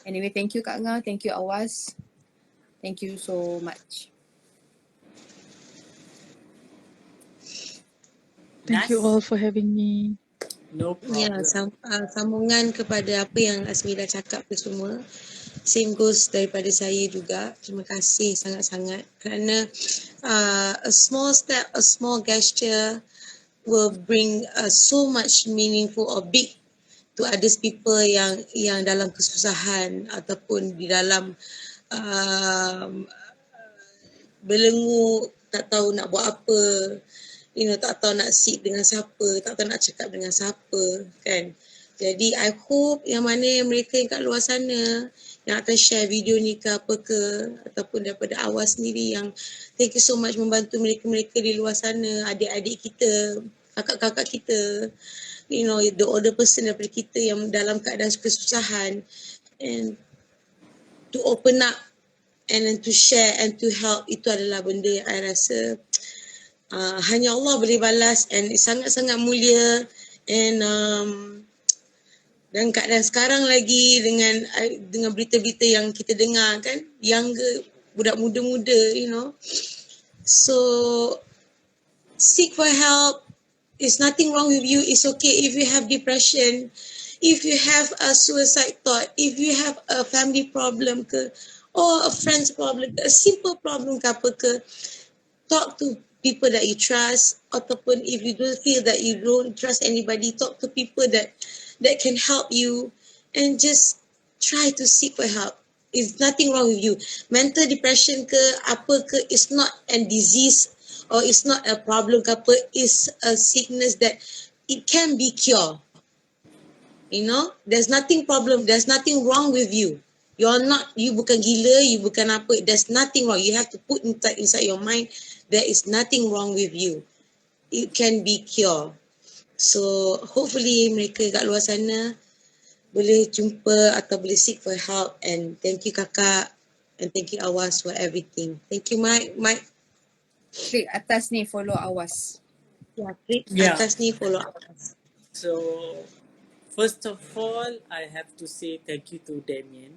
Anyway, thank you Kak Nga, thank you Awas. Thank you so much. Thank you all for having me. No problem. Sambungan kepada apa yang Azmi dah cakap tu semua. Same goes daripada saya juga. Terima kasih sangat-sangat kerana a small step, a small gesture will bring so much meaningful or big to others people yang dalam kesusahan ataupun di dalam belenggu, tak tahu nak buat apa, tak tahu nak sit dengan siapa, tak tahu nak cakap dengan siapa, kan. Jadi I hope yang mana yang mereka yang kat luar sana yang akan share video ni ke apa ke, ataupun daripada AWAS sendiri yang thank you so much membantu mereka-mereka di luar sana, adik-adik kita, kakak-kakak kita, the older person daripada kita yang dalam keadaan kesusahan, and to open up and then to share and to help, itu adalah benda yang I rasa hanya Allah boleh balas, and sangat-sangat mulia. And dan keadaan sekarang lagi dengan berita-berita yang kita dengar kan, younger, budak muda-muda, so seek for help. There's nothing wrong with you. It's okay if you have depression, if you have a suicide thought, if you have a family problem ke, or a friend's problem, a simple problem ke apa ke, talk to people that you trust, ataupun if you don't feel that you don't trust anybody, talk to people that can help you, and just try to seek for help. There's nothing wrong with you. Mental depression ke apa ke is not a disease, or it's not a problem ke apa, it's a sickness that it can be cured. There's nothing wrong with you. You bukan gila, you bukan apa, there's nothing wrong. You have to put inside your mind, there is nothing wrong with you. It can be cured. So hopefully mereka kat luar sana boleh jumpa atau boleh seek for help, and thank you kakak, and thank you Awas for everything. Thank you Mike. Klik atas ni follow Awas. Klik atas ni follow Awas. So first of all, I have to say thank you to Damien,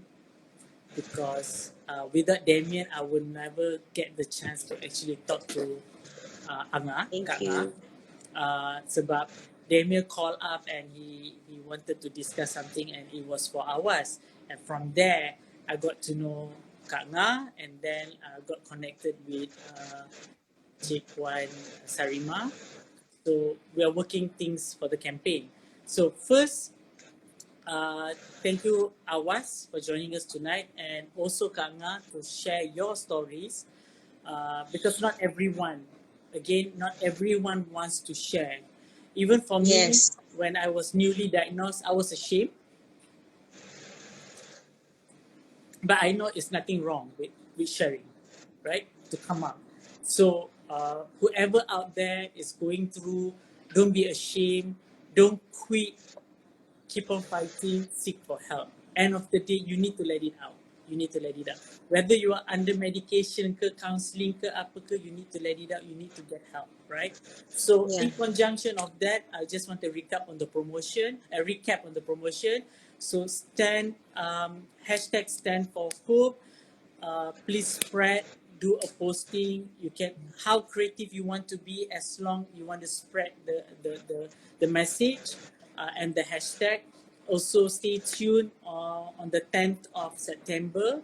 because without Damien, I would never get the chance to actually talk to Anga, Kak Anga. Sebab Damien called up and he wanted to discuss something, and it was for AWAS. And from there, I got to know Kak Nga, and then got connected with Cik Wan Sarima. So we are working things for the campaign. So first, thank you AWAS for joining us tonight, and also Kak Nga to share your stories, because not everyone wants to share. Even for me, when I was newly diagnosed, I was ashamed. But I know it's nothing wrong with sharing, right? To come up. So whoever out there is going through, don't be ashamed, don't quit, keep on fighting, seek for help. End of the day, you need to let it out. Whether you are under medication ke, counselling ke, apa ke, you need to let it out, you need to get help, right? So in conjunction of that, I just want to recap on the promotion. So hashtag stand for hope. Please spread, do a posting. You can, how creative you want to be, as long you want to spread the message and the hashtag. Also stay tuned on the 10th of September.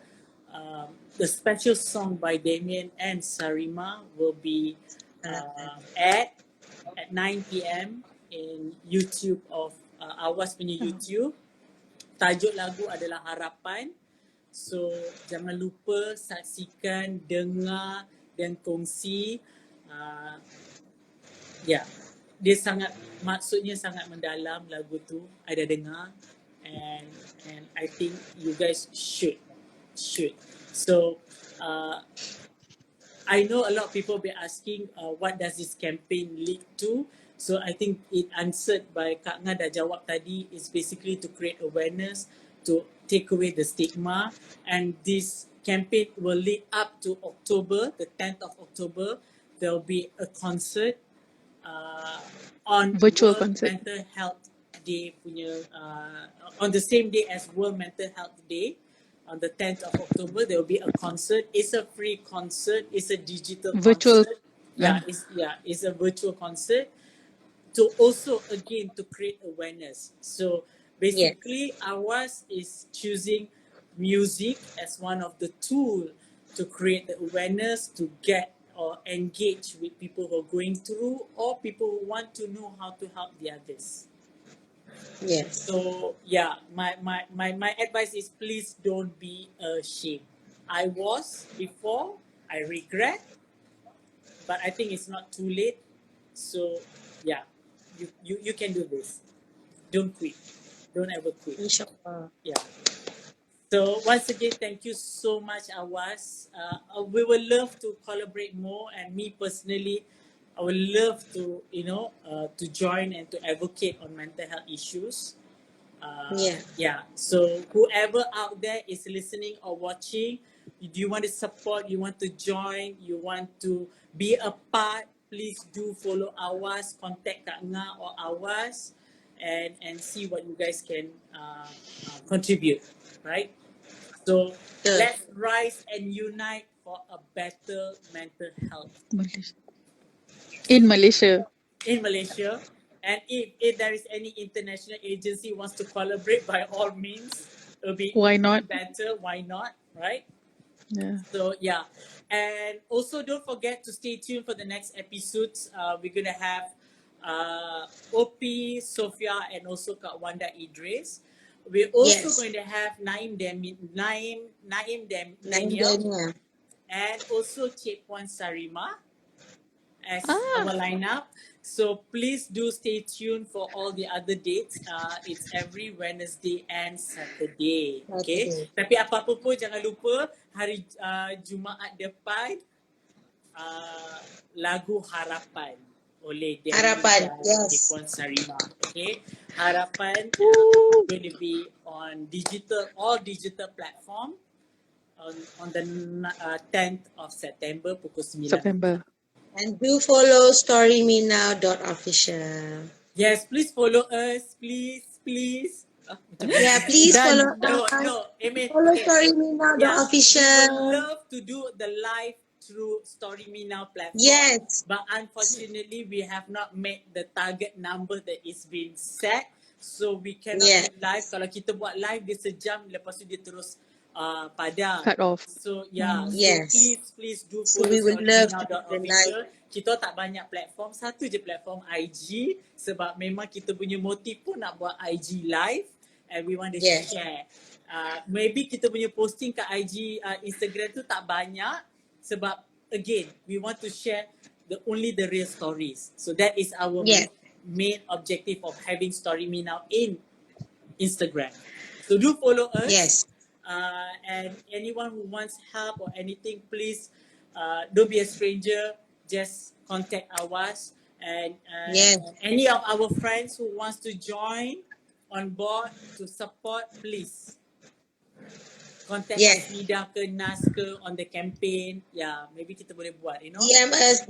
The special song by Damien and Sarima will be at 9 p.m. in YouTube of AWAS punya YouTube. Tajuk lagu adalah Harapan. So jangan lupa saksikan, dengar dan kongsi. Ya, dia sangat, maksudnya sangat mendalam lagu tu. I dah dengar, and I think you guys should. So I know a lot of people be asking what does this campaign lead to. So I think it answered by Kak Nga dah jawab tadi, is basically to create awareness, to take away the stigma, and this campaign will lead up to October, the 10th of October. There will be a concert on Virtual World concert. Mental Health Day punya, on the same day as World Mental Health Day. On the 10th of October, there will be a concert. It's a free concert. It's a digital Virtual. concert. It's a virtual concert to also, again, to create awareness. So basically, AWAS is choosing music as one of the tools to create the awareness, to get or engage with people who are going through, or people who want to know how to help the others. Yes. So yeah, my advice is, please don't be ashamed. I was before, I regret, but I think it's not too late. So yeah, you can do this. Don't quit. Don't ever quit. InsyaAllah. Yeah. So once again, thank you so much, AWAS. We would love to collaborate more, and me personally, I would love to, to join and to advocate on mental health issues. So whoever out there is listening or watching, do you want to support, you want to join, you want to be a part, please do follow AWAS, contact Kak Nga or AWAS, and see what you guys can contribute, right? So let's rise and unite for a better mental health In Malaysia. in Malaysia. And if there is any international agency wants to collaborate, by all means, it'll be Why not? better. Why not, right? Yeah. So yeah, and also don't forget to stay tuned for the next episodes. We're gonna have OP, Sophia, and also Kak Wanda Idris. We're also going to have Naim Daniel, and also Cik Puan Sarima as our lineup. So please do stay tuned for all the other dates. It's every Wednesday and Saturday. Okay. Tapi apa-apa pun jangan lupa hari Jumaat depan lagu Harapan oleh Harapan, Cik Puan Sarima. Okay. Harapan going to be on all digital platform on the 10th of September pukul 9. September. And do follow storymenow.official. Yes, please follow us. Please. Yeah, please follow us. No. Follow storymenow.official. We would love to do the live through Story Me Now platform. Yes. But unfortunately, we have not met the target number that is being set. So we cannot do live. Kalau kita buat live, dia sejam. Lepas tu dia terus padam. Cut off. So yeah, Yes. so please do So follow we would love to do the storymenow.official. Kita tak banyak platform, satu je platform IG, sebab memang kita punya motif pun nak buat IG live, and we want to share. Maybe kita punya posting kat IG, Instagram tu tak banyak, sebab again, we want to share only the real stories. So that is our main objective of having Story Me Now in Instagram. So do follow us. Yes. And anyone who wants help or anything, please don't be a stranger. Just contact AWAS, and any of our friends who wants to join on board to support, please contact us, Nida ke Nas ke, on the campaign. Yeah, maybe kita boleh buat, DM us.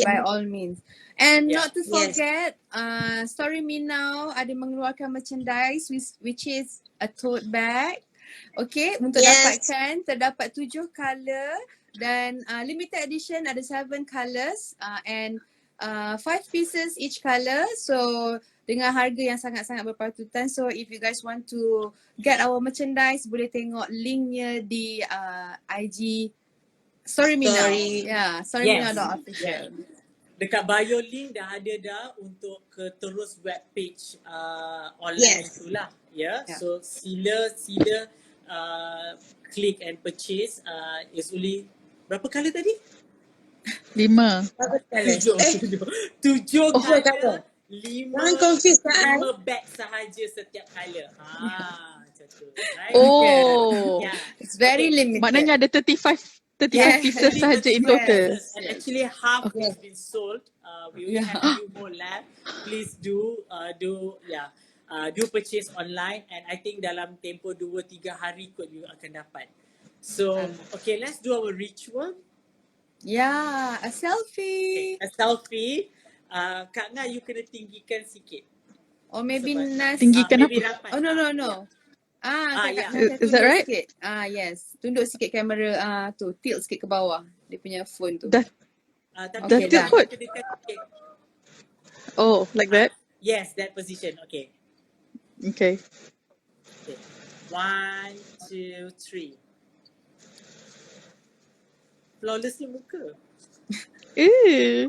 By all means. And not to forget, Story Me Now ada mengeluarkan merchandise which is a tote bag. Okay, untuk dapatkan terdapat 7 color dan limited edition ada 7 colors and 5 pieces each color. So dengan harga yang sangat-sangat berpatutan. So if you guys want to get our merchandise, boleh tengok linknya di IG Story Me Now. Yeah, storymenow.official. Dekat bio link dah ada untuk ke terus web page online itulah. So sila click and purchase. Is only berapa color tadi? 5. Apa colour? Tujuh colour. color, Jangan confuse kan? 5 bag sahaja setiap color. Macam tu. Right? Oh. Yeah. It's very limited. Maknanya ada 35 Yeah. pieces saja in total. Yes. And actually half Okay. has been sold. We only have a few more left. Please do purchase online, and I think dalam tempoh 2-3 hari kot you akan dapat. So, okay, let's do our ritual. Yeah, a selfie. A selfie. Kak Nga, you kena tinggikan sikit. Or maybe Sebab- Nas. Tinggikan maybe apa? rapat. Oh, no. Yeah. Kakak yeah. Nas Is that tunduk right? sikit. Yes. Tunduk sikit kamera. Tu, tilt sikit ke bawah. Dia punya phone tu. Dah Tapi Okay, tilt dah. kot. kita dekat sikit. Oh, like that? Yes, that position. Okay. Okay. 1, 2, 3. Flawlessnya muka. Eh.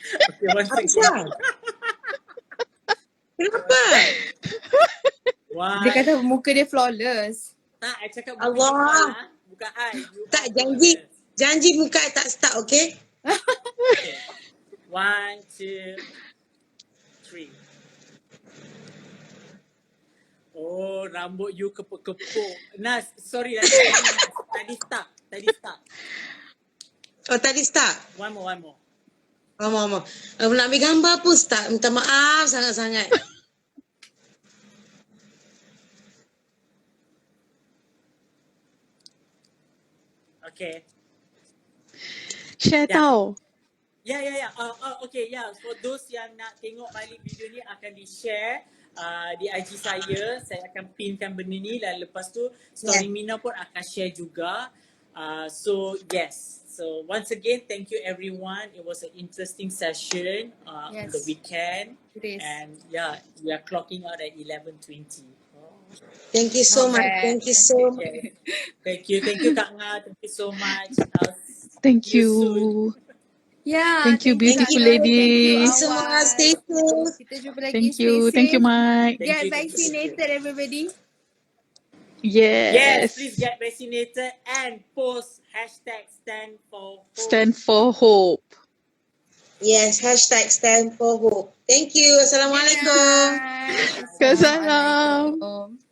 Okay, one second. Aisyah. Kenapa? Dia kata muka dia flawless. Tak, I cakap Allah. bukan you lah. Bukan I. You Tak, are janji. flawless. Janji muka I tak stuck, okay? Okay. 1, 2, 3. Oh, rambut you kepuk-kepuk. Nas, sorry. Tadi stuck. Oh, tadi stuck? One more. Mama. Nak ambil gambar pun stuck. Minta maaf sangat-sangat. Okay. Share Yeah. tau. Ya. Okay, for those yang nak tengok balik video ni akan di-share di IG saya. Saya akan pinkan benda ni dan lepas tu Story Mina pun akan share juga. So once again, thank you everyone. It was an interesting session on the weekend. It is. And we are clocking out at 11:20. Thank you so Not much. bad. Thank you so much. Okay. Thank you Kak Nga. Thank you so much. Thank See you soon. you. Yeah. Thank you, beautiful lady. Thank you, Semua Awas. stay safe. Kita jumpa lagi. Thank Stay you. safe. Thank you, Mike. Thank Get you. vaccinated, everybody. Yes, Yes. please get vaccinated and post hashtag stand for hope. Stand for hope. Yes, hashtag stand for hope. Thank you. Assalamualaikum. Bye. Kesalam. Assalamualaikum.